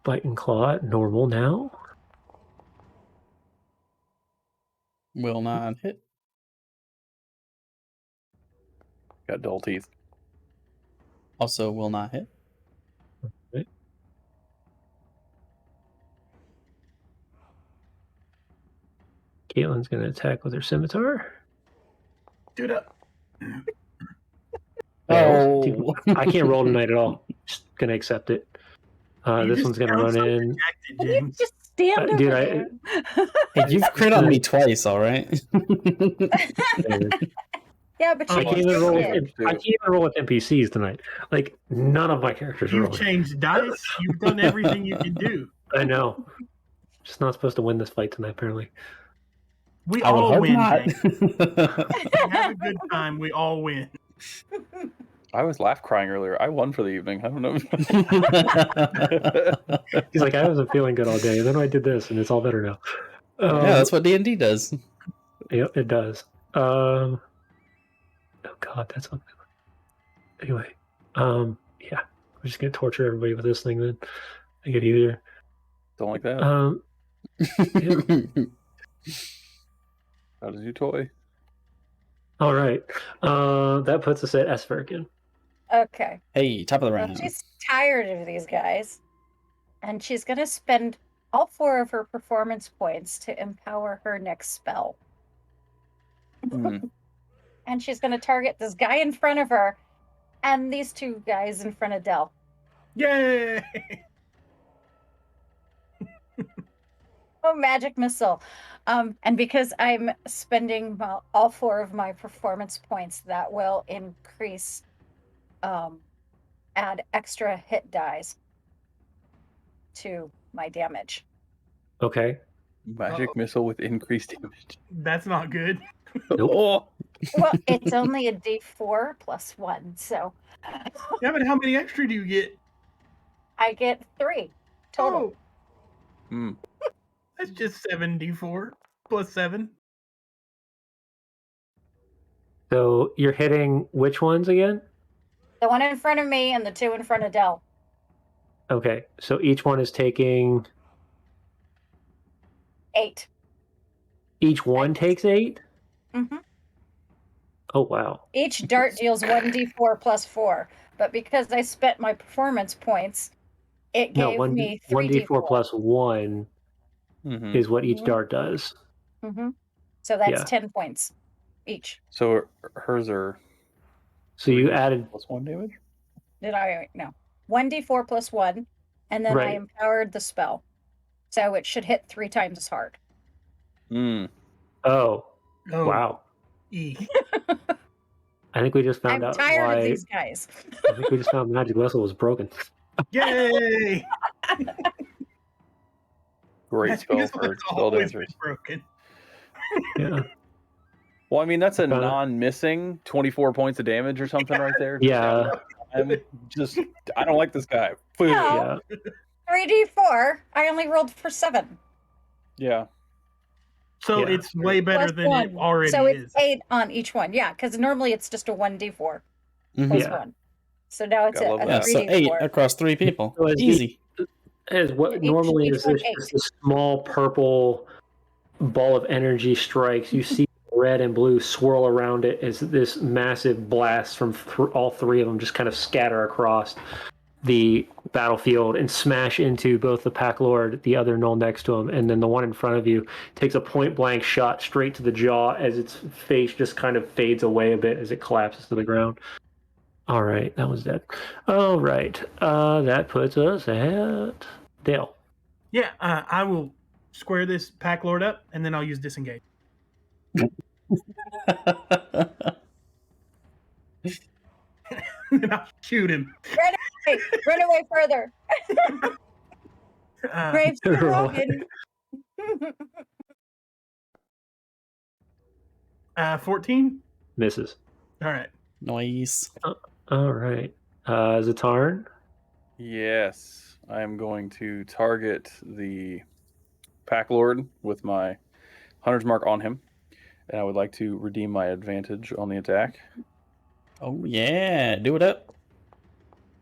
Speaker 2: bite and claw at normal now.
Speaker 1: Will not hit.
Speaker 5: Got dull teeth.
Speaker 1: Also will not hit.
Speaker 2: Right. Caitlin's going to attack with her scimitar.
Speaker 3: Dude,
Speaker 1: Oh.
Speaker 2: I can't roll tonight at all. Just going to accept it. This one's going to run in.
Speaker 3: Rejected, James.
Speaker 4: Just stand over
Speaker 2: Dude,
Speaker 4: there.
Speaker 1: Hey, you've crit on me twice, all right?
Speaker 4: Yeah, but
Speaker 2: I
Speaker 4: you
Speaker 2: can't even
Speaker 4: just
Speaker 2: roll.
Speaker 4: did.
Speaker 2: I can't even roll with NPCs tonight. Like none of my characters are
Speaker 3: You've
Speaker 2: rolling.
Speaker 3: changed dice. You've done everything you can do.
Speaker 2: I know. Just not supposed to win this fight tonight, apparently.
Speaker 3: We
Speaker 1: I would
Speaker 3: all
Speaker 1: hope
Speaker 3: win.
Speaker 1: not.
Speaker 3: James. We have a good time. We all win.
Speaker 5: I was laugh crying earlier. I won for the evening. I don't know.
Speaker 2: He's like, I wasn't feeling good all day, and then I did this, and it's all better now.
Speaker 1: Yeah, that's what D&D does.
Speaker 2: Yep, it does. Oh God, that's ugly. Anyway, yeah, we're just gonna torture everybody with this thing then. Make it easier.
Speaker 5: Don't like that. How does your toy?
Speaker 2: All right, that puts us at Esper again.
Speaker 4: Okay.
Speaker 1: Hey, top of the
Speaker 4: Well,
Speaker 1: round.
Speaker 4: she's tired of these guys, and she's going to spend all 4 of her performance points to empower her next spell.
Speaker 5: Hmm.
Speaker 4: And she's going to target this guy in front of her and these 2 guys in front of Dell.
Speaker 3: Yay!
Speaker 4: Oh, magic missile. And because I'm spending all 4 of my performance points, that will increase, add extra hit dice to my damage.
Speaker 2: Okay.
Speaker 5: Magic missile with increased damage.
Speaker 3: That's not good.
Speaker 2: Nope.
Speaker 5: Oh,
Speaker 4: Well, it's only a d4 plus 1, so
Speaker 3: Yeah, but how many extra do you get?
Speaker 4: I get 3 total.
Speaker 3: Oh,
Speaker 5: Hmm.
Speaker 3: that's just 7d4 plus 7.
Speaker 2: So you're hitting which ones again?
Speaker 4: The one in front of me and the 2 in front of Dell.
Speaker 2: Okay, so each one is taking.
Speaker 4: 8.
Speaker 2: Each one takes 8.
Speaker 4: Mm-hmm.
Speaker 2: Oh wow.
Speaker 4: Each dart deals 1d4 plus 4, but because I spent my performance points, it
Speaker 2: No,
Speaker 4: gave me
Speaker 2: 1d4
Speaker 4: 3d4
Speaker 2: plus 1
Speaker 5: Mhm.
Speaker 2: is what each
Speaker 4: Mhm.
Speaker 2: dart does.
Speaker 4: Mm-hmm. So that's
Speaker 2: Yeah.
Speaker 4: 10 points each.
Speaker 5: So hers are
Speaker 2: So you
Speaker 5: 3
Speaker 2: added
Speaker 5: plus 1 damage?
Speaker 4: Did I? No. 1d4 plus 1, and then I
Speaker 2: Right.
Speaker 4: empowered the spell. So it should hit 3 times as hard.
Speaker 5: Hmm.
Speaker 2: Oh,
Speaker 3: Oh,
Speaker 2: wow.
Speaker 3: eek.
Speaker 2: I think we just found
Speaker 4: I'm
Speaker 2: out
Speaker 4: tired
Speaker 2: why.
Speaker 4: of these guys.
Speaker 2: I think we just found Magic Vessel was broken.
Speaker 3: Yay!
Speaker 5: Great
Speaker 3: That's
Speaker 5: spell
Speaker 3: because
Speaker 5: for
Speaker 3: it's
Speaker 5: spell
Speaker 3: always been
Speaker 5: dancers.
Speaker 3: broken.
Speaker 2: Yeah.
Speaker 5: Well, I mean, that's a
Speaker 2: Found it.
Speaker 5: non-missing 24 points of damage or something right there.
Speaker 2: Yeah.
Speaker 5: I'm just, I don't like this guy.
Speaker 4: No.
Speaker 2: Yeah.
Speaker 4: 3d4, I only rolled for 7.
Speaker 5: Yeah.
Speaker 3: So
Speaker 2: Yeah.
Speaker 3: it's way better
Speaker 4: Plus
Speaker 3: than it
Speaker 4: 1.
Speaker 3: already
Speaker 4: So
Speaker 3: is.
Speaker 4: it's 8 on each one. Yeah, because normally it's just a 1d4
Speaker 1: Mhm.
Speaker 4: plus
Speaker 2: Yeah.
Speaker 4: 1. So now it's
Speaker 5: I
Speaker 4: a
Speaker 5: love
Speaker 1: Yeah,
Speaker 5: that.
Speaker 4: 3d4.
Speaker 1: so 8 across 3 people.
Speaker 2: So as
Speaker 1: Easy.
Speaker 2: As what
Speaker 4: Each-
Speaker 2: normally
Speaker 4: each
Speaker 2: is
Speaker 4: one
Speaker 2: this,
Speaker 4: 8.
Speaker 2: just this small purple ball of energy strikes, you see red and blue swirl around it as this massive blast from all 3 of them just kind of scatter across the battlefield and smash into both the Pack Lord, the other Null next to him, and then the one in front of you takes a point blank shot straight to the jaw as its face just kind of fades away a bit as it collapses to the ground. All right, that was dead. All right, that puts us at Dale.
Speaker 3: Yeah, I will square this Pack Lord up, and then I'll use disengage. And I'll shoot him.
Speaker 4: Hey, run away further. Brave to the
Speaker 2: roll.
Speaker 4: Rogan.
Speaker 3: 14?
Speaker 2: Misses.
Speaker 3: All right.
Speaker 1: Nice.
Speaker 2: All right, Zatarn.
Speaker 5: Yes. I am going to target the Pack Lord with my Hunter's Mark on him, and I would like to redeem my advantage on the attack.
Speaker 1: Oh yeah, do it up.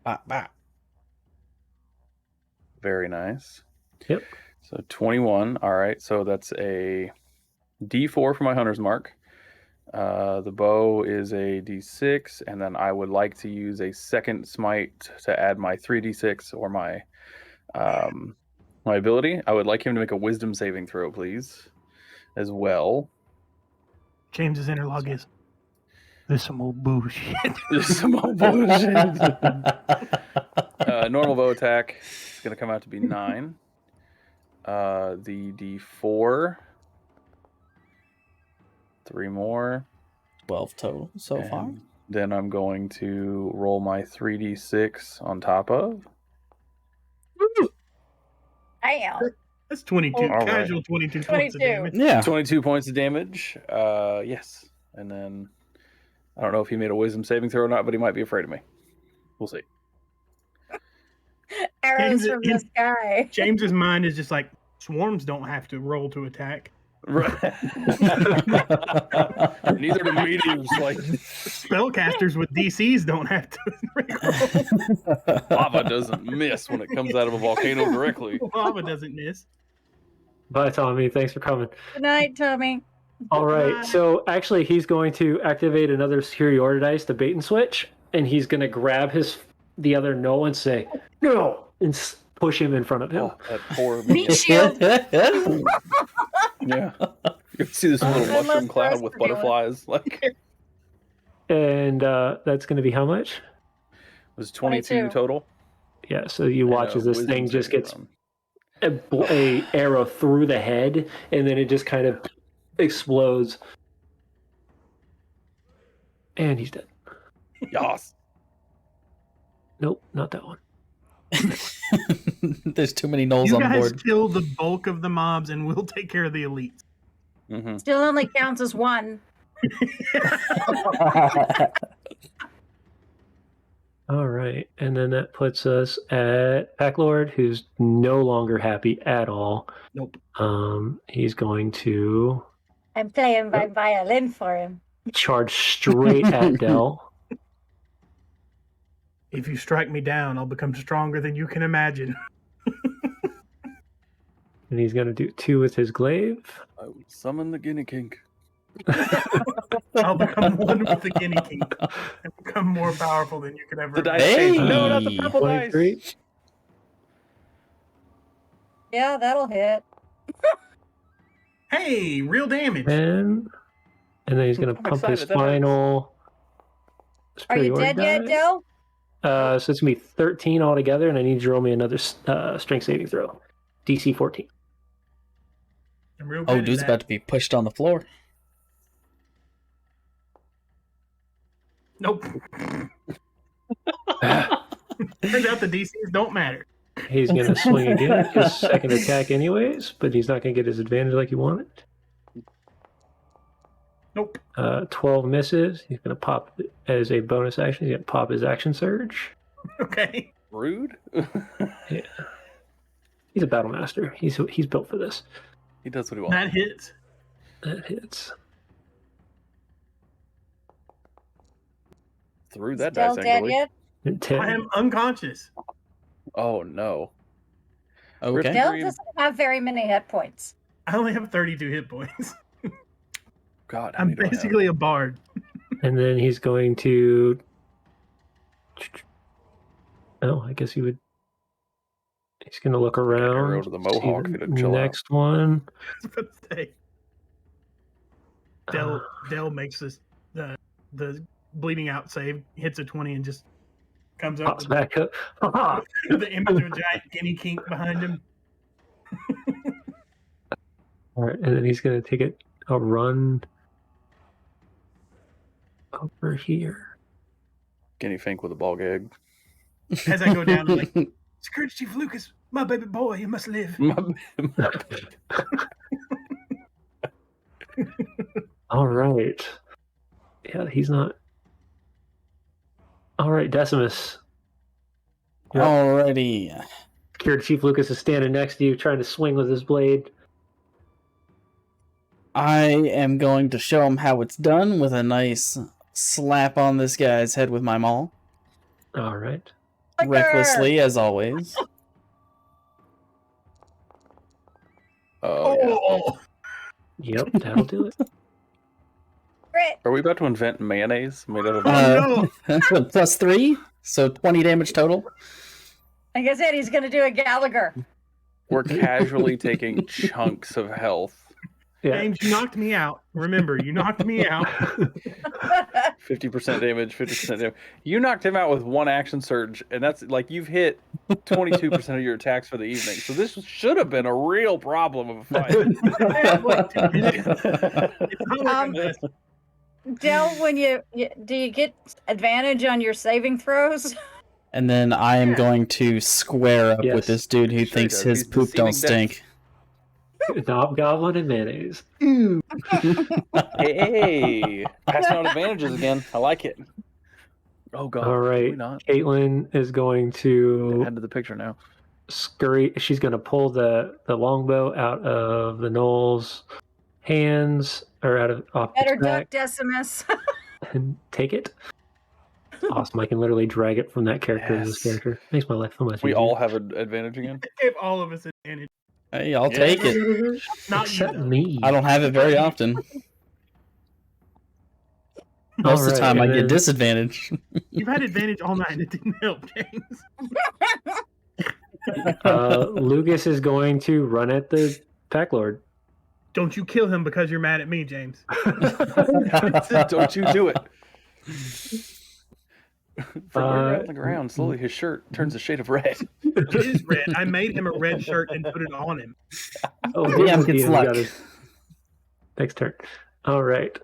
Speaker 1: Bop, bop.
Speaker 5: Very nice.
Speaker 2: Yep.
Speaker 5: So 21. All right, so that's a D4 for my Hunter's Mark. The bow is a D6, and then I would like to use a second smite to add my 3D6 or my my ability. I would like him to make a Wisdom saving throw, please, as well.
Speaker 3: James's interlog is. There's some old bullshit.
Speaker 5: There's some old bullshit. Normal bow attack is going to come out to be 9. The D4. 3 more.
Speaker 1: 12 total so far.
Speaker 5: And then I'm going to roll my 3D6 on top of.
Speaker 4: Damn.
Speaker 3: That's 22.
Speaker 5: All right.
Speaker 3: Casual 22 points of
Speaker 4: 22.
Speaker 3: damage.
Speaker 1: Yeah.
Speaker 5: 22 points of damage. Yes. And then I don't know if he made a wisdom saving throw or not, but he might be afraid of me. We'll see.
Speaker 4: Arrows
Speaker 3: James-
Speaker 4: from the sky.
Speaker 3: James's mind is just like, swarms don't have to roll to attack.
Speaker 5: Right. Neither do meteors. Like
Speaker 3: Spellcasters with DCs don't have to.
Speaker 5: lava doesn't miss when it comes out of a volcano directly.
Speaker 3: Lava doesn't miss.
Speaker 2: Bye, Tommy. Thanks for coming.
Speaker 4: Good night, Tommy.
Speaker 2: All right. So actually, he's going to activate another superiority dice to bait and switch, and he's going to grab the other no and say no and push him in front of him.
Speaker 5: Oh, that poor
Speaker 4: Meat shield.
Speaker 5: Yeah. You see this little
Speaker 4: Unless
Speaker 5: mushroom cloud
Speaker 4: Rust
Speaker 5: with
Speaker 4: could do it.
Speaker 5: butterflies. Like it
Speaker 2: And that's going to be how much?
Speaker 5: was 22
Speaker 4: 22.
Speaker 5: total.
Speaker 2: Yeah. So you watch as this
Speaker 5: Wisdom
Speaker 2: thing just
Speaker 5: saving
Speaker 2: gets
Speaker 5: throw.
Speaker 2: a arrow through the head, and then it just kind of explodes, and he's dead.
Speaker 5: Yas.
Speaker 2: Nope, not that one.
Speaker 1: There's too many nulls
Speaker 3: You
Speaker 1: on
Speaker 3: guys
Speaker 1: board.
Speaker 3: kill the bulk of the mobs and we'll take care of the elites.
Speaker 5: Mm-hmm.
Speaker 4: Still only counts as one.
Speaker 2: All right, and then that puts us at Pack Lord, who's no longer happy at all.
Speaker 3: Nope.
Speaker 2: He's going to
Speaker 4: I'm playing my violin for him.
Speaker 2: charge straight at Dell.
Speaker 3: If you strike me down, I'll become stronger than you can imagine.
Speaker 2: And he's going to do 2 with his glaive.
Speaker 5: I would summon the guinea king.
Speaker 3: I'll become one with the guinea king and become more powerful than you could ever
Speaker 5: The dice
Speaker 3: imagine.
Speaker 5: change. No, not the
Speaker 1: Hey.
Speaker 5: purple dice.
Speaker 2: 23.
Speaker 4: Yeah, that'll hit.
Speaker 3: Hey, real damage.
Speaker 2: 10. And then he's going to
Speaker 5: I'm
Speaker 2: pump his
Speaker 5: excited, that hurts.
Speaker 2: final.
Speaker 4: Are you
Speaker 2: superiority
Speaker 4: dead yet,
Speaker 2: die.
Speaker 4: Dell?
Speaker 2: So it's going to be 13 altogether, and I need you to roll me another strength saving throw. DC 14.
Speaker 3: I'm real
Speaker 1: Oh,
Speaker 3: good at
Speaker 1: dude's
Speaker 3: that.
Speaker 1: about to be pushed on the floor.
Speaker 3: Nope. Turns out the DCs don't matter.
Speaker 2: He's going to swing again, his second attack anyways, but he's not going to get his advantage like he wanted.
Speaker 3: Nope.
Speaker 2: 12 misses. He's going to pop as a bonus action. He's going to pop his action surge.
Speaker 3: Okay.
Speaker 5: Rude.
Speaker 2: He's a battle master. He's built for this.
Speaker 5: He does what he wants.
Speaker 3: That hits.
Speaker 2: That hits.
Speaker 5: Threw that
Speaker 4: Dell
Speaker 5: dice
Speaker 4: dead
Speaker 5: angrily.
Speaker 4: yet?
Speaker 2: And 10.
Speaker 3: I am unconscious.
Speaker 5: Oh no.
Speaker 1: Okay.
Speaker 4: Dell
Speaker 5: Green.
Speaker 4: doesn't have very many hit points.
Speaker 3: I only have 32 hit points.
Speaker 5: God, how
Speaker 3: I'm
Speaker 5: many do I have?
Speaker 3: basically a bard.
Speaker 2: And then he's going to. Oh, I guess he would. He's going to look around.
Speaker 5: arrow to the
Speaker 2: see
Speaker 5: mohawk,
Speaker 2: the
Speaker 5: if it'd chill out.
Speaker 2: next one.
Speaker 3: I was about to say. Dell makes this the bleeding out save, hits a 20 and just comes up
Speaker 2: Pops back up. Ha-ha!
Speaker 3: with the image of a giant guinea kink behind him.
Speaker 2: All right, and then he's going to take a run over here.
Speaker 5: Guinea Fink with a ball gag.
Speaker 3: As I go down, I'm like, Scourge Chief Lucas, my baby boy, you must live.
Speaker 2: All right. Yeah, he's not. All right, Decimus. Yep.
Speaker 1: Alrighty.
Speaker 2: Cured Chief Lucas is standing next to you, trying to swing with his blade.
Speaker 1: I am going to show him how it's done with a nice slap on this guy's head with my maul.
Speaker 2: All right.
Speaker 1: Recklessly, as always.
Speaker 5: Oh, yeah.
Speaker 3: Oh,
Speaker 2: Yep, that'll do it.
Speaker 4: Crit.
Speaker 5: Are we about to invent mayonnaise made out of?
Speaker 3: Oh,
Speaker 1: +3, so 20 damage total.
Speaker 4: Like I said, he's going to do a Gallagher.
Speaker 5: We're casually taking chunks of health.
Speaker 2: Yeah.
Speaker 3: James, you knocked me out. Remember, you knocked me out.
Speaker 5: 50% damage, 50% damage. You knocked him out with one action surge, and that's like you've hit 22% of your attacks for the evening. So this should have been a real problem of a fight.
Speaker 3: It's not like this.
Speaker 4: Del, when do you get advantage on your saving throws?
Speaker 1: And then I am going to square up
Speaker 2: Yes.
Speaker 1: with this dude who
Speaker 5: Sure
Speaker 1: thinks
Speaker 5: does.
Speaker 1: his
Speaker 5: He's
Speaker 1: poop don't
Speaker 5: deceiving death.
Speaker 1: stink.
Speaker 2: Hobgoblin and mayonnaise.
Speaker 5: Hey, passing out advantages again. I like it. Oh god.
Speaker 2: All
Speaker 5: can
Speaker 2: right.
Speaker 5: we not?
Speaker 2: Caitlin is going to
Speaker 5: Head to the picture now.
Speaker 2: scurry. She's going to pull the longbow out of the Knoll's hands, or out of off
Speaker 4: Better
Speaker 2: its back,
Speaker 4: duck, Decimus.
Speaker 2: and take it. Awesome. I can literally drag it from that character to this
Speaker 5: Yes.
Speaker 2: character. Makes my life so much
Speaker 5: We
Speaker 2: easier.
Speaker 5: all have an advantage again.
Speaker 3: Give all of us advantage.
Speaker 1: Hey, I'll
Speaker 5: Yeah.
Speaker 1: take it.
Speaker 3: Not you,
Speaker 2: Except
Speaker 3: though.
Speaker 2: me.
Speaker 1: I don't have it very often. Most of the
Speaker 2: Alright,
Speaker 1: time I
Speaker 2: and
Speaker 1: get
Speaker 2: then-
Speaker 1: disadvantage.
Speaker 3: You've had advantage all night and it didn't help, James.
Speaker 2: Lucas is going to run at the Pack Lord.
Speaker 3: Don't you kill him because you're mad at me, James.
Speaker 5: Don't you do it. From where you're
Speaker 2: Uh,
Speaker 5: on the ground, slowly his shirt turns a shade of red.
Speaker 3: It is red. I made him a red shirt and put it on him.
Speaker 2: Oh,
Speaker 1: DM gets
Speaker 2: we
Speaker 1: luck.
Speaker 2: got his next turn. All right.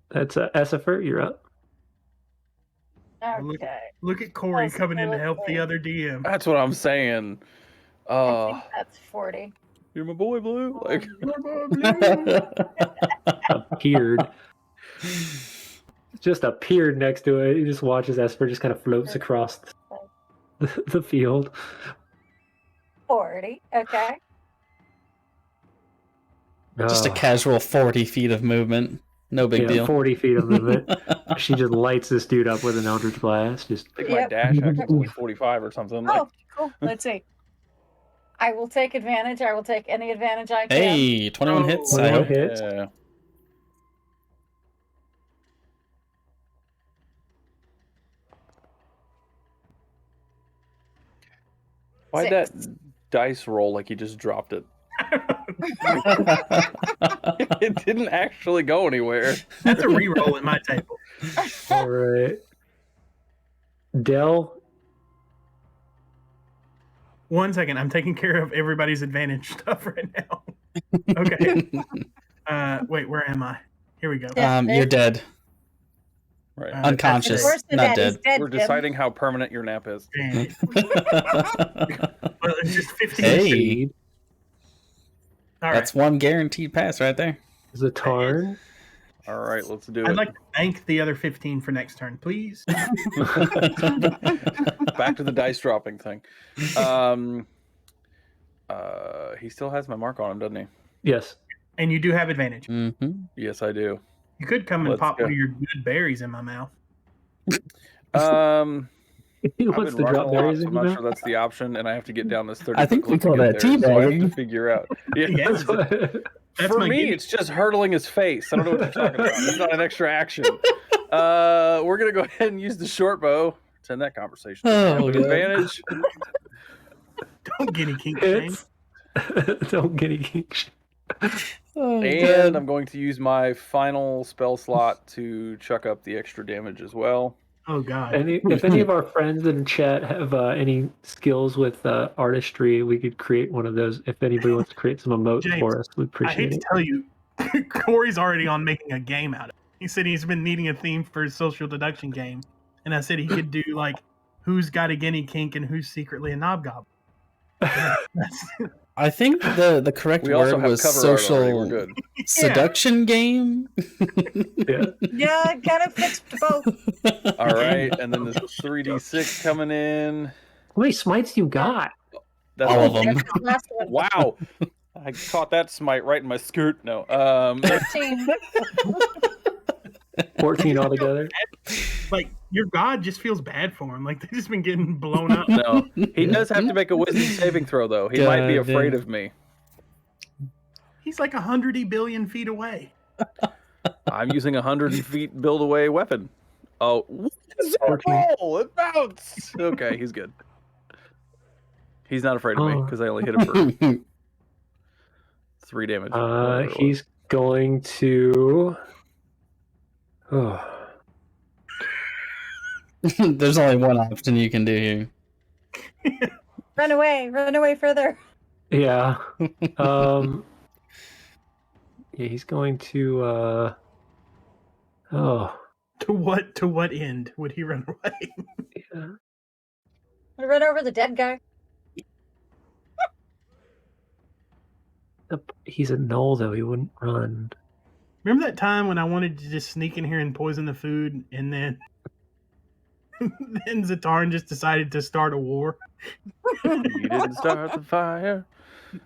Speaker 2: That's Essifer. You're up.
Speaker 4: Okay.
Speaker 3: Look at Corey
Speaker 4: That's
Speaker 3: coming in to help the
Speaker 4: lovely.
Speaker 3: other DM.
Speaker 5: That's what I'm saying.
Speaker 4: I think that's 40.
Speaker 5: You're my boy, Blue. Like,
Speaker 2: Appeared. Just appeared next to it. He just watches Esper just kind of floats across the field.
Speaker 4: 40. Okay.
Speaker 1: Just a casual 40 feet of movement. No big deal.
Speaker 2: 40 feet of movement. She just lights this dude up with an Eldritch Blast. Just
Speaker 5: I think my
Speaker 4: Yep.
Speaker 5: dash actually is only 45 or something. Like,
Speaker 4: Oh, cool. Let's see. I will take advantage. I will take any advantage I can.
Speaker 1: Hey, 21
Speaker 3: Oh,
Speaker 1: hits, I
Speaker 2: 21
Speaker 1: hope.
Speaker 2: hits.
Speaker 5: yeah. Why'd that
Speaker 4: 6.
Speaker 5: dice roll like you just dropped it? It didn't actually go anywhere.
Speaker 3: That's a reroll at my table.
Speaker 2: all right. Dell.
Speaker 3: 1 second. I'm taking care of everybody's advantage stuff right now. Okay. Wait, where am I? Here we go.
Speaker 4: Yeah.
Speaker 1: You're dead.
Speaker 5: Right.
Speaker 3: Uh,
Speaker 1: Unconscious.
Speaker 4: Of course, the
Speaker 1: Not
Speaker 4: daddy's
Speaker 1: dead.
Speaker 4: dead.
Speaker 5: We're
Speaker 4: Jim.
Speaker 5: deciding how permanent your nap is.
Speaker 3: Damn it. Well, it's just 15.
Speaker 1: Hey.
Speaker 2: Speed
Speaker 3: All right.
Speaker 1: That's one guaranteed pass right there.
Speaker 2: is a Tarn.
Speaker 5: All right, let's do
Speaker 3: I'd
Speaker 5: it.
Speaker 3: like to bank the other 15 for next turn, please.
Speaker 5: Back to the dice dropping thing. He still has my mark on him, doesn't he?
Speaker 2: Yes.
Speaker 3: And you do have advantage.
Speaker 1: Mm-hmm.
Speaker 5: Yes, I do.
Speaker 3: You could come and
Speaker 5: Let's
Speaker 3: pop
Speaker 5: go.
Speaker 3: one of your good berries in my mouth.
Speaker 2: He
Speaker 5: I've
Speaker 2: wants
Speaker 5: been
Speaker 2: to
Speaker 5: running
Speaker 2: drop
Speaker 5: a lot,
Speaker 2: berries
Speaker 5: so
Speaker 2: in
Speaker 5: I'm
Speaker 2: your
Speaker 5: not
Speaker 2: mouth.
Speaker 5: sure that's the option, and I have to get down this 30.
Speaker 1: I think we
Speaker 5: foot
Speaker 1: call
Speaker 5: cliff
Speaker 1: that
Speaker 5: to get there, so I have
Speaker 1: teabagging.
Speaker 5: to figure out. Yeah,
Speaker 2: That's what-
Speaker 3: That's
Speaker 5: for
Speaker 3: my
Speaker 5: me,
Speaker 3: gimmick.
Speaker 5: it's just hurtling his face. I don't know what you're talking about. It's not an extra action. We're gonna go ahead and use the short bow to end that conversation.
Speaker 1: Oh,
Speaker 5: With
Speaker 1: God.
Speaker 5: advantage.
Speaker 3: Don't guinea kink, James.
Speaker 2: It's don't get any
Speaker 1: Oh,
Speaker 5: And I'm going to use my final spell slot to chuck up the extra damage as well.
Speaker 3: Oh, God.
Speaker 2: if any of our friends in chat have any skills with artistry, we could create one of those. If anybody wants to create some emotes
Speaker 3: James,
Speaker 2: for us, we'd
Speaker 3: I
Speaker 2: appreciate
Speaker 3: hate
Speaker 2: it.
Speaker 3: to tell you, Corey's already on making a game out of it. He said he's been needing a theme for his social deduction game. And I said he could do, like, who's got a guinea kink and who's secretly a knobgoblin. That's-
Speaker 1: I think the correct
Speaker 5: We also
Speaker 1: word
Speaker 5: have
Speaker 1: was
Speaker 5: cover art already. We're
Speaker 1: social
Speaker 5: good.
Speaker 1: seduction game.
Speaker 2: Yeah.
Speaker 4: Yeah, I kind of fixed both.
Speaker 5: All right, and then the 3d6 coming in.
Speaker 2: How many smites you got?
Speaker 5: That's
Speaker 1: All of them.
Speaker 4: Last one.
Speaker 5: Wow. I caught that smite right in my skirt. No.
Speaker 4: 13.
Speaker 2: 14 altogether.
Speaker 3: Like your god just feels bad for him. Like they've just been getting blown up.
Speaker 5: No. He does have to make a wisdom saving throw, though. He might be
Speaker 1: God
Speaker 5: afraid
Speaker 1: damn.
Speaker 5: of me.
Speaker 3: He's like 100 billion feet away.
Speaker 5: I'm using 100 feet build away weapon. Oh, what is that
Speaker 2: 14.
Speaker 5: roll? It bounced. Okay, he's good. He's not afraid of me
Speaker 2: Oh.
Speaker 5: because I only hit him for 3 damage. whatever it was.
Speaker 2: He's going to. Oh.
Speaker 1: There's only one option you can do here.
Speaker 4: Run away further.
Speaker 2: Yeah. Yeah, he's going to. Oh.
Speaker 3: To what end would he run away?
Speaker 2: Yeah.
Speaker 4: Run over the dead guy.
Speaker 2: He's a null, though. He wouldn't run.
Speaker 3: Remember that time when I wanted to just sneak in here and poison the food, and then then Zataran just decided to start a war?
Speaker 5: You didn't start the fire.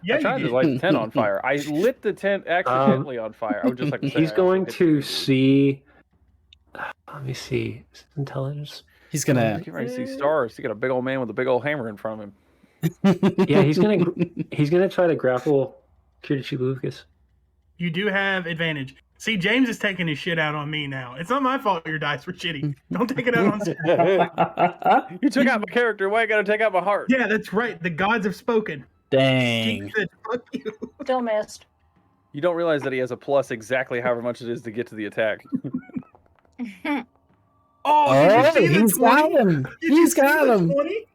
Speaker 3: Yeah,
Speaker 5: I tried
Speaker 3: you
Speaker 5: to
Speaker 3: did.
Speaker 5: light the tent on fire. I lit the tent accidentally on fire. I would just like to say
Speaker 2: He's
Speaker 5: I
Speaker 2: going
Speaker 5: also hit
Speaker 2: to
Speaker 5: the-
Speaker 2: see. Let me see. Is it intelligence?
Speaker 1: He's
Speaker 5: I'm
Speaker 1: gonna.
Speaker 5: getting ready to see stars. You got a big old man with a big old hammer in front of him.
Speaker 2: Yeah, he's gonna try to grapple Kirchi Lucas.
Speaker 3: You do have advantage. See, James is taking his shit out on me now. It's not my fault your dice were shitty. Don't take it out on Zach.
Speaker 5: You took out my character. Why you gotta take out my heart?
Speaker 3: Yeah, that's right. The gods have spoken.
Speaker 1: Dang.
Speaker 3: He said, fuck you.
Speaker 4: Still missed.
Speaker 5: You don't realize that he has a plus exactly however much it is to get to the attack.
Speaker 3: Oh, did you see the
Speaker 1: he's
Speaker 3: 20?
Speaker 1: got him.
Speaker 3: Did you
Speaker 1: He's
Speaker 3: see
Speaker 1: got
Speaker 3: the
Speaker 1: him.
Speaker 3: 20?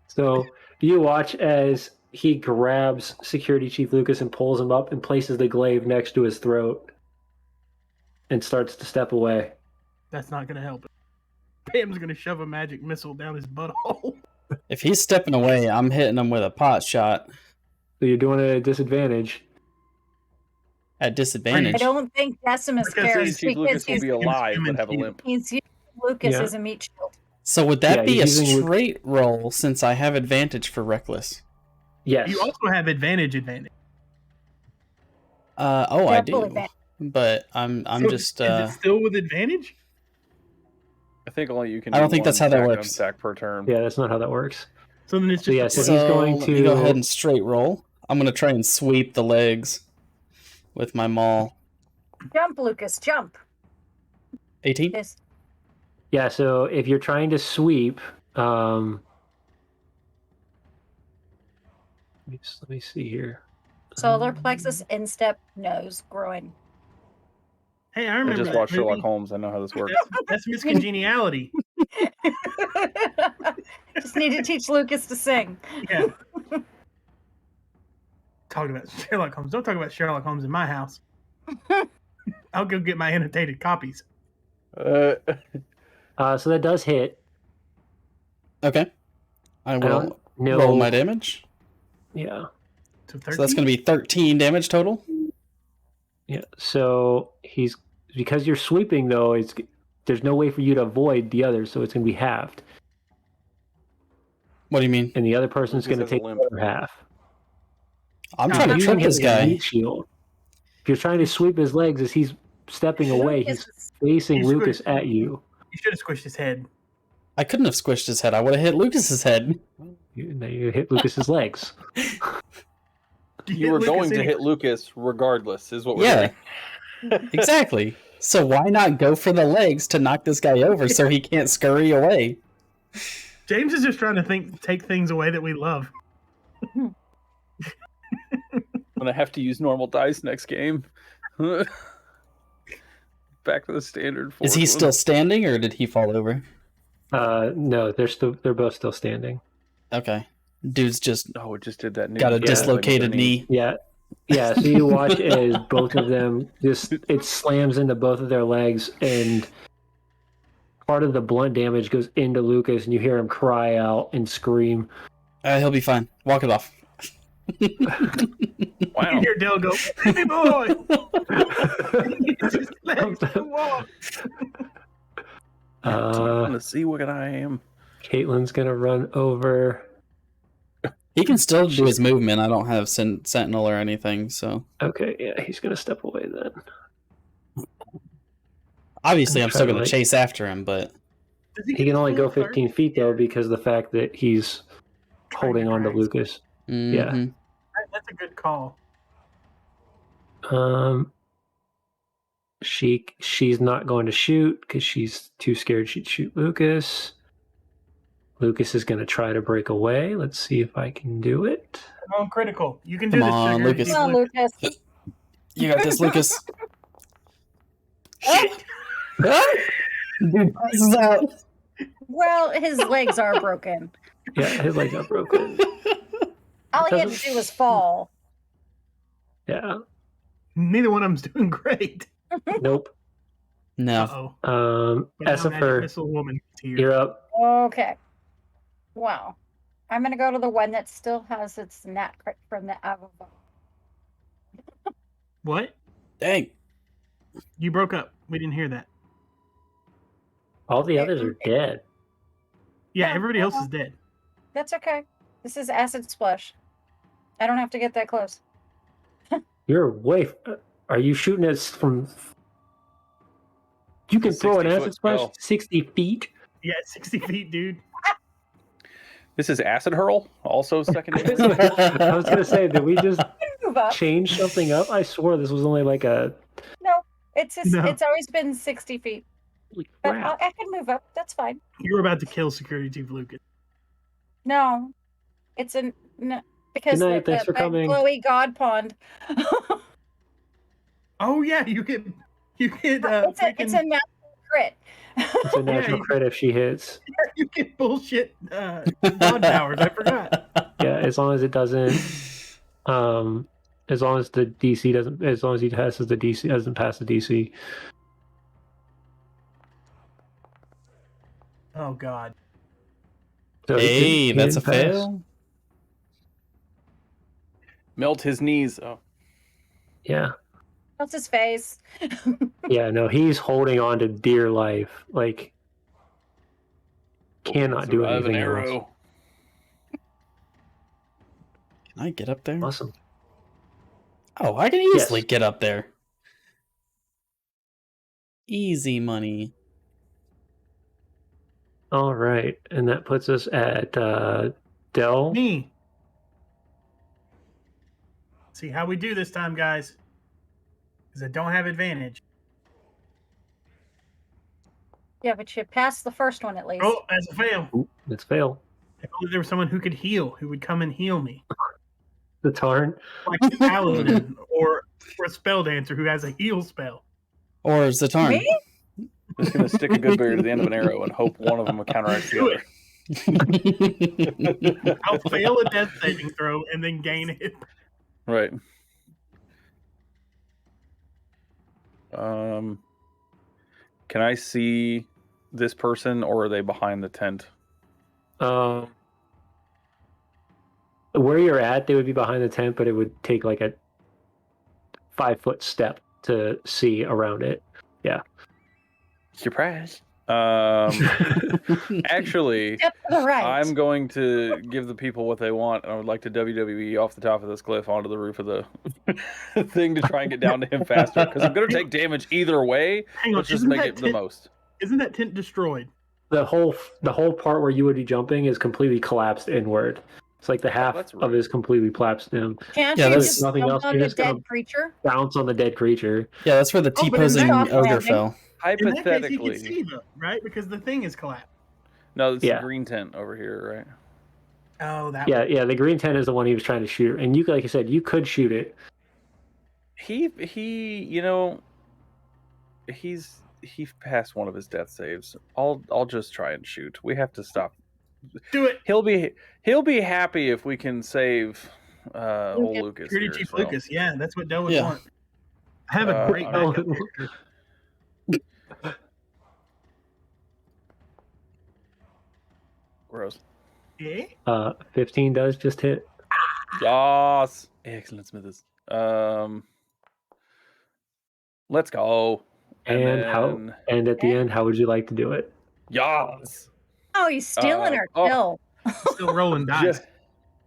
Speaker 2: So you watch as he grabs Security Chief Lucas and pulls him up and places the glaive next to his throat and starts to step away.
Speaker 3: That's not going to help him. Pam's going to shove a magic missile down his butthole.
Speaker 1: If he's stepping away, I'm hitting him with a pot shot
Speaker 2: So you're doing it at a disadvantage.
Speaker 1: at disadvantage.
Speaker 4: I don't think Decimus
Speaker 3: Because
Speaker 4: cares
Speaker 5: Chief Lucas will
Speaker 4: because
Speaker 5: be alive
Speaker 3: human
Speaker 5: but have a
Speaker 3: shield.
Speaker 5: limp.
Speaker 4: he's using Lucas
Speaker 2: Yeah.
Speaker 4: as a meat shield.
Speaker 1: So would that
Speaker 2: Yeah,
Speaker 1: be a
Speaker 2: he's using Luke-
Speaker 1: straight roll since I have advantage for reckless?
Speaker 2: Yes.
Speaker 3: You also have advantage.
Speaker 1: Oh, I
Speaker 4: Double
Speaker 1: do.
Speaker 4: advantage.
Speaker 1: But I'm
Speaker 3: So
Speaker 1: just.
Speaker 3: Is it still with advantage?
Speaker 5: I think only you can.
Speaker 1: I don't
Speaker 5: do
Speaker 1: think
Speaker 5: one
Speaker 1: that's how that
Speaker 5: attack
Speaker 1: works.
Speaker 5: Unstack per turn.
Speaker 2: Yeah, that's not how that works.
Speaker 3: So then it's
Speaker 2: So
Speaker 3: just.
Speaker 2: yeah, so
Speaker 1: So
Speaker 2: he's going
Speaker 1: let me go
Speaker 2: to-
Speaker 1: ahead and straight roll. I'm gonna try and sweep the legs with my maul.
Speaker 4: Jump, Lucas, jump.
Speaker 1: 18.
Speaker 4: Yes.
Speaker 2: Yeah, so if you're trying to sweep, let me see here.
Speaker 4: Solar plexus, instep, nose, groin.
Speaker 3: Hey, I
Speaker 5: I
Speaker 3: remember
Speaker 5: just
Speaker 3: that
Speaker 5: watched Sherlock
Speaker 3: movie.
Speaker 5: Holmes. I know how this works.
Speaker 3: That's miscongeniality.
Speaker 4: Just need to teach Lucas to sing.
Speaker 3: Yeah. Talking about Sherlock Holmes. Don't talk about Sherlock Holmes in my house. I'll go get my annotated copies.
Speaker 2: So that does hit.
Speaker 1: Okay. I
Speaker 2: I
Speaker 1: will
Speaker 2: don't know.
Speaker 1: roll my damage.
Speaker 2: Yeah.
Speaker 3: So,
Speaker 1: So that's going to be 13 damage total.
Speaker 2: Yeah. So he's because you're sweeping though. There's no way for you to avoid the other, so it's going to be halved,
Speaker 1: What do you mean?
Speaker 2: and the other person's
Speaker 5: Lucas
Speaker 2: going to
Speaker 5: has a
Speaker 2: take the
Speaker 5: limp.
Speaker 2: other half.
Speaker 1: I'm
Speaker 3: No,
Speaker 1: trying to
Speaker 2: You're
Speaker 1: trick
Speaker 2: using
Speaker 1: this
Speaker 2: him as a
Speaker 1: guy.
Speaker 2: meat shield. If you're trying to sweep his legs as he's stepping away,
Speaker 4: Lucas
Speaker 2: he's
Speaker 4: is-
Speaker 2: facing
Speaker 3: He's
Speaker 2: Lucas
Speaker 3: good.
Speaker 2: at you.
Speaker 3: You should have squished his head.
Speaker 1: I couldn't have squished his head. I would have hit Lucas's head.
Speaker 2: You hit Lucas's legs.
Speaker 5: You were going to hit Lucas regardless, is what we're
Speaker 1: Yeah,
Speaker 5: doing.
Speaker 1: exactly. So why not go for the legs to knock this guy over so he can't scurry away?
Speaker 3: James is just trying to take things away that we love.
Speaker 5: I'm gonna have to use normal dice next game. Back to the standard.
Speaker 1: Is he
Speaker 5: force
Speaker 1: still
Speaker 5: one.
Speaker 1: standing or did he fall over?
Speaker 2: No, they're both still standing.
Speaker 1: Okay. Dude's just
Speaker 5: Oh, it just did that.
Speaker 1: got a
Speaker 5: new
Speaker 1: dislocated
Speaker 5: thing
Speaker 1: knee.
Speaker 2: Yeah. Yeah, so you watch as both of them it slams into both of their legs, and part of the blunt damage goes into Lucas, and you hear him cry out and scream.
Speaker 1: He'll be fine. Walk it off.
Speaker 3: You
Speaker 5: Wow.
Speaker 3: hear Dale go, "Baby boy." Just let him walk.
Speaker 5: I'm gonna see what I am.
Speaker 2: Caitlin's gonna run over.
Speaker 1: He can still do his movement. I don't have Sentinel or anything, so
Speaker 2: Okay, yeah, he's gonna step away then.
Speaker 1: obviously I'm still
Speaker 2: Try to,
Speaker 1: going to
Speaker 2: like-
Speaker 1: chase after him. But
Speaker 3: Does
Speaker 2: He
Speaker 3: get
Speaker 2: can only go
Speaker 3: full 30?
Speaker 2: 15 feet though because of the fact that he's holding on to
Speaker 3: Right.
Speaker 2: Lucas. Yeah.
Speaker 1: mhm.
Speaker 3: That's a good call.
Speaker 2: She's not going to shoot because she's too scared she'd shoot Lucas. Lucas is going to try to break away. Let's see if I can do it.
Speaker 3: Come on, critical. You can do
Speaker 1: Come
Speaker 3: this,
Speaker 1: on,
Speaker 3: Sugar.
Speaker 1: Lucas.
Speaker 4: Come on, Lucas.
Speaker 1: You got this, Lucas.
Speaker 3: Shit.
Speaker 1: Dude, this is out.
Speaker 4: Well, his legs are broken.
Speaker 2: Yeah, his legs are broken.
Speaker 4: All he had
Speaker 2: Doesn't-
Speaker 4: to do was fall.
Speaker 2: Yeah.
Speaker 3: Neither one of them's doing great.
Speaker 2: Nope.
Speaker 1: No.
Speaker 3: Uh-oh. But now Magic
Speaker 2: Esopher,
Speaker 3: Missile Woman is here.
Speaker 2: you're up.
Speaker 4: Okay. Wow. I'm going to go to the one that still has its nat crit from the Avava.
Speaker 3: What?
Speaker 1: Dang.
Speaker 3: You broke up. We didn't hear that.
Speaker 2: All the others are dead.
Speaker 3: Yeah,
Speaker 4: Yeah,
Speaker 3: everybody else
Speaker 4: uh-huh.
Speaker 3: is dead.
Speaker 4: That's okay. This is Acid Splash. I don't have to get that close.
Speaker 2: You're way. Are you shooting us from? You can throw an
Speaker 5: 60-foot
Speaker 2: acid splash
Speaker 5: spell.
Speaker 2: 60 feet.
Speaker 3: Yeah, 60 feet, dude.
Speaker 5: This is acid hurl, also second.
Speaker 2: I was gonna say, did we just
Speaker 4: Move up.
Speaker 2: change something up? I swore this was only like a.
Speaker 4: No, it's just,
Speaker 3: No.
Speaker 4: it's always been 60 feet.
Speaker 2: Holy
Speaker 4: But
Speaker 2: crap.
Speaker 4: I can move up. That's fine.
Speaker 3: You were about to kill Security Chief Lucas.
Speaker 4: No, it's a no, because
Speaker 2: Good night, thanks for
Speaker 4: that
Speaker 2: coming.
Speaker 4: glowy god pond.
Speaker 3: Oh yeah, you get
Speaker 4: it's
Speaker 3: freaking,
Speaker 4: a natural crit.
Speaker 2: It's a natural
Speaker 3: you-
Speaker 2: crit if she hits.
Speaker 3: you get bullshit god powers. I forgot.
Speaker 2: Yeah, as long as it doesn't. As long as the DC doesn't. As long as he passes the DC, doesn't pass the DC.
Speaker 3: Oh god.
Speaker 2: So he
Speaker 1: Hey,
Speaker 2: didn't- he
Speaker 1: that's a
Speaker 2: didn't pass.
Speaker 1: fail.
Speaker 5: Melt his knees. Oh,
Speaker 2: Yeah.
Speaker 4: What's his face?
Speaker 2: Yeah, no, he's holding on to dear life. Like, cannot do
Speaker 5: survive
Speaker 2: anything
Speaker 5: an
Speaker 2: else.
Speaker 5: arrow.
Speaker 1: Can I get up there?
Speaker 2: Awesome.
Speaker 1: Oh, I can easily
Speaker 2: Yes.
Speaker 1: get up there. Easy money.
Speaker 2: All right, and that puts us at Dell.
Speaker 3: Me. See how we do this time, guys. Because I don't have advantage.
Speaker 4: Yeah, but you passed the first one at least.
Speaker 3: Oh, that's a fail.
Speaker 2: Ooh, let's fail.
Speaker 3: If only there was someone who could heal, who would come and heal me.
Speaker 2: The Tarn.
Speaker 3: Like a paladin or a spell dancer who has a heal spell.
Speaker 1: Or Zatarn.
Speaker 4: Me?
Speaker 5: Just gonna stick a good berry to the end of an arrow and hope one of them will counteract the
Speaker 3: Do
Speaker 5: other.
Speaker 3: it. I'll fail a death saving throw and then gain it.
Speaker 5: Right. Can I see this person, or are they behind the tent?
Speaker 2: Where you're at, they would be behind the tent, but it would take like a 5-foot step to see around it.
Speaker 5: Surprise. Actually,
Speaker 4: Step to the right.
Speaker 5: I'm going to give the people what they want, and I would like to WWE off the top of this cliff onto the roof of the thing to try and get down to him faster, because I'm going to take damage either way.
Speaker 3: Hang on,
Speaker 5: Let's just
Speaker 3: isn't
Speaker 5: make
Speaker 3: that
Speaker 5: it the
Speaker 3: tent-
Speaker 5: most.
Speaker 3: Isn't that tent destroyed?
Speaker 2: The whole part where you would be jumping is completely collapsed inward. It's like the half
Speaker 5: that's
Speaker 2: of it is completely collapsed in.
Speaker 4: Can't
Speaker 1: Yeah,
Speaker 4: you
Speaker 1: there's
Speaker 4: just
Speaker 2: nothing
Speaker 4: jump
Speaker 2: else,
Speaker 4: on
Speaker 2: you're
Speaker 4: the
Speaker 2: just gonna-
Speaker 4: dead creature?
Speaker 2: Bounce on the dead creature.
Speaker 1: Yeah, that's where the
Speaker 3: Oh, but in
Speaker 1: T-posing
Speaker 4: that-
Speaker 1: ogre fell.
Speaker 3: In that case, he can
Speaker 5: Hypothetically.
Speaker 3: see them, right? Because the thing is collapsed.
Speaker 5: No, it's
Speaker 2: Yeah.
Speaker 5: the green tent over here, right?
Speaker 3: Oh, that
Speaker 2: Yeah,
Speaker 3: one.
Speaker 2: yeah. The green tent is the one he was trying to shoot, and you, like I said, you could shoot it.
Speaker 5: He he passed one of his death saves. I'll just try and shoot. We have to stop.
Speaker 3: Do it.
Speaker 5: He'll be happy if we can save old Lucas.
Speaker 3: Security
Speaker 5: here
Speaker 3: Chief
Speaker 5: as well.
Speaker 3: Lucas. Yeah, that's what Dell would
Speaker 1: Yeah.
Speaker 3: want. I have a great
Speaker 5: Oh.
Speaker 3: backup character.
Speaker 5: Gross.
Speaker 3: Yeah.
Speaker 2: 15 does just hit.
Speaker 5: Yes. Excellent, Smithers. Let's go.
Speaker 2: And how? And at the end, how would you like to do it?
Speaker 5: Yes.
Speaker 4: Oh, he's stealing our
Speaker 5: oh.
Speaker 4: kill.
Speaker 3: Still rolling dice.
Speaker 5: Just,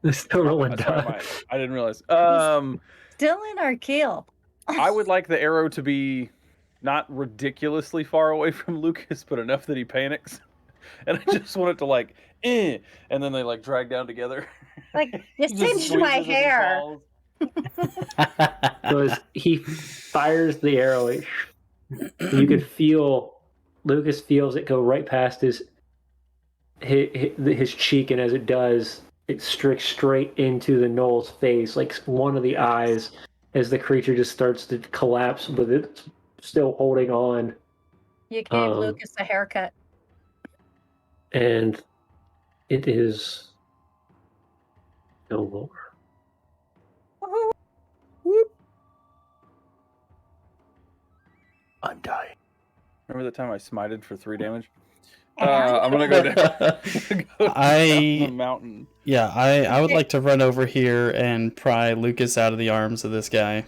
Speaker 2: Still rolling
Speaker 5: Sorry,
Speaker 2: die.
Speaker 5: I didn't realize.
Speaker 4: Still in our keel.
Speaker 5: I would like the arrow to be not ridiculously far away from Lucas, but enough that he panics. And I just want it to like, and then they like drag down together.
Speaker 4: Like, you
Speaker 5: He just
Speaker 4: singed my
Speaker 5: squeezes and he
Speaker 4: hair.
Speaker 5: falls.
Speaker 2: So as he fires the arrow, you could feel Lucas feels it go right past his cheek, and as it does, it strikes straight into the knoll's face, like one of the eyes, as the creature just starts to collapse, but it's still holding on.
Speaker 4: You gave Lucas a haircut.
Speaker 2: And it is no more.
Speaker 5: I'm dying. Remember that time I smited for 3 damage?
Speaker 4: And?
Speaker 5: I'm gonna go down, down the mountain.
Speaker 1: Yeah, I would like to run over here and pry Lucas out of the arms of this guy.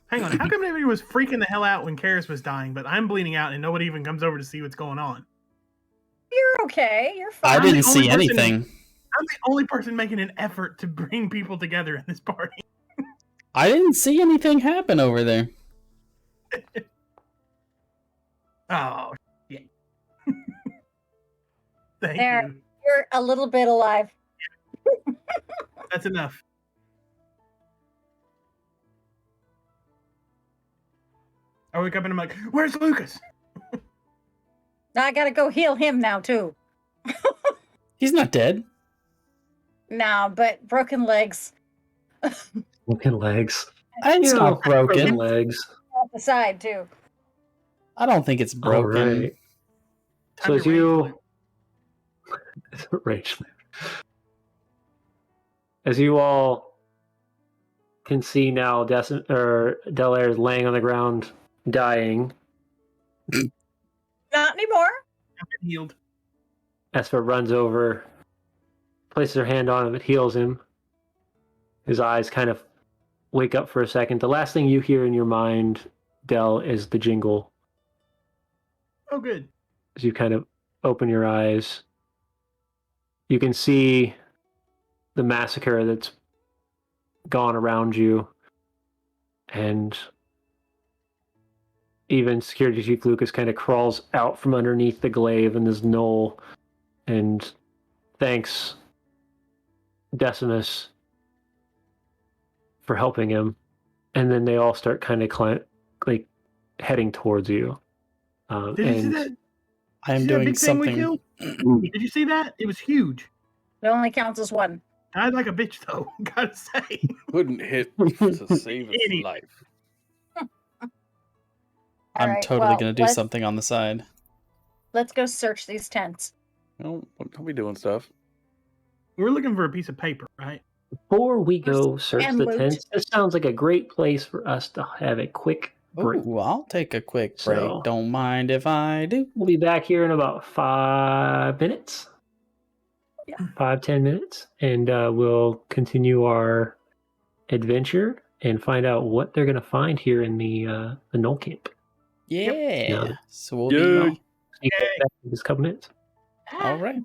Speaker 3: Hang on, how come everybody was freaking the hell out when Karis was dying, but I'm bleeding out and nobody even comes over to see what's going on?
Speaker 4: You're okay. You're fine.
Speaker 1: I
Speaker 3: I'm the
Speaker 1: didn't see
Speaker 3: only person-
Speaker 1: anything.
Speaker 3: I'm the only person making an effort to bring people together in this party.
Speaker 1: I didn't see anything happen over there.
Speaker 3: Oh, yeah. Thank
Speaker 4: There.
Speaker 3: you.
Speaker 4: You're a little bit alive.
Speaker 3: That's enough. I wake up and I'm like, where's Lucas?
Speaker 4: Now I gotta go heal him now, too.
Speaker 1: He's not dead.
Speaker 4: No, but broken legs.
Speaker 2: Broken legs.
Speaker 1: It's not broken.
Speaker 2: legs.
Speaker 4: Off the side, too.
Speaker 1: I don't think it's broken.
Speaker 2: All right. So as you rage, as you all can see now, Delaire is laying on the ground, dying.
Speaker 4: Not anymore.
Speaker 3: I've been healed.
Speaker 2: Esper runs over, places her hand on him, it heals him. His eyes kind of wake up for a second. The last thing you hear in your mind, Del, is the jingle.
Speaker 3: Oh, good.
Speaker 2: As you kind of open your eyes, you can see the massacre that's gone around you, and even Security Chief Lucas kind of crawls out from underneath the glaive in this knoll and thanks Decimus for helping him. And then they all start kind of heading towards you.
Speaker 3: Did you see that?
Speaker 1: I am
Speaker 3: See that
Speaker 1: doing
Speaker 3: big thing we
Speaker 1: something.
Speaker 3: killed? Did you see that? It was huge.
Speaker 4: It only counts as one.
Speaker 3: I'd like a bitch though. Gotta say.
Speaker 5: Couldn't hit to save its
Speaker 3: Idiot.
Speaker 5: life.
Speaker 1: I'm
Speaker 4: Alright,
Speaker 1: totally
Speaker 4: well,
Speaker 1: going to do something on the side.
Speaker 4: Let's go search these tents.
Speaker 5: No, don't be doing stuff.
Speaker 3: We're looking for a piece of paper, right?
Speaker 2: Before we go search
Speaker 4: And
Speaker 2: the
Speaker 4: loot.
Speaker 2: tents, this sounds like a great place for us to have a quick break.
Speaker 1: Ooh, I'll take a quick break.
Speaker 2: So-
Speaker 1: Don't mind if I do.
Speaker 2: We'll be back here in about 5 minutes.
Speaker 4: Yeah.
Speaker 2: 5-10 minutes. And we'll continue our adventure and find out what they're going to find here in the Knoll Camp.
Speaker 1: Yeah.
Speaker 2: Yeah.
Speaker 1: So we'll
Speaker 5: Yay.
Speaker 1: be
Speaker 2: See you guys back in just a couple minutes.
Speaker 1: all right.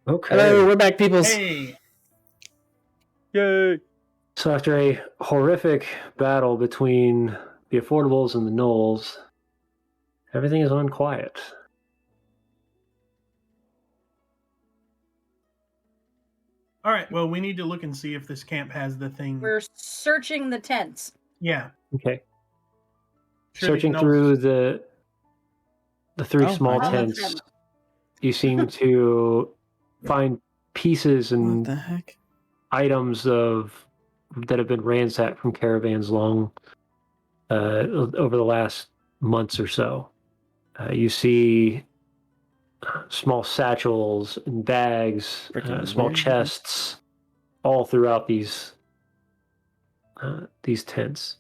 Speaker 2: Okay.
Speaker 1: Hello, we're back, peoples.
Speaker 3: Hey,
Speaker 5: Yay!
Speaker 2: So after a horrific battle between the Affordables and the Knolls, everything is on quiet.
Speaker 3: all right. Well, we need to look and see if this camp has the thing.
Speaker 4: We're searching the tents.
Speaker 3: Yeah.
Speaker 2: Okay.
Speaker 3: Sure
Speaker 2: Searching
Speaker 3: these
Speaker 2: through
Speaker 3: gnolls-
Speaker 2: the three
Speaker 1: Oh,
Speaker 2: small
Speaker 1: my
Speaker 4: God.
Speaker 2: tents, you seem to find pieces
Speaker 1: What
Speaker 2: and
Speaker 1: the heck?
Speaker 2: items that have been ransacked from caravans over the last months or so. You see small satchels and bags,
Speaker 1: Freaking
Speaker 2: small
Speaker 1: weird.
Speaker 2: chests, all throughout these tents.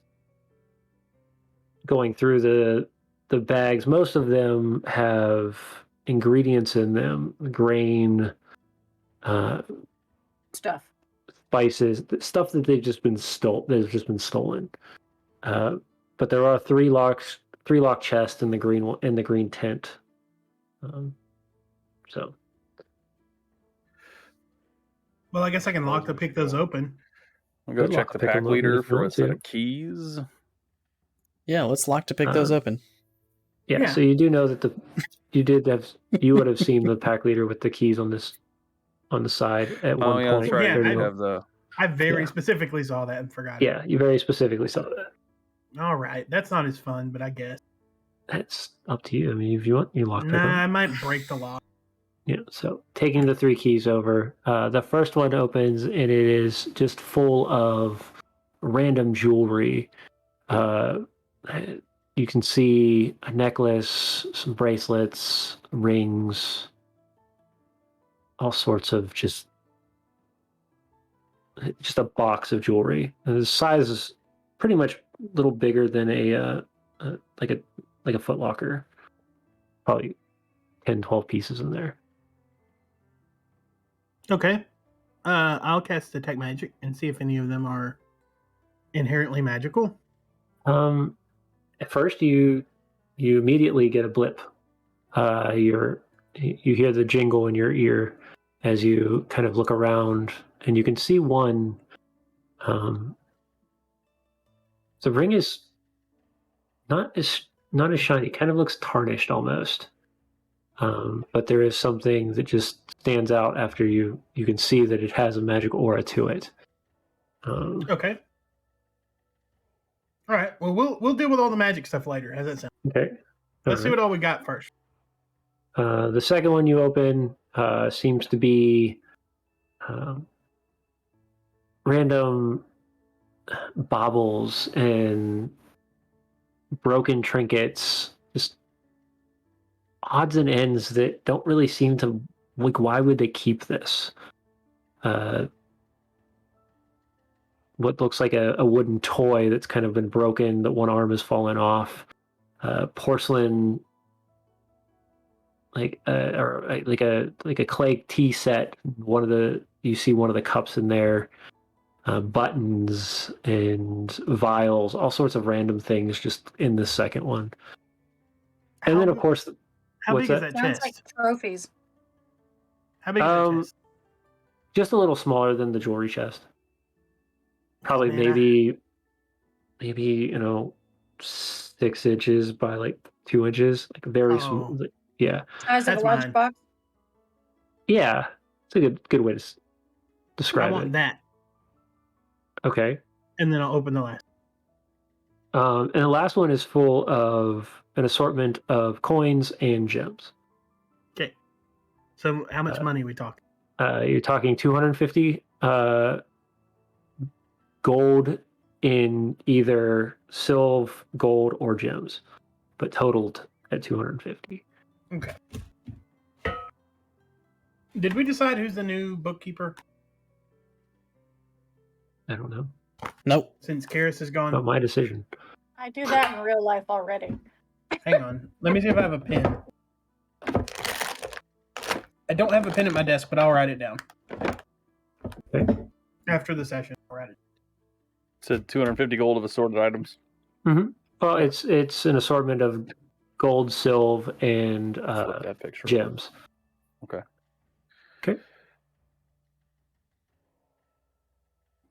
Speaker 2: Going through the bags, most of them have ingredients in them: grain,
Speaker 4: Stuff.
Speaker 2: spices, stuff that they've just been stolen. But there are three locked chests in the green tent. So
Speaker 3: Well, I guess I can pick those open.
Speaker 5: I'll go
Speaker 2: Good
Speaker 5: check
Speaker 2: luck
Speaker 5: the
Speaker 2: picking
Speaker 5: pack
Speaker 2: them open
Speaker 5: leader
Speaker 2: if you
Speaker 5: for a
Speaker 2: want
Speaker 5: set
Speaker 2: to.
Speaker 5: of keys.
Speaker 1: Yeah, let's lock to pick those open.
Speaker 2: Yeah,
Speaker 3: Yeah.
Speaker 2: so you do know that you would have seen the pack leader with the keys on the side at
Speaker 5: Oh
Speaker 2: one
Speaker 5: yeah,
Speaker 2: point.
Speaker 5: that's right.
Speaker 3: Yeah,
Speaker 5: I
Speaker 3: I
Speaker 5: did
Speaker 3: know.
Speaker 5: have the.
Speaker 3: I very
Speaker 2: Yeah.
Speaker 3: specifically saw that and forgot it.
Speaker 2: Yeah, you very specifically saw that.
Speaker 3: All right. That's not as fun, but I guess.
Speaker 2: That's up to you. I mean, if you want, you lock pick
Speaker 3: Nah,
Speaker 2: them.
Speaker 3: I might break the lock.
Speaker 2: Yeah, so taking the three keys over, the first one opens and it is just full of random jewelry. You can see a necklace, some bracelets, rings, all sorts of just a box of jewelry. And the size is pretty much a little bigger than like a like a Foot Locker. Probably 10, 12 pieces in there.
Speaker 3: Okay. I'll cast Detect Magic and see if any of them are inherently magical.
Speaker 2: At first, you immediately get a blip. You hear the jingle in your ear as you kind of look around, and you can see one. The ring is not as shiny. It kind of looks tarnished almost. But there is something that just stands out after you can see that it has a magic aura to it.
Speaker 3: Okay. All right. Well, we'll deal with all the magic stuff later. How's that sound?
Speaker 2: Okay.
Speaker 3: Let's see what all we got first.
Speaker 2: The second one you open seems to be random baubles and broken trinkets, just odds and ends that don't really seem to, like, why would they keep this? What looks like a wooden toy that's kind of been broken, that one arm has fallen off. Porcelain, or like a clay tea set. You see one of the cups in there. Buttons and vials, all sorts of random things just in the second one. And then, of course,
Speaker 3: How
Speaker 2: what's
Speaker 3: big is
Speaker 2: that?
Speaker 3: that
Speaker 4: Sounds
Speaker 3: chest?
Speaker 4: like trophies.
Speaker 3: How big is that chest?
Speaker 2: Just a little smaller than the jewelry chest. Probably
Speaker 3: Man,
Speaker 2: maybe 6 inches by like 2 inches, like very small.
Speaker 3: Oh.
Speaker 2: Yeah,
Speaker 4: Size of a
Speaker 3: That's mine.
Speaker 4: lunchbox.
Speaker 2: yeah. It's a good way to
Speaker 3: I
Speaker 2: describe
Speaker 3: want
Speaker 2: it.
Speaker 3: that,
Speaker 2: Okay.
Speaker 3: and then I'll open the last.
Speaker 2: And the last one is full of an assortment of coins and gems.
Speaker 3: Okay. So how much money are we talking?
Speaker 2: You're talking 250 gold in either silver, gold, or gems, but totaled at 250.
Speaker 3: Okay. Did we decide who's the new bookkeeper
Speaker 2: I don't know.
Speaker 1: Nope.
Speaker 3: since Karis is gone?
Speaker 2: Not my decision.
Speaker 4: I do that in real life already.
Speaker 3: Hang on. Let me see if I have a pen. I don't have a pen at my desk, but I'll write it down.
Speaker 2: Okay.
Speaker 3: After the session, I'll write it.
Speaker 5: So 250 gold of assorted items.
Speaker 2: Mm-hmm. Well, it's an assortment of gold, silver, and
Speaker 5: Flip that picture.
Speaker 2: gems.
Speaker 5: Okay.
Speaker 2: Okay.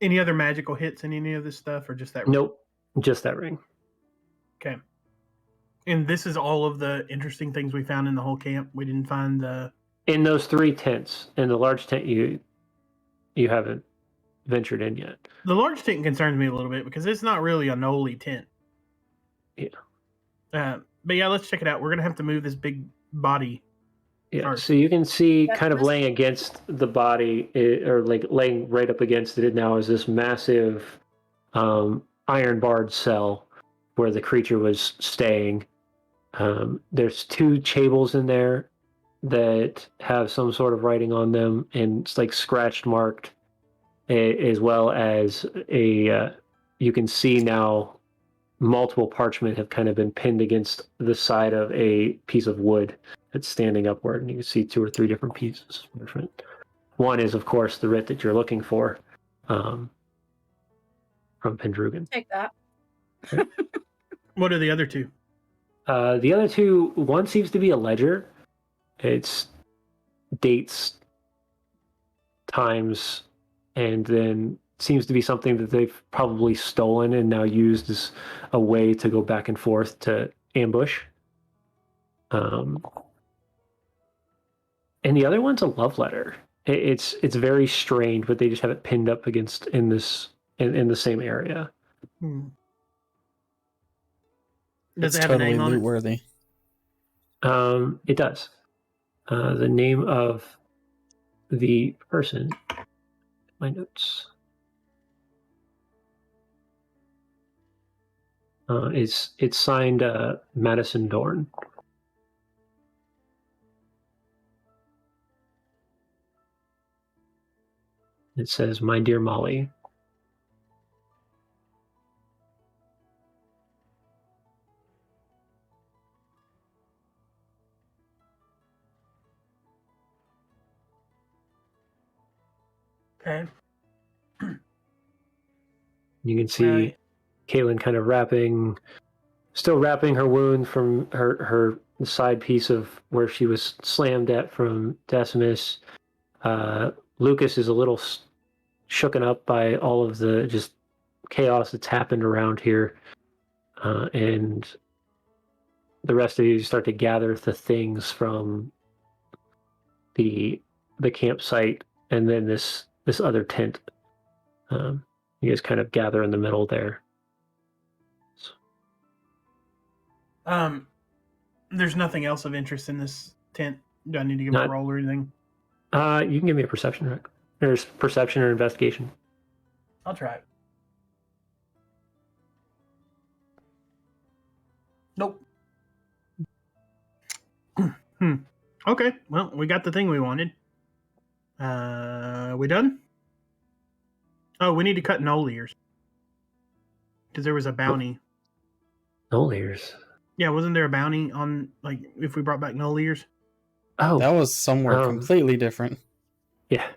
Speaker 3: Any other magical hits in any of this stuff, or just that?
Speaker 2: Nope, just that ring.
Speaker 3: Okay. And this is all of the interesting things we found in the whole camp. We didn't find the.
Speaker 2: In those 3 tents, in the large tent, you haven't ventured in yet.
Speaker 3: The large tent concerns me a little bit because it's not really a Noli tent.
Speaker 2: Yeah.
Speaker 3: But yeah, let's check it out. We're gonna have to move this big body.
Speaker 2: Yeah,
Speaker 3: First.
Speaker 2: so you can see
Speaker 4: That's
Speaker 2: kind of
Speaker 4: this-
Speaker 2: laying against the body, or like laying right up against it now, is this massive iron barred cell where the creature was staying. There's 2 tables in there that have some sort of writing on them, and it's like scratched marked, as well as you can see now multiple parchment have kind of been pinned against the side of a piece of wood that's standing upward, and you can see 2 or 3 different pieces. One is, of course, the writ that you're looking for, from Pendrugan.
Speaker 4: Take that.
Speaker 3: What are the other 2?
Speaker 2: The other 2, one seems to be a ledger. It's dates, times, and then seems to be something that they've probably stolen and now used as a way to go back and forth to ambush. And the other one's a love letter. It's very strange, but they just have it pinned up against in the same area.
Speaker 3: Does
Speaker 1: It's
Speaker 3: it have
Speaker 1: totally
Speaker 3: a name on
Speaker 1: loot
Speaker 3: it?
Speaker 1: worthy.
Speaker 2: It does. The name of the person. My notes. It's signed Madison Dorn. It says, "My dear Molly,
Speaker 3: Okay.
Speaker 2: You can see Caitlin kind of still wrapping her wound from her side piece of where she was slammed at from Decimus. Lucas is a little shooken up by all of the just chaos that's happened around here. And the rest of you start to gather the things from the campsite and then this other tent. You guys kind of gather in the middle there.
Speaker 3: There's nothing else of interest in this tent. Do I need to give a roll or anything?
Speaker 2: You can give me a perception check. There's perception or investigation.
Speaker 3: I'll try it. Nope. Okay, well, we got the thing we wanted. We done? Oh, we need to cut knoll ears. Because there was a bounty.
Speaker 2: Knoll ears?
Speaker 3: Yeah, wasn't there a bounty on, like, if we brought back knoll ears?
Speaker 2: Oh.
Speaker 1: That was somewhere completely different.
Speaker 2: Yeah.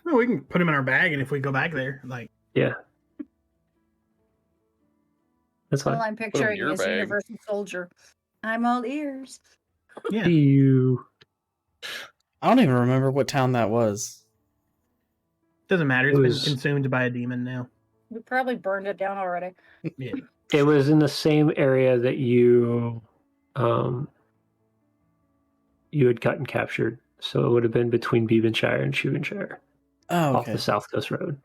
Speaker 3: Well, we can put them in our bag, and if we go back there, like...
Speaker 2: Yeah. That's fine.
Speaker 4: All I'm picturing is
Speaker 5: bag.
Speaker 4: Universal Soldier. I'm all ears.
Speaker 3: Yeah.
Speaker 1: I don't even remember what town that was.
Speaker 3: Doesn't matter. It's been consumed by a demon now.
Speaker 4: We probably burned it down already.
Speaker 3: Yeah.
Speaker 2: It was in the same area that you had gotten captured. So it would have been between Beavenshire and Shuvenshire.
Speaker 1: Oh, okay.
Speaker 2: Off the South Coast Road.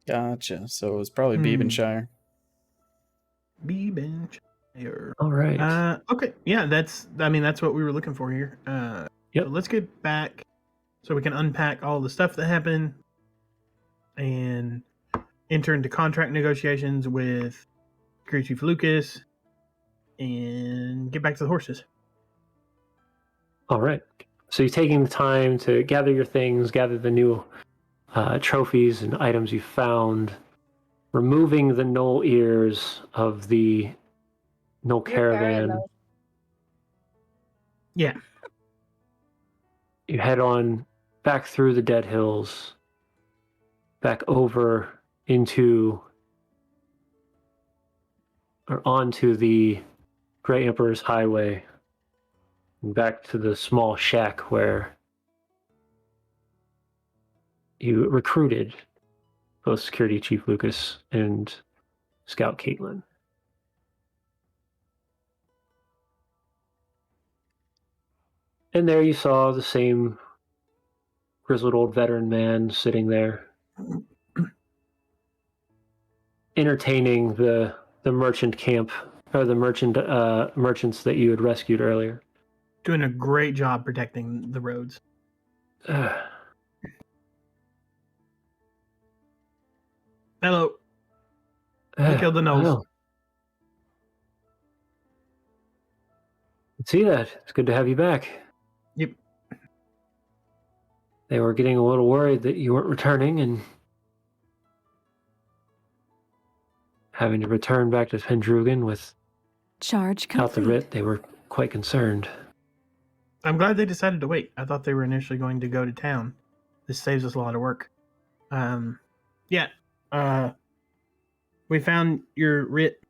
Speaker 1: Gotcha. So it was probably Beavenshire.
Speaker 3: Beavenshire.
Speaker 2: All right.
Speaker 3: Okay. Yeah, that's what we were looking for here.
Speaker 2: Yep.
Speaker 3: So let's get back so we can unpack all the stuff that happened and enter into contract negotiations with Crew Chief Lucas and get back to the horses.
Speaker 2: All right. So you're taking the time to gather your things, gather the new trophies and items you found, removing the knoll ears of the knoll caravan.
Speaker 3: Yeah.
Speaker 2: You head on back through the Dead Hills, back over onto the Grey Emperor's Highway, and back to the small shack where you recruited both Security Chief Lucas and Scout Caitlin. And there you saw the same grizzled old veteran man sitting there, entertaining the merchant camp, or the merchants that you had rescued earlier.
Speaker 3: Doing a great job protecting the roads. Hello. We killed the nose.
Speaker 2: See that. It's good to have you back.
Speaker 3: Yep.
Speaker 2: They were getting a little worried that you weren't returning and having to return back to Pendrugan without the writ. They were quite concerned.
Speaker 3: I'm glad they decided to wait. I thought they were initially going to go to town. This saves us a lot of work. We found your writ.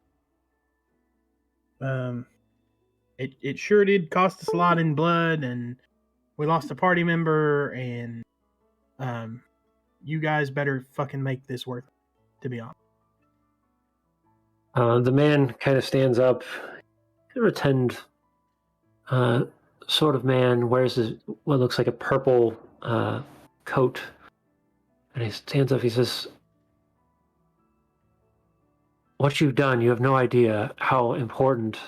Speaker 3: It sure did cost us a lot in blood, and we lost a party member, and you guys better fucking make this worth it, to be honest.
Speaker 2: The man kind of stands up, a rotund sort of man, wears what looks like a purple coat, and he stands up, he says, "What you've done, you have no idea how important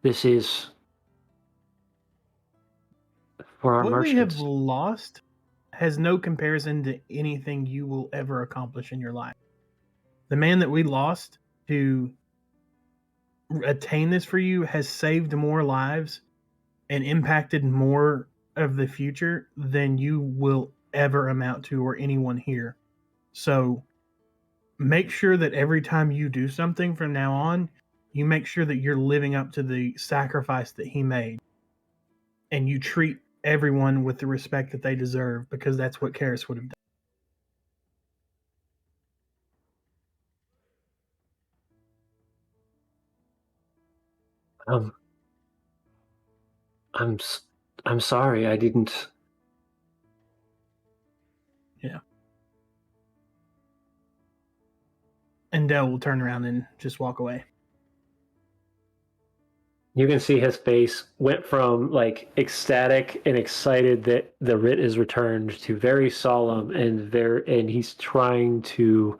Speaker 2: this is for our merchants.
Speaker 3: What we have lost has no comparison to anything you will ever accomplish in your life. The man that we lost to attain this for you has saved more lives and impacted more of the future than you will ever amount to, or anyone here. So make sure that every time you do something from now on, you make sure that you're living up to the sacrifice that he made, and you treat everyone with the respect that they deserve, because that's what Karis would have done.
Speaker 2: I'm I'm sorry. I didn't.
Speaker 3: Yeah. And Dell will turn around and just walk away.
Speaker 2: You can see his face went from like ecstatic and excited that the writ is returned to very solemn and he's trying to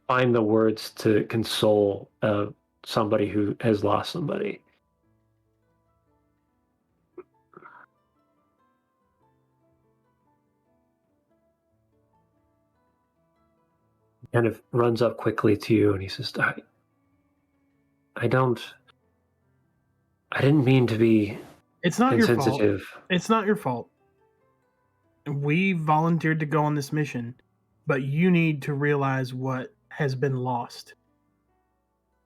Speaker 2: find the words to console somebody who has lost somebody. He kind of runs up quickly to you and he says, I didn't mean to be
Speaker 3: It's not your fault.
Speaker 2: insensitive.
Speaker 3: It's not your fault. We volunteered to go on this mission, but you need to realize what has been lost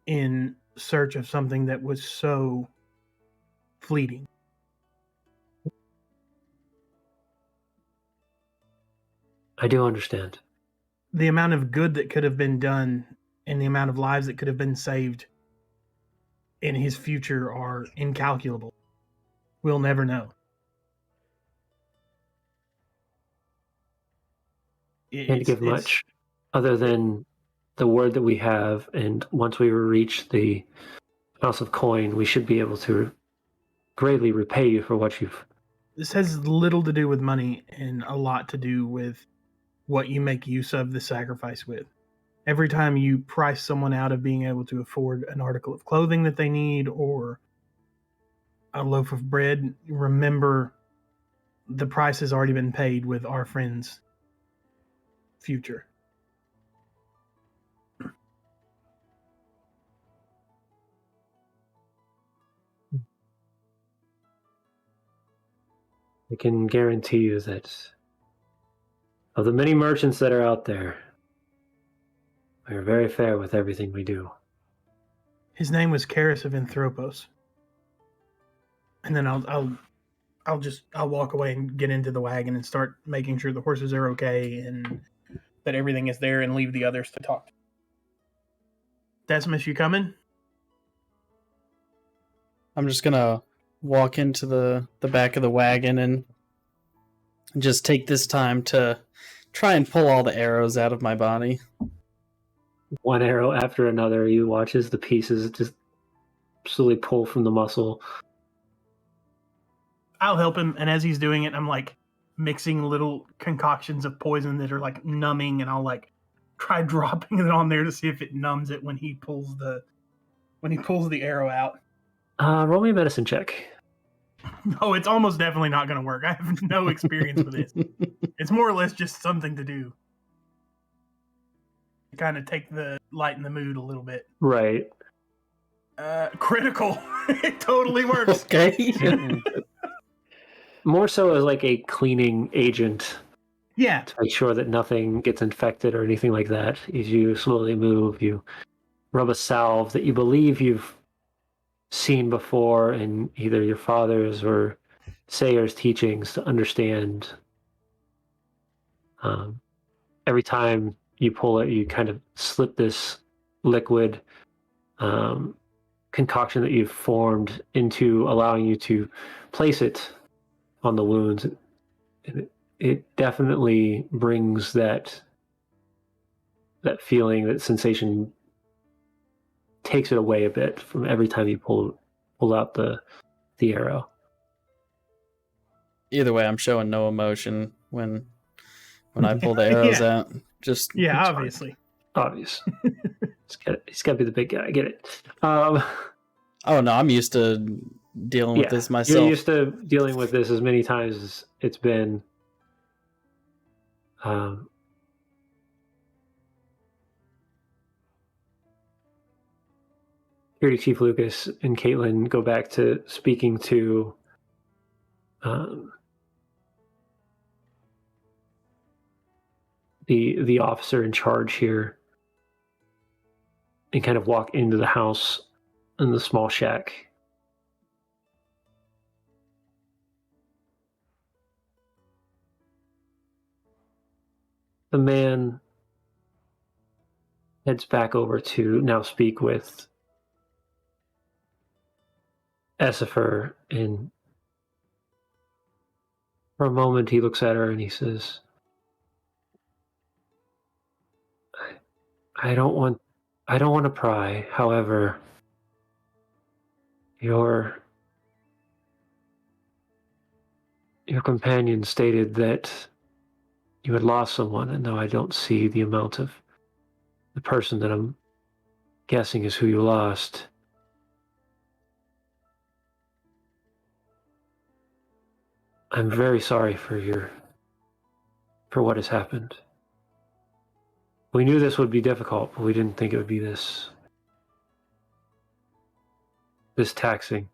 Speaker 3: in search of something that was so fleeting.
Speaker 2: I do understand.
Speaker 3: The amount of good that could have been done and the amount of lives that could have been saved in his future are incalculable. We'll never know.
Speaker 2: Can't give much other than the word that we have, and once we reach the House of Coin, we should be able to greatly repay you for what you've...
Speaker 3: This has little to do with money and a lot to do with what you make use of the sacrifice with. Every time you price someone out of being able to afford an article of clothing that they need or a loaf of bread, remember the price has already been paid with our friend's future.
Speaker 2: I can guarantee you that of the many merchants that are out there, we are very fair with everything we do.
Speaker 3: His name was Karis of Anthropos. And then I'll walk away and get into the wagon and start making sure the horses are okay and that everything is there and leave the others to talk. Decimus, you coming?
Speaker 1: I'm just gonna walk into the back of the wagon and just take this time to try and pull all the arrows out of my body.
Speaker 2: One arrow after another, you watch as the pieces just slowly pull from the muscle.
Speaker 3: I'll help him, and as he's doing it, I'm like mixing little concoctions of poison that are like numbing, and I'll like try dropping it on there to see if it numbs it when he pulls the arrow out.
Speaker 2: Roll me a medicine check.
Speaker 3: No, it's almost definitely not going to work. I have no experience with this. It's more or less just something to do. Kind of take the light in the mood a little bit.
Speaker 2: Right.
Speaker 3: Critical. It totally works.
Speaker 1: Okay.
Speaker 2: More so as like a cleaning agent.
Speaker 3: Yeah.
Speaker 2: To make sure that nothing gets infected or anything like that. As you slowly move, you rub a salve that you believe you've seen before in either your father's or Sayer's teachings to understand. Every time you pull it, you kind of slip this liquid concoction that you've formed into allowing you to place it on the wounds. And it definitely brings that feeling, that sensation, takes it away a bit from every time you pull out the arrow.
Speaker 1: Either way, I'm showing no emotion when I pull the arrows out. Just
Speaker 3: obviously.
Speaker 2: Obvious. He's got to be the big guy. I get it.
Speaker 1: Oh no, I'm used to dealing with this myself.
Speaker 2: You're used to dealing with this as many times as it's been. Security Chief Lucas and Caitlin go back to speaking to the officer in charge here and kind of walk into the house in the small shack. The man heads back over to now speak with Essifer, and for a moment he looks at her and he says, I don't want to pry. However, your companion stated that you had lost someone, and though I don't see the amount of the person that I'm guessing is who you lost, I'm very sorry for what has happened. We knew this would be difficult, but we didn't think it would be this taxing.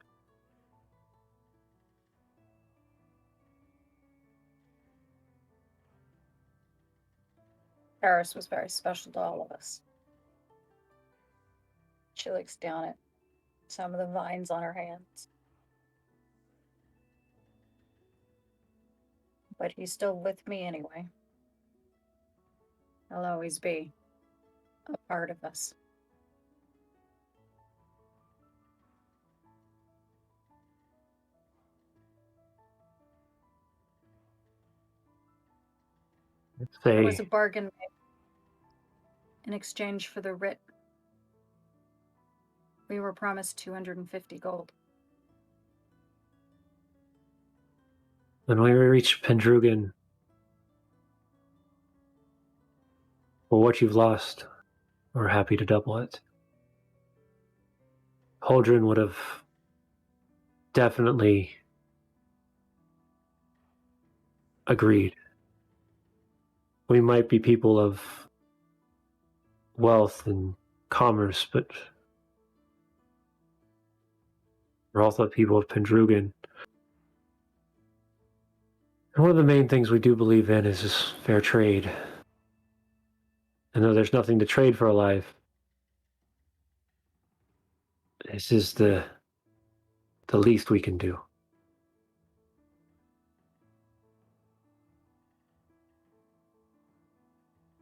Speaker 4: Paris was very special to all of us. She looks down at some of the vines on her hands. But he's still with me anyway. He'll always be a part of us. There was a bargain made in exchange for the writ. We were promised 250 gold.
Speaker 2: When we reach Pendrugan, for what you've lost, we're happy to double it. Holdren would have definitely agreed. We might be people of wealth and commerce, but we're also people of Pendrugan. And one of the main things we do believe in is this fair trade. And though there's nothing to trade for alive, this is the least we can do.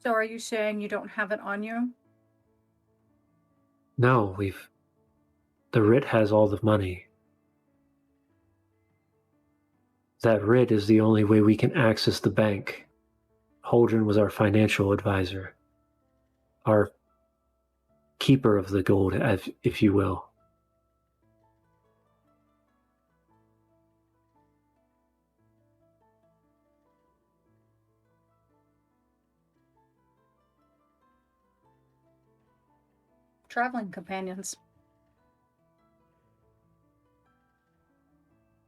Speaker 4: So are you saying you don't have it on you?
Speaker 2: No, the writ has all the money. That writ is the only way we can access the bank. Holdren was our financial advisor, our keeper of the gold, if you will.
Speaker 4: Traveling companions.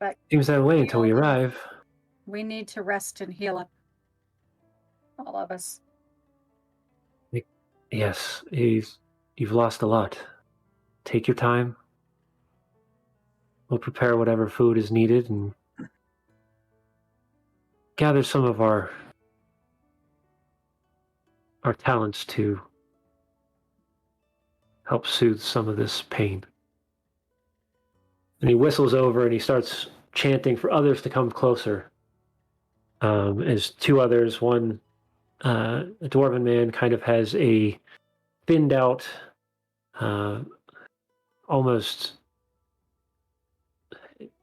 Speaker 4: But
Speaker 2: Seems that way until we arrive.
Speaker 4: we need to rest and heal up. All of us.
Speaker 2: Yes, you've lost a lot. Take your time. We'll prepare whatever food is needed and gather some of our talents to help soothe some of this pain. And he whistles over and he starts chanting for others to come closer. As two others, one, a dwarven man, kind of has a thinned out, almost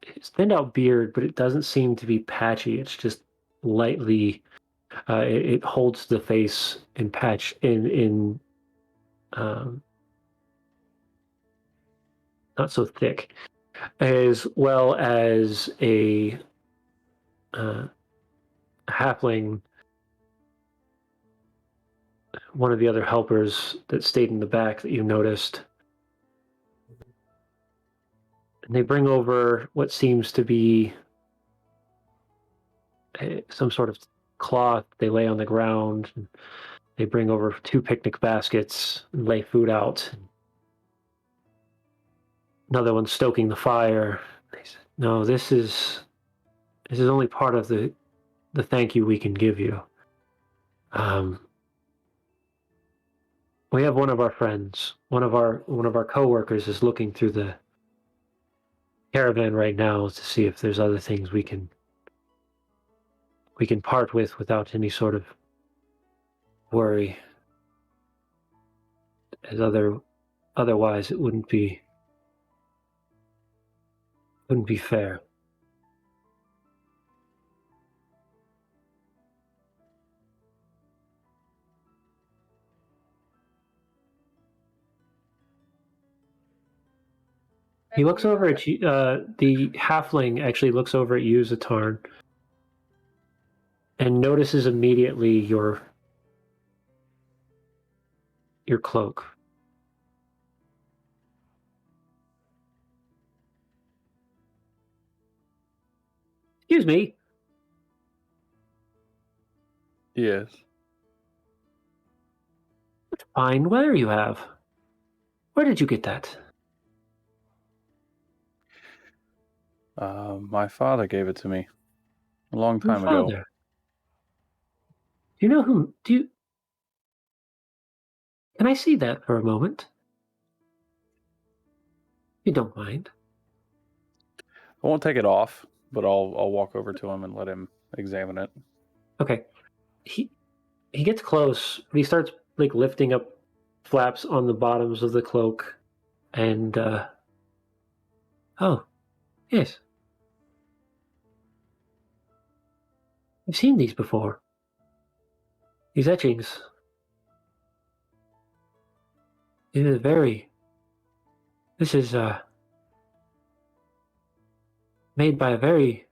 Speaker 2: it's thinned out beard, but it doesn't seem to be patchy. It's just lightly, it holds the face in patch in not so thick, as well as a halfling, one of the other helpers that stayed in the back that you noticed. And they bring over what seems to be some sort of cloth they lay on the ground. They bring over 2 picnic baskets and lay food out. Another one stoking the fire. They said, no, this is only part of the thank you we can give you. We have one of our friends, one of our coworkers is looking through the caravan right now to see if there's other things we can part with without any sort of worry. As otherwise it wouldn't be fair. He looks over at you. The halfling actually looks over at you, Zatarn, and notices immediately your cloak. Excuse me.
Speaker 5: Yes.
Speaker 2: What fine weather you have. Where did you get that?
Speaker 5: My father gave it to me a long
Speaker 2: Your
Speaker 5: time ago.
Speaker 2: father. Do you know whom? Can I see that for a moment? You don't mind.
Speaker 5: I won't take it off, but I'll walk over to him and let him examine it.
Speaker 2: Okay. He gets close, but he starts like lifting up flaps on the bottoms of the cloak, and oh, yes. I've seen these before. These etchings. This is made by a very,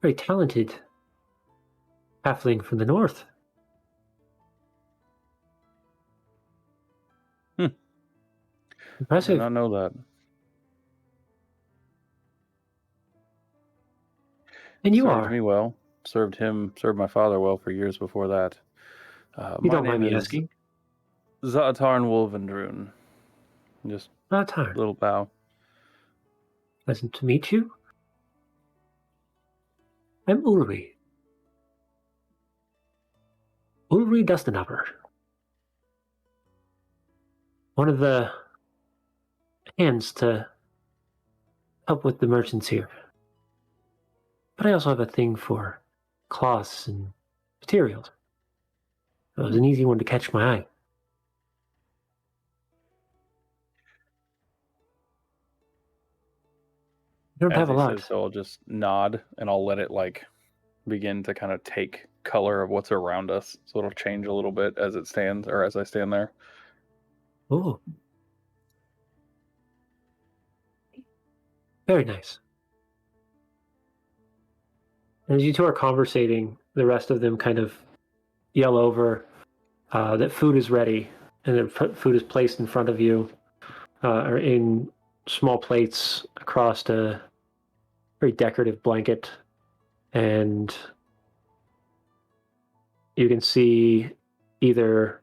Speaker 2: very talented halfling from the north.
Speaker 5: I did
Speaker 2: Impressive.
Speaker 5: not know that.
Speaker 2: And you
Speaker 5: Served
Speaker 2: are.
Speaker 5: me well. Served my father well for years before that.
Speaker 2: You
Speaker 5: My
Speaker 2: don't mind
Speaker 5: name
Speaker 2: me
Speaker 5: is
Speaker 2: asking.
Speaker 5: Zaatarn Wolvendrun. Just
Speaker 2: Tarn.
Speaker 5: a little bow.
Speaker 2: Pleasant to meet you. I'm Ulri. Ulri Dustenhopper. One of the hands to help with the merchants here. But I also have a thing for cloths and materials. It was an easy one to catch my eye. You don't
Speaker 5: As
Speaker 2: have a
Speaker 5: he
Speaker 2: lot.
Speaker 5: says so, I'll just nod and I'll let it begin to kind of take color of what's around us. So it'll change a little bit as it stands or as I stand there.
Speaker 2: Oh. Very nice. As you two are conversating, the rest of them kind of yell over that food is ready, and that food is placed in front of you, or in small plates across a very decorative blanket, and you can see either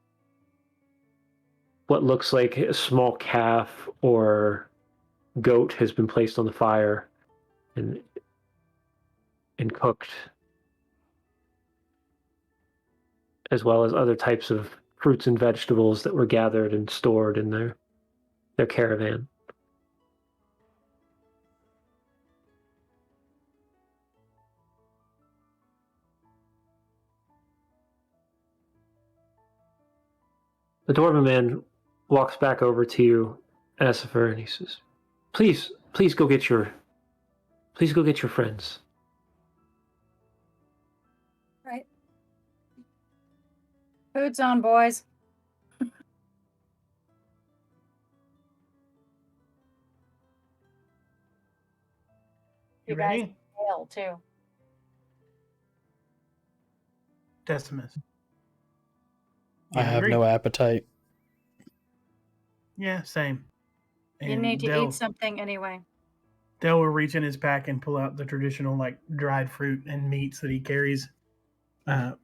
Speaker 2: what looks like a small calf or goat has been placed on the fire and cooked, as well as other types of fruits and vegetables that were gathered and stored in their caravan. The dwarven man walks back over to you, Asifer, and he says, please go get your friends.
Speaker 4: Right. Food's on, boys.
Speaker 3: You
Speaker 4: guys
Speaker 3: ready?
Speaker 4: fail too.
Speaker 3: Decimus.
Speaker 1: I have no appetite.
Speaker 3: Yeah, same.
Speaker 4: You
Speaker 3: And
Speaker 4: need to
Speaker 3: Del
Speaker 4: eat something anyway.
Speaker 3: will reach in his pack and pull out the traditional dried fruit and meats that he carries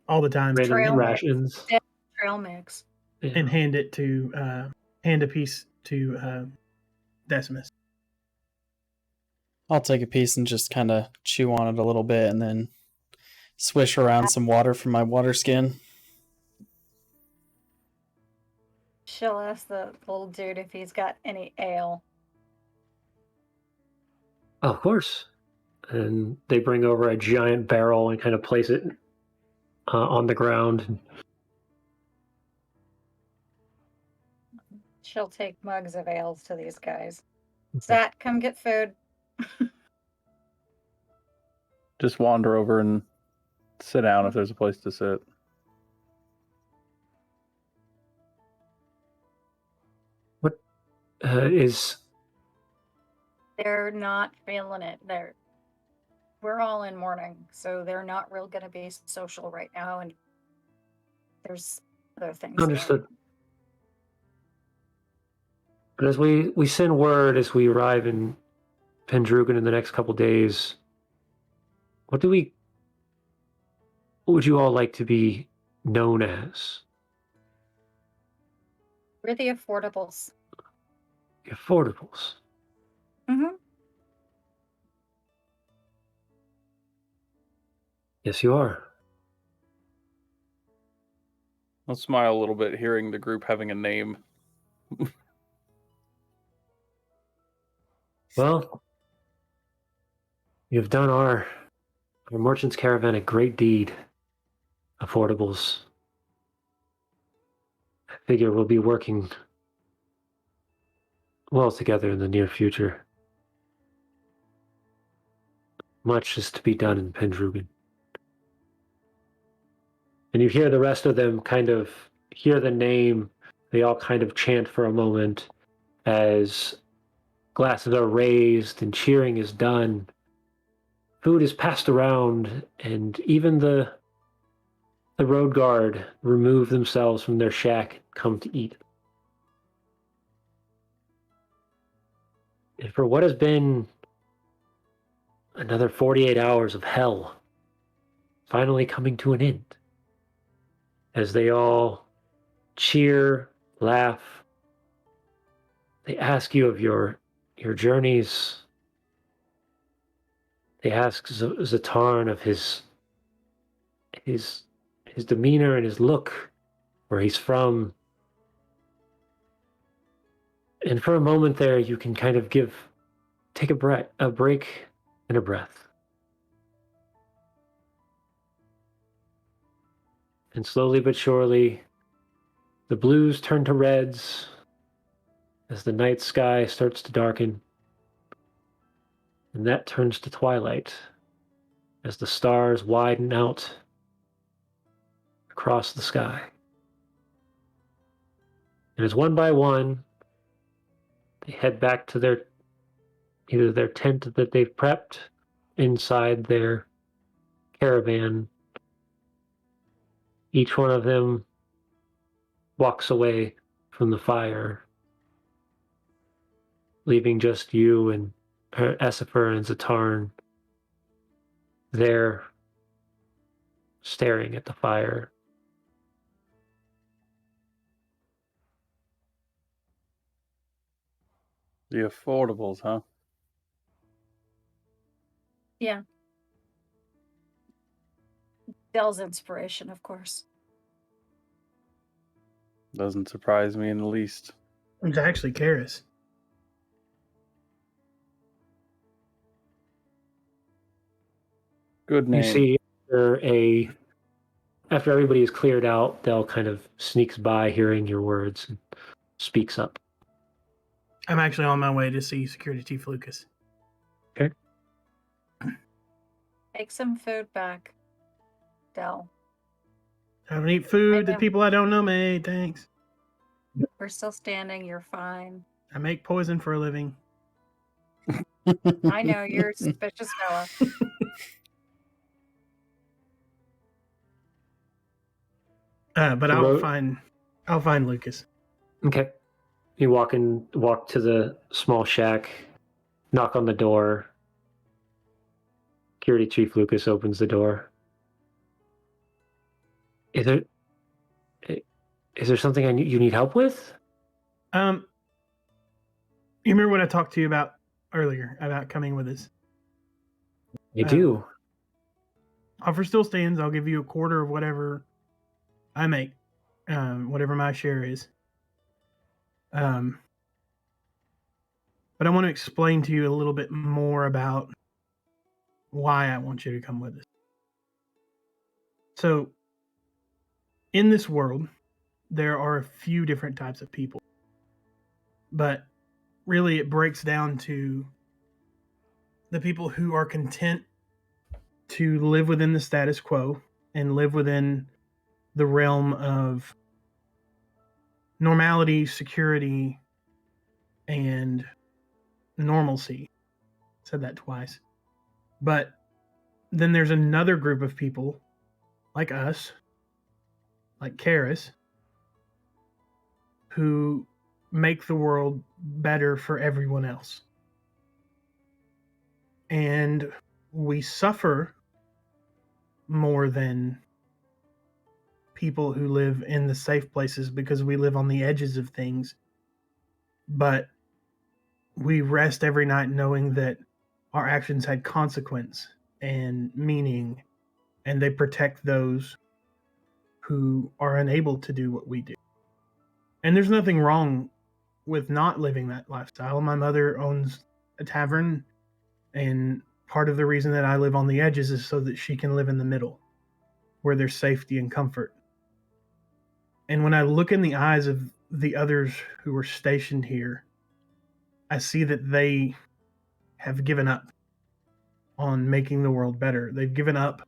Speaker 3: all the time,
Speaker 2: Random
Speaker 4: Trail
Speaker 2: rations.
Speaker 4: Trail mix.
Speaker 2: Yeah.
Speaker 3: and hand a piece to Decimus.
Speaker 1: I'll take a piece and just kind of chew on it a little bit and then swish around some water from my water skin.
Speaker 4: She'll ask the little dude if he's got any ale.
Speaker 2: Of course. And they bring over a giant barrel and kind of place it on the ground.
Speaker 4: She'll take mugs of ales to these guys. Zat, come get food.
Speaker 5: Just wander over and sit down if there's a place to sit.
Speaker 2: What is...
Speaker 4: They're not feeling it. We're all in mourning, so they're not real going to be social right now, and there's other things.
Speaker 2: Understood. But as we send word as we arrive in Pendrugan in the next couple days, what would you all like to be known as?
Speaker 4: We're the Affordables.
Speaker 2: The Affordables.
Speaker 4: Mm-hmm.
Speaker 2: Yes, you are.
Speaker 5: I'll smile a little bit hearing the group having a name.
Speaker 2: Well, you've done our merchant's caravan a great deed, Affordables. I figure we'll be working well together in the near future. Much is to be done in Pendrugan. And you hear the rest of them kind of hear the name. They all kind of chant for a moment as glasses are raised and cheering is done. Food is passed around, and even the road guard remove themselves from their shack and come to eat. And for what has been another 48 hours of hell, finally coming to an end, as they all cheer, laugh, they ask you of your journeys. They ask Zatarn of his demeanor and his look, where he's from. And for a moment there, you can kind of take a break and a breath. And slowly but surely, the blues turn to reds as the night sky starts to darken. And that turns to twilight as the stars widen out across the sky. And as one by one, they head back to either their tent that they've prepped inside their caravan. Each one of them walks away from the fire, leaving just you and Essifer and Zatarn there staring at the fire.
Speaker 5: The Affordables, huh?
Speaker 4: Yeah. Dell's inspiration, of course.
Speaker 5: Doesn't surprise me in the least.
Speaker 3: It's actually Karis.
Speaker 5: Good name.
Speaker 2: You see, after everybody is cleared out, Dell kind of sneaks by, hearing your words, and speaks up.
Speaker 3: I'm actually on my way to see Security Chief Lucas.
Speaker 2: Okay.
Speaker 4: Take some food back, Dell.
Speaker 3: I don't eat food that people I don't know made. Thanks.
Speaker 4: We're still standing. You're fine.
Speaker 3: I make poison for a living.
Speaker 4: I know you're a suspicious fella.
Speaker 3: But I'll find Lucas.
Speaker 2: Okay. You walk to the small shack, knock on the door. Security Chief Lucas opens the door. Is there something you need help with?
Speaker 3: You remember what I talked to you about earlier about coming with us?
Speaker 2: I do.
Speaker 3: Offer still stands. I'll give you a quarter of whatever I make, whatever my share is. But I want to explain to you a little bit more about why I want you to come with us. So, in this world, there are a few different types of people. But really, it breaks down to the people who are content to live within the status quo and live within the realm of normality, security, and normalcy. Said that twice. But then there's another group of people like us, like Karis, who make the world better for everyone else. And we suffer more than people who live in the safe places because we live on the edges of things. But we rest every night knowing that our actions had consequence and meaning, and they protect those who are unable to do what we do. And there's nothing wrong with not living that lifestyle. My mother owns a tavern, and part of the reason that I live on the edges is so that she can live in the middle, where there's safety and comfort. And when I look in the eyes of the others who are stationed here, I see that they have given up on making the world better. They've given up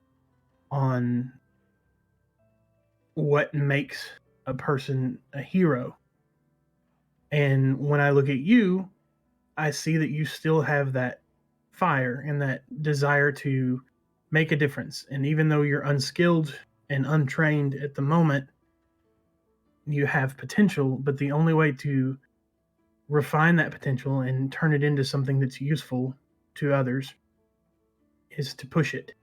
Speaker 3: on what makes a person a hero. And when I look at you, I see that you still have that fire and that desire to make a difference. And even though you're unskilled and untrained at the moment, you have potential, but the only way to refine that potential and turn it into something that's useful to others is to push it.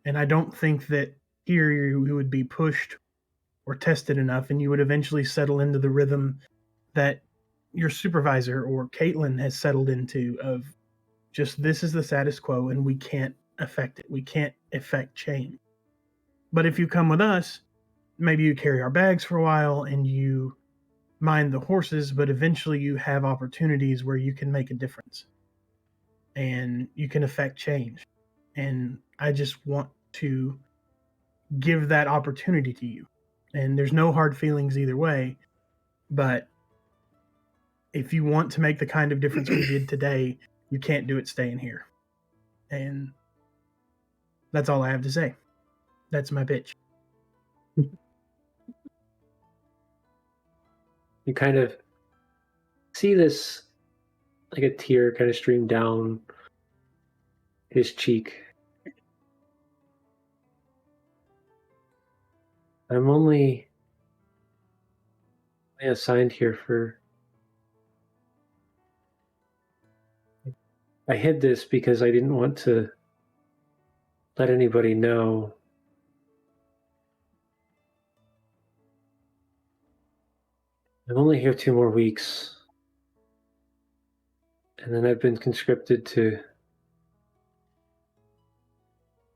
Speaker 3: And I don't think that here you would be pushed or tested enough, and you would eventually settle into the rhythm that your supervisor or Caitlin has settled into of just this is the status quo and we can't affect it. We can't affect change. But if you come with us, maybe you carry our bags for a while and you mind the horses, but eventually you have opportunities where you can make a difference and you can affect change. And I just want to give that opportunity to you. And there's no hard feelings either way, but if you want to make the kind of difference we did today, you can't do it staying here. And that's all I have to say. That's my pitch.
Speaker 2: You kind of see this, like a tear kind of stream down his cheek. I'm only assigned here for... I hid this because I didn't want to let anybody know. I'm only here 2 more weeks. And then I've been conscripted to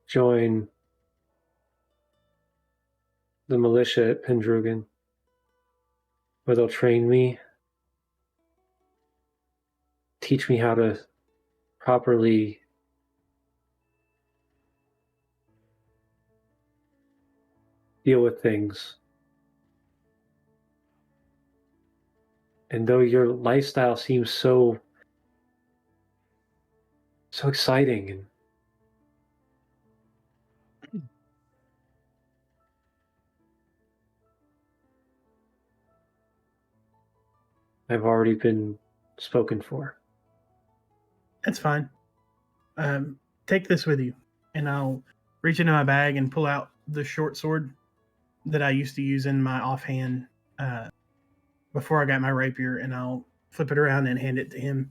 Speaker 2: join the militia at Pendrugan, where they'll train me, teach me how to properly deal with things. And though your lifestyle seems so exciting, and I've already been spoken for.
Speaker 3: That's fine. Take this with you, and I'll reach into my bag and pull out the short sword that I used to use in my offhand before I got my rapier, and I'll flip it around and hand it to him.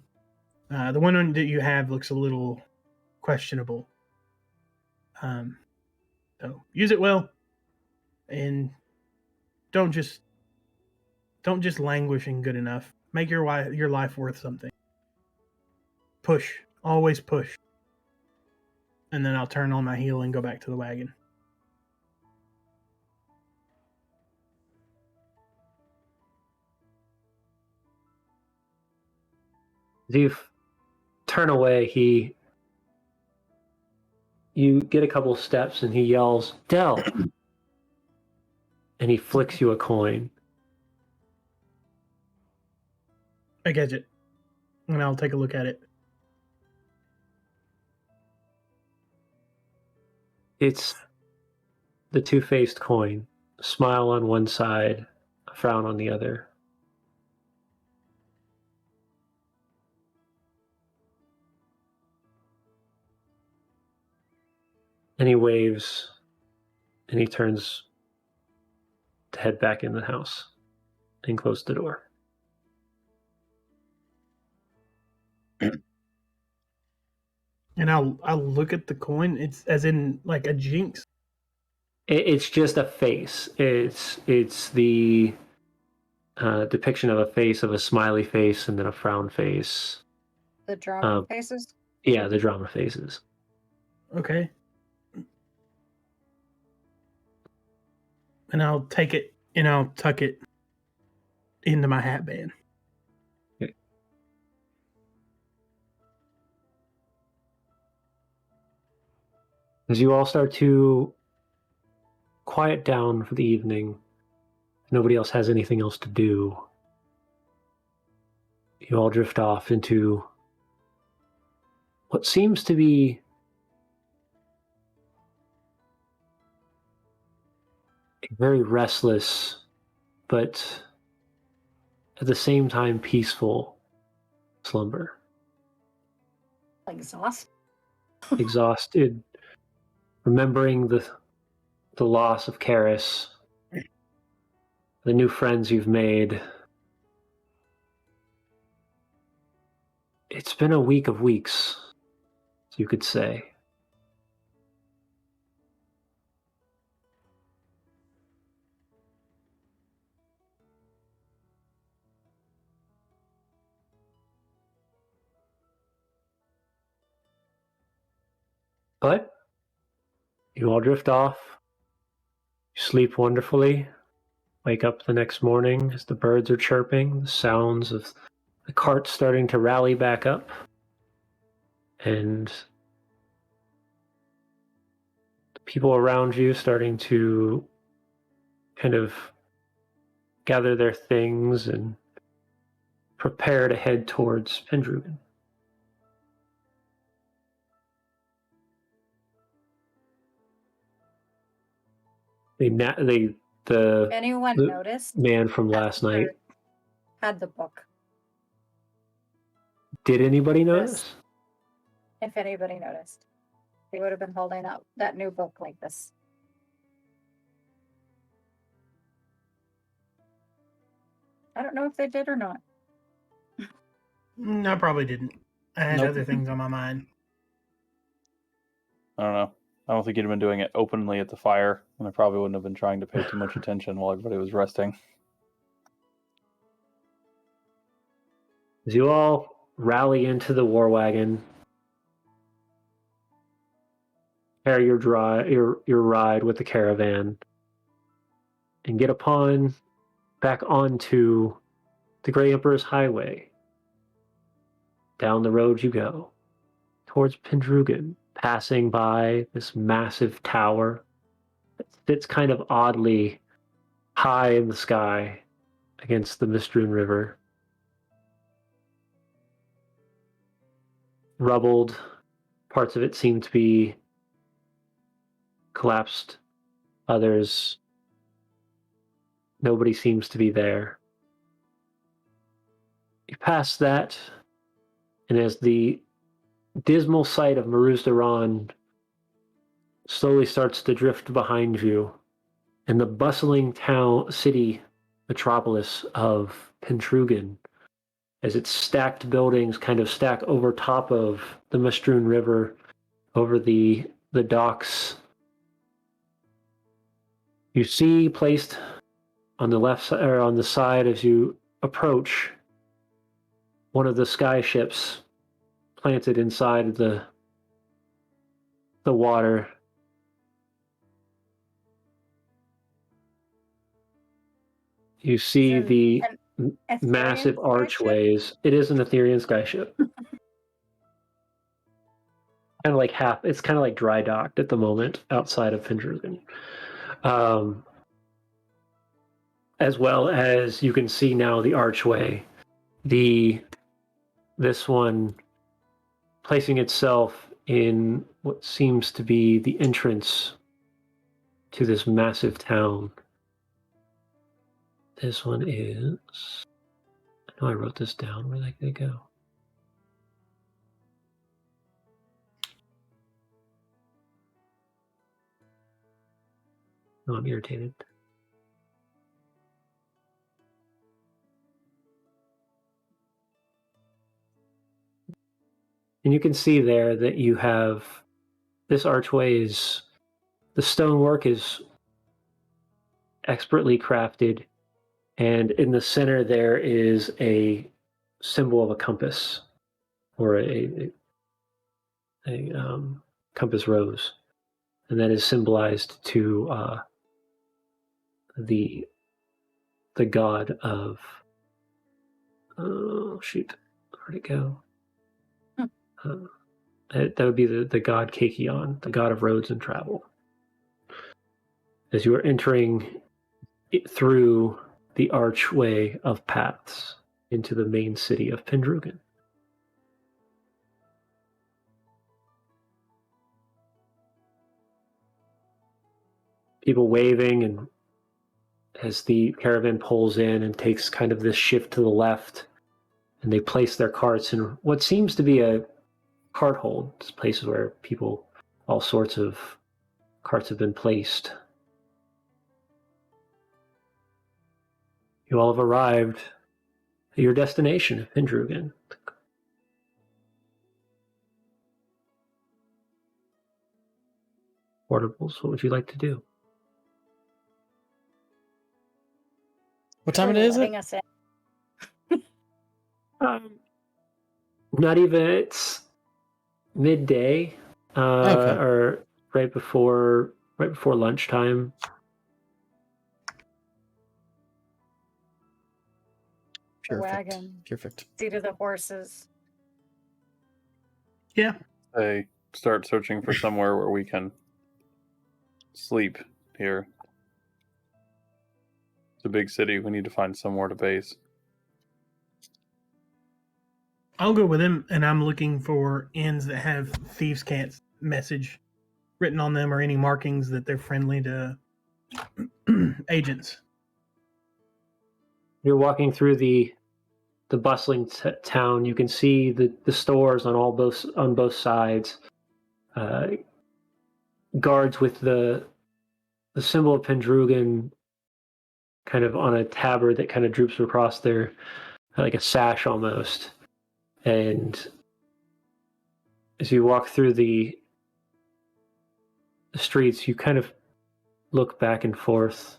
Speaker 3: The one that you have looks a little questionable. So use it well, and don't just languish in good enough. Make your life worth something. Push, always push. And then I'll turn on my heel and go back to the wagon.
Speaker 2: As you turn away, you get a couple steps and he yells, "Del!" And he flicks you a coin.
Speaker 3: I catch it, and I'll take a look at it.
Speaker 2: It's the two-faced coin. A smile on one side, a frown on the other. And he waves, and he turns to head back in the house and close the door.
Speaker 3: And I'll look at the coin. It's as in like a jinx.
Speaker 2: It's just a face. It's the depiction of a face, of a smiley face, and then a frown face.
Speaker 4: The drama faces.
Speaker 2: Yeah, the drama faces.
Speaker 3: Okay. And I'll take it and I'll tuck it into my hat band.
Speaker 2: Okay. As you all start to quiet down for the evening, nobody else has anything else to do, you all drift off into what seems to be a very restless, but at the same time peaceful slumber.
Speaker 4: Exhausted.
Speaker 2: Exhausted, remembering the loss of Karis, the new friends you've made. It's been a week of weeks, you could say. But you all drift off. You sleep wonderfully. Wake up the next morning as the birds are chirping, the sounds of the cart starting to rally back up, and the people around you starting to kind of gather their things and prepare to head towards Pendrugan. The
Speaker 4: Anyone
Speaker 2: the
Speaker 4: noticed?
Speaker 2: man from last night.
Speaker 4: Had the book.
Speaker 2: Did anybody
Speaker 4: Yes.
Speaker 2: notice?
Speaker 4: If anybody noticed, he would have been holding up that new book like this. I don't know if they did or not.
Speaker 3: I probably didn't. I had
Speaker 1: Nope.
Speaker 3: other things on my mind.
Speaker 5: I don't know. I don't think he'd have been doing it openly at the fire, and I probably wouldn't have been trying to pay too much attention while everybody was resting.
Speaker 2: As you all rally into the war wagon, pair your ride with the caravan, and get back onto the Grey Emperor's Highway. Down the road you go, towards Pendrugan, passing by this massive tower that sits kind of oddly high in the sky against the Mistrewn River. Rubbled, parts of it seem to be collapsed, others, nobody seems to be there. You pass that, and as the dismal sight of Maruz Daran slowly starts to drift behind you, and the bustling city metropolis of Pendrugan, as its stacked buildings kind of stack over top of the Mistrewn River, over the docks, you see placed on the left side, or on the side as you approach, one of the sky ships planted inside the water. You see the massive archways. It is an Etherean skyship. Kind of like it's kind of like dry docked at the moment outside of Pendrugan. As well as you can see now the archway This one placing itself in what seems to be the entrance to this massive town. This one is... I know I wrote this down. Where did they go? Oh, I'm irritated. And you can see there that you have... This archway is... The stonework is expertly crafted, and in the center there is a symbol of a compass, or a compass rose, and that is symbolized to the god of... Oh shoot, where'd it go? That would be the god Kaikion, the god of roads and travel. As you are entering through the archway of paths into the main city of Pendrugan. People waving, and as the caravan pulls in and takes kind of this shift to the left, and they place their carts in what seems to be a cart hold. It's places where people, all sorts of carts have been placed. You all have arrived at your destination of Pendrugan. Portables, what would you like to do?
Speaker 1: What time
Speaker 4: For
Speaker 1: is
Speaker 4: letting
Speaker 1: it?
Speaker 4: us in.
Speaker 2: Not even, it's midday,
Speaker 1: Okay.
Speaker 2: or right before lunchtime.
Speaker 4: The
Speaker 1: Perfect.
Speaker 4: wagon.
Speaker 1: Perfect.
Speaker 4: Seat of the horses.
Speaker 3: Yeah.
Speaker 5: They start searching for somewhere where we can sleep here. It's a big city. We need to find somewhere to base.
Speaker 3: I'll go with him, and I'm looking for inns that have thieves' can't message written on them or any markings that they're friendly to agents.
Speaker 2: You're walking through the bustling town. You can see the stores on both sides. Guards with the symbol of Pendrugan kind of on a tabard that kind of droops across their, like a sash almost. And as you walk through the streets, you kind of look back and forth,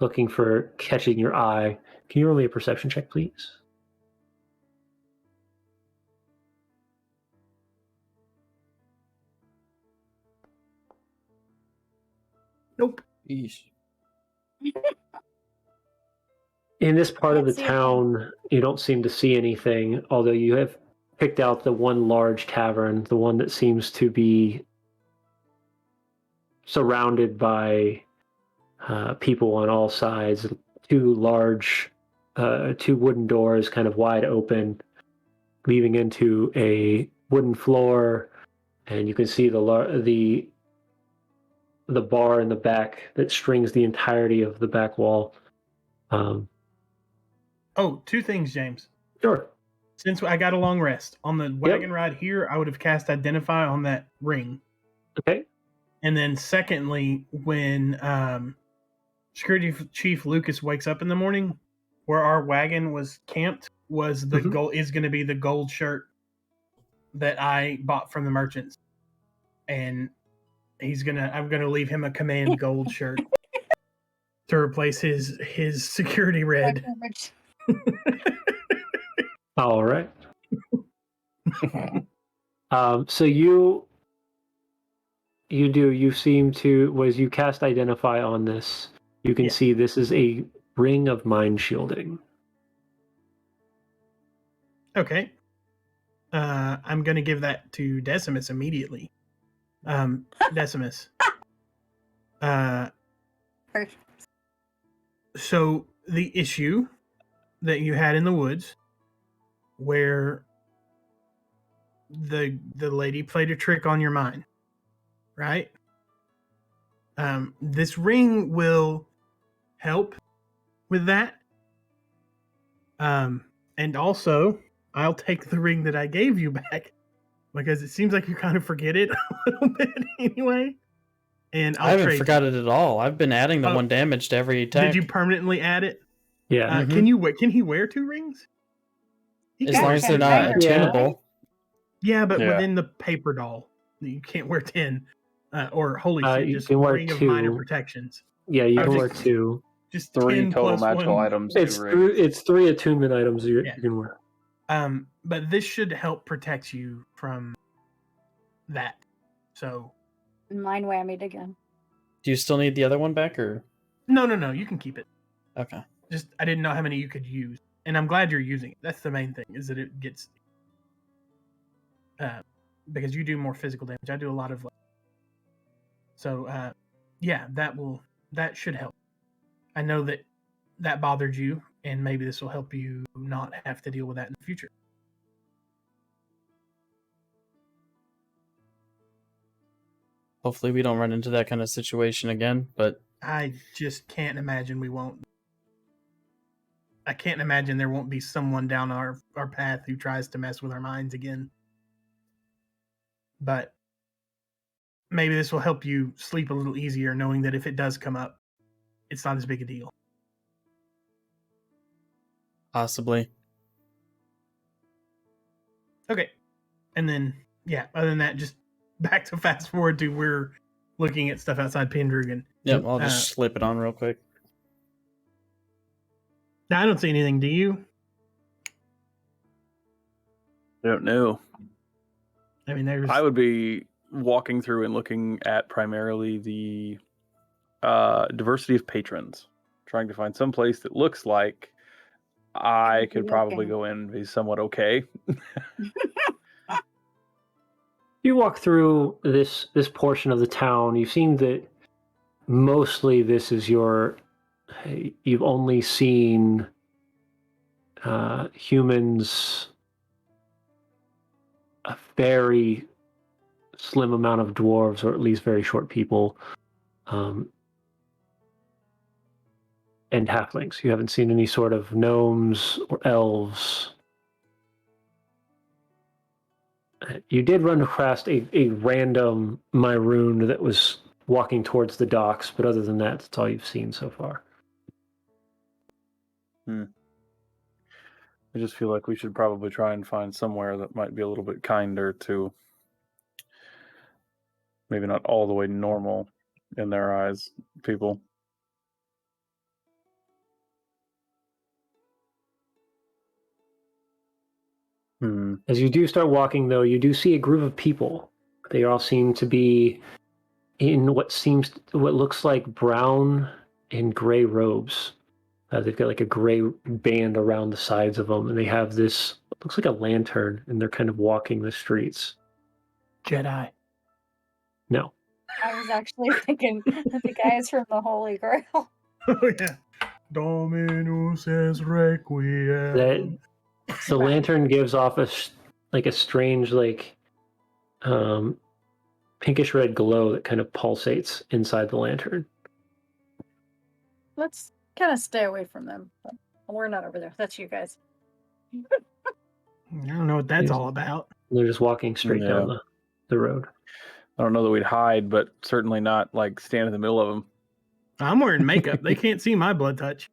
Speaker 2: looking for catching your eye. Can you roll me a perception check, please?
Speaker 3: Nope.
Speaker 1: Yeesh.
Speaker 2: In this part of
Speaker 4: Can't
Speaker 2: the
Speaker 4: see a
Speaker 2: town, you don't seem to see anything, although you have picked out the one large tavern, the one that seems to be surrounded by people on all sides. Two wooden doors kind of wide open, leading into a wooden floor, and you can see the bar in the back that strings the entirety of the back wall.
Speaker 3: Oh, two things, James.
Speaker 2: Sure.
Speaker 3: Since I got a long rest on the wagon ride here, I would have cast Identify on that ring.
Speaker 2: Okay.
Speaker 3: And then secondly, when Security Chief Lucas wakes up in the morning, where our wagon was camped was the gold is going to be the gold shirt that I bought from the merchants, and I'm gonna leave him a command gold shirt to replace his security red.
Speaker 2: All right. So you seem to, as you cast Identify on this, you can see this is a ring of mind shielding.
Speaker 3: Okay. I'm going to give that to Decimus immediately. Decimus. So the issue that you had in the woods where the lady played a trick on your mind, right? This ring will help with that. And also, I'll take the ring that I gave you back because it seems like you kind of forget it a little bit anyway. And
Speaker 1: I haven't
Speaker 3: trade
Speaker 1: forgot
Speaker 3: you.
Speaker 1: it at all. I've been adding the
Speaker 3: Oh,
Speaker 1: 1 damage to every attack.
Speaker 3: Did you permanently add it?
Speaker 2: Yeah.
Speaker 3: Can you wear? Can he wear 2 rings? He
Speaker 1: As
Speaker 3: can
Speaker 1: long
Speaker 3: wear
Speaker 1: as they're
Speaker 3: 10,
Speaker 1: not
Speaker 3: right?
Speaker 1: attunable.
Speaker 3: Yeah, but
Speaker 5: Yeah.
Speaker 3: within the paper doll, you can't wear 10. Or holy shit,
Speaker 2: You
Speaker 3: just
Speaker 2: can wear
Speaker 3: ring of minor
Speaker 2: 2.
Speaker 3: protections.
Speaker 2: Yeah, you
Speaker 3: Oh,
Speaker 2: can wear
Speaker 3: just-
Speaker 2: 2.
Speaker 3: Just
Speaker 5: 3
Speaker 3: 10
Speaker 5: total
Speaker 3: plus
Speaker 5: magical
Speaker 3: 1.
Speaker 5: items.
Speaker 2: It's
Speaker 5: 2
Speaker 2: three.
Speaker 5: rings.
Speaker 2: It's 3 attunement items you
Speaker 3: Yeah.
Speaker 2: can wear.
Speaker 3: But this should help protect you from that. So
Speaker 4: Mind whammied again.
Speaker 1: Do you still need the other one back, or?
Speaker 3: no, you can keep it.
Speaker 1: Okay.
Speaker 3: Just I didn't know how many you could use, and I'm glad you're using it. That's the main thing, is that it gets because you do more physical damage. I do a lot of so yeah, that should help. I know that bothered you, and maybe this will help you not have to deal with that in the future.
Speaker 1: Hopefully we don't run into that kind of situation again, but
Speaker 3: I just can't imagine we won't. I can't imagine there won't be someone down our path who tries to mess with our minds again. But maybe this will help you sleep a little easier, knowing that if it does come up, it's not as big a deal.
Speaker 1: possibly.
Speaker 3: Okay. And then, yeah, other than that, just back to fast forward to we're looking at stuff outside Pendrugan.
Speaker 1: Yep, I'll just slip it on real quick.
Speaker 3: Now, I don't see anything. Do you?
Speaker 5: I don't know.
Speaker 3: I mean, there's.
Speaker 5: I would be walking through and looking at primarily the diversity of patrons, trying to find some place that looks like I could probably go in and be somewhat okay.
Speaker 2: You walk through this portion of the town. You've seen that mostly this is you've only seen humans, a very slim amount of dwarves, or at least very short people, and halflings. You haven't seen any sort of gnomes or elves. You did run across a random Myroon that was walking towards the docks, but other than that, that's all you've seen so far.
Speaker 5: I just feel like we should probably try and find somewhere that might be a little bit kinder to maybe not all the way normal in their eyes people.
Speaker 2: As you do start walking, though, you do see a group of people. They all seem to be in what looks like brown and gray robes. They've got like a gray band around the sides of them, and they have this, looks like a lantern, and they're kind of walking the streets.
Speaker 3: Jedi.
Speaker 2: No.
Speaker 4: I was actually thinking the guys from the Holy Grail.
Speaker 3: Oh, yeah. Dominus es requiem.
Speaker 2: The lantern gives off a strange, pinkish red glow that kind of pulsates inside the lantern.
Speaker 4: Let's kind of stay away from them. But we're not over there. That's you guys.
Speaker 3: I don't know what that's all about.
Speaker 2: They're just walking straight down the road.
Speaker 5: I don't know that we'd hide, but certainly not like stand in the middle of them.
Speaker 3: I'm wearing makeup. They can't see my blood touch.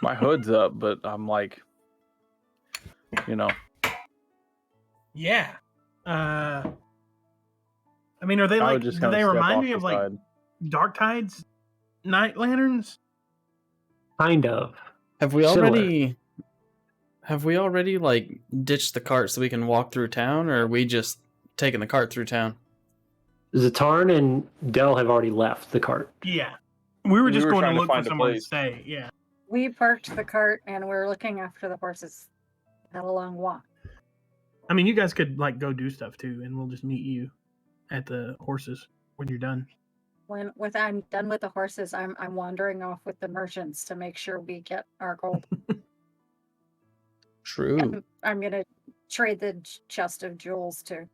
Speaker 5: My hood's up, but I'm like,
Speaker 3: Yeah. I mean, are they
Speaker 5: I
Speaker 3: like?
Speaker 5: would just
Speaker 3: Do
Speaker 5: kind
Speaker 3: they
Speaker 5: of step
Speaker 3: remind
Speaker 5: off
Speaker 3: me
Speaker 5: the
Speaker 3: of like
Speaker 5: side.
Speaker 3: Dark Tide's night lanterns?
Speaker 2: Kind of.
Speaker 1: Have we
Speaker 2: Similar.
Speaker 1: already like ditched the cart so we can walk through town, or are we just taking the cart through town?
Speaker 2: Zatarn and Del have already left the cart.
Speaker 3: Yeah. We were just going to
Speaker 5: trying to
Speaker 3: look for
Speaker 5: find a
Speaker 3: somewhere to
Speaker 5: place.
Speaker 3: stay. Yeah.
Speaker 4: We parked the cart and we're looking after the horses. Had a long walk.
Speaker 3: I mean, you guys could like go do stuff too, and we'll just meet you at the horses when you're done.
Speaker 4: When I'm done with the horses, I'm wandering off with the merchants to make sure we get our gold.
Speaker 1: True.
Speaker 4: I'm gonna trade the chest of jewels to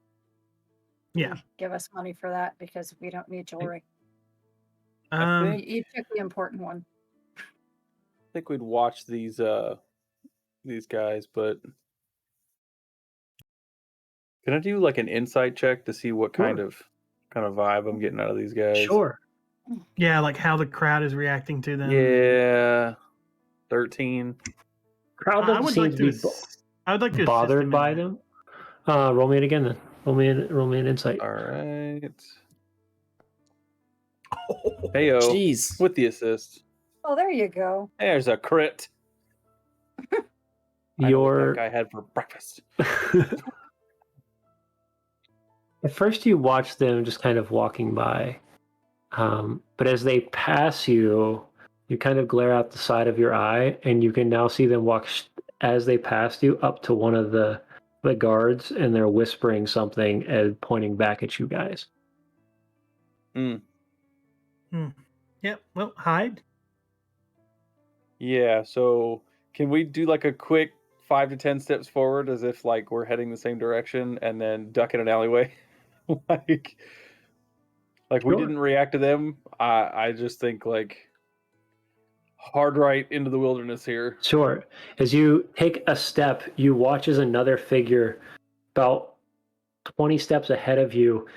Speaker 3: Yeah.
Speaker 4: give us money for that because we don't need jewelry.
Speaker 5: I
Speaker 3: Um,
Speaker 5: think
Speaker 4: You took the important one.
Speaker 5: we'd watch these guys, but can I do like an insight check to see what kind
Speaker 2: Sure.
Speaker 5: of vibe I'm getting out of these guys?
Speaker 2: Sure.
Speaker 3: yeah, like how the crowd is reacting to them.
Speaker 5: Yeah. 13.
Speaker 2: Crowd
Speaker 3: I
Speaker 2: doesn't
Speaker 3: would
Speaker 2: seem
Speaker 3: like
Speaker 2: to
Speaker 3: to.
Speaker 2: be
Speaker 3: I would like to assist
Speaker 2: bothered
Speaker 3: him in
Speaker 2: by
Speaker 3: that.
Speaker 2: them. Roll me it again then. Roll me an insight.
Speaker 5: All right. Heyo.
Speaker 1: Jeez.
Speaker 5: With the assist.
Speaker 4: Oh, there you go.
Speaker 5: There's a crit. I know what that
Speaker 2: Your
Speaker 5: guy had for breakfast.
Speaker 2: At first, you watch them just kind of walking by, but as they pass you, you kind of glare out the side of your eye, and you can now see them walk as they passed you up to one of the guards, and they're whispering something and pointing back at you guys.
Speaker 3: Yep. Well, hide.
Speaker 5: Yeah, so can we do like a quick 5 to 10 steps forward as if like we're heading the same direction and then duck in an alleyway? like we
Speaker 2: Sure.
Speaker 5: didn't react to them. I just think like hard right into the wilderness here.
Speaker 2: Sure. As you take a step, you watch as another figure about 20 steps ahead of you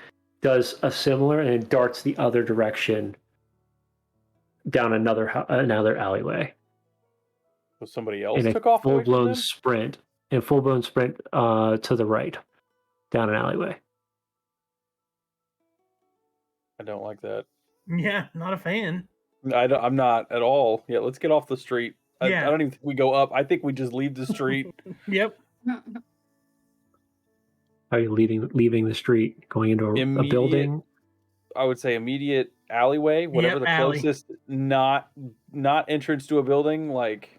Speaker 2: does a similar and darts the other direction down another alleyway.
Speaker 5: So somebody else
Speaker 2: In a
Speaker 5: took off away from
Speaker 2: full-blown
Speaker 5: them?
Speaker 2: sprint. To the right down an alleyway.
Speaker 5: I don't like that.
Speaker 3: Yeah, not a fan.
Speaker 5: I'm not at all. Yeah, let's get off the street. I
Speaker 3: Yeah.
Speaker 5: don't even think we go up. I think we just leave the street.
Speaker 3: Yep.
Speaker 2: Are you leaving the street, going into a
Speaker 5: Immediate-
Speaker 2: building?
Speaker 5: I would say immediate alleyway, whatever
Speaker 3: Yep,
Speaker 5: the
Speaker 3: alley.
Speaker 5: closest not entrance to a building. Like,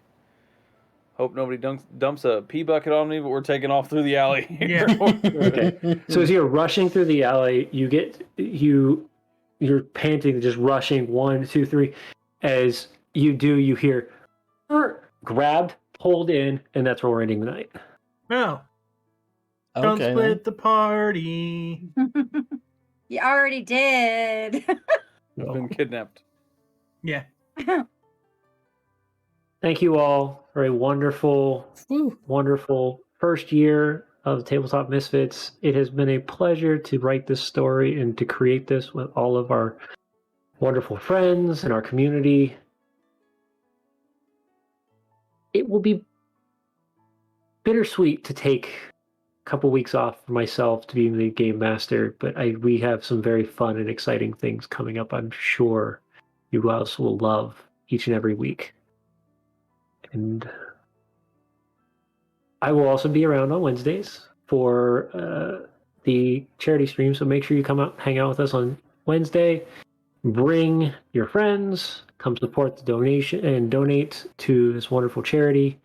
Speaker 5: hope nobody dumps a pee bucket on me, but we're taking off through the alley. Here.
Speaker 2: Okay. So as you're rushing through the alley, you're panting, just rushing 1, 2, 3. As you do, you hear grabbed, pulled in, and that's where we're ending the night.
Speaker 3: No. Don't
Speaker 1: Okay.
Speaker 3: split the party.
Speaker 4: You already did.
Speaker 5: I've been kidnapped.
Speaker 3: Yeah.
Speaker 2: Thank you all for a wonderful,
Speaker 1: Woo.
Speaker 2: wonderful first year of Tabletop Misfits. It has been a pleasure to write this story and to create this with all of our wonderful friends and our community. It will be bittersweet to take a couple weeks off for myself to be the game master, but we have some very fun and exciting things coming up. I'm sure you guys will love each and every week. And I will also be around on Wednesdays for the charity stream, so make sure you come out, hang out with us on Wednesday. Bring your friends, come support the donation and donate to this wonderful charity.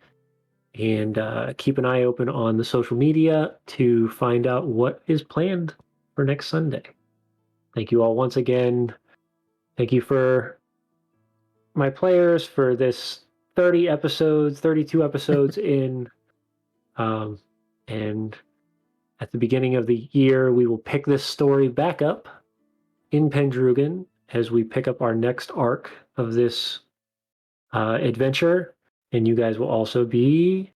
Speaker 2: And keep an eye open on the social media to find out what is planned for next Sunday. Thank you all once again. Thank you for my players for this 32 episodes in. And at the beginning of the year, we will pick this story back up in Pendrugan as we pick up our next arc of this adventure. And you guys will also be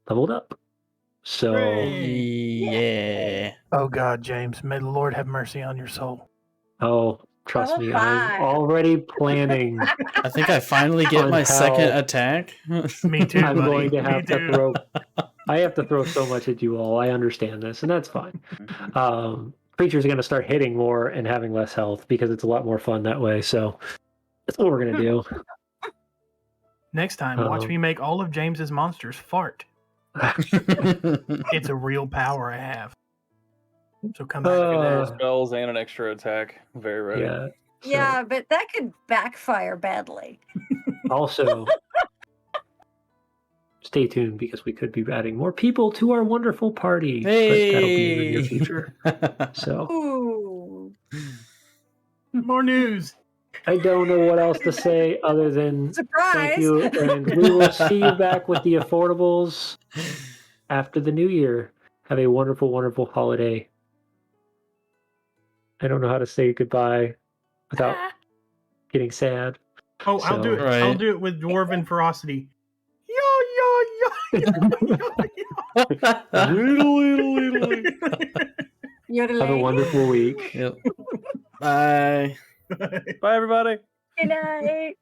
Speaker 2: leveled up. So
Speaker 3: Hooray.
Speaker 1: Yeah.
Speaker 3: Oh God, James, may the Lord have mercy on your soul.
Speaker 2: trust
Speaker 4: Level
Speaker 2: me,
Speaker 4: 5.
Speaker 2: I'm already planning.
Speaker 1: I think I finally get
Speaker 2: On
Speaker 1: my
Speaker 2: how-
Speaker 1: second attack.
Speaker 3: Me too,
Speaker 2: I'm
Speaker 3: buddy.
Speaker 2: going to
Speaker 3: Me
Speaker 2: have to
Speaker 3: too.
Speaker 2: throw. I have to throw so much at you all. I understand this, and that's fine. Creatures are going to start hitting more and having less health because it's a lot more fun that way. So that's what we're going to do.
Speaker 3: Next time, watch me make all of James's monsters fart. It's a real power I have. So come back for
Speaker 5: More
Speaker 3: that.
Speaker 5: spells and an extra attack. Very ready.
Speaker 2: Yeah. So
Speaker 4: Yeah, but that could backfire badly.
Speaker 2: Also, stay tuned because we could be adding more people to our wonderful party. But that'll be in the near
Speaker 1: Hey.
Speaker 2: future. So
Speaker 4: Ooh.
Speaker 3: More news.
Speaker 2: I don't know what else to say other than
Speaker 4: Surprise!
Speaker 2: thank you, and we will see you back with the affordables after the new year. Have a wonderful, wonderful holiday. I don't know how to say goodbye without getting sad.
Speaker 3: Oh, I'll do it.
Speaker 2: So-
Speaker 3: I'll
Speaker 1: Right.
Speaker 3: do it with dwarven ferocity. Yo,
Speaker 4: Yodeling.
Speaker 2: Have a wonderful week.
Speaker 1: Yep. Bye.
Speaker 3: yo, yo.
Speaker 5: Bye, everybody.
Speaker 4: Good night.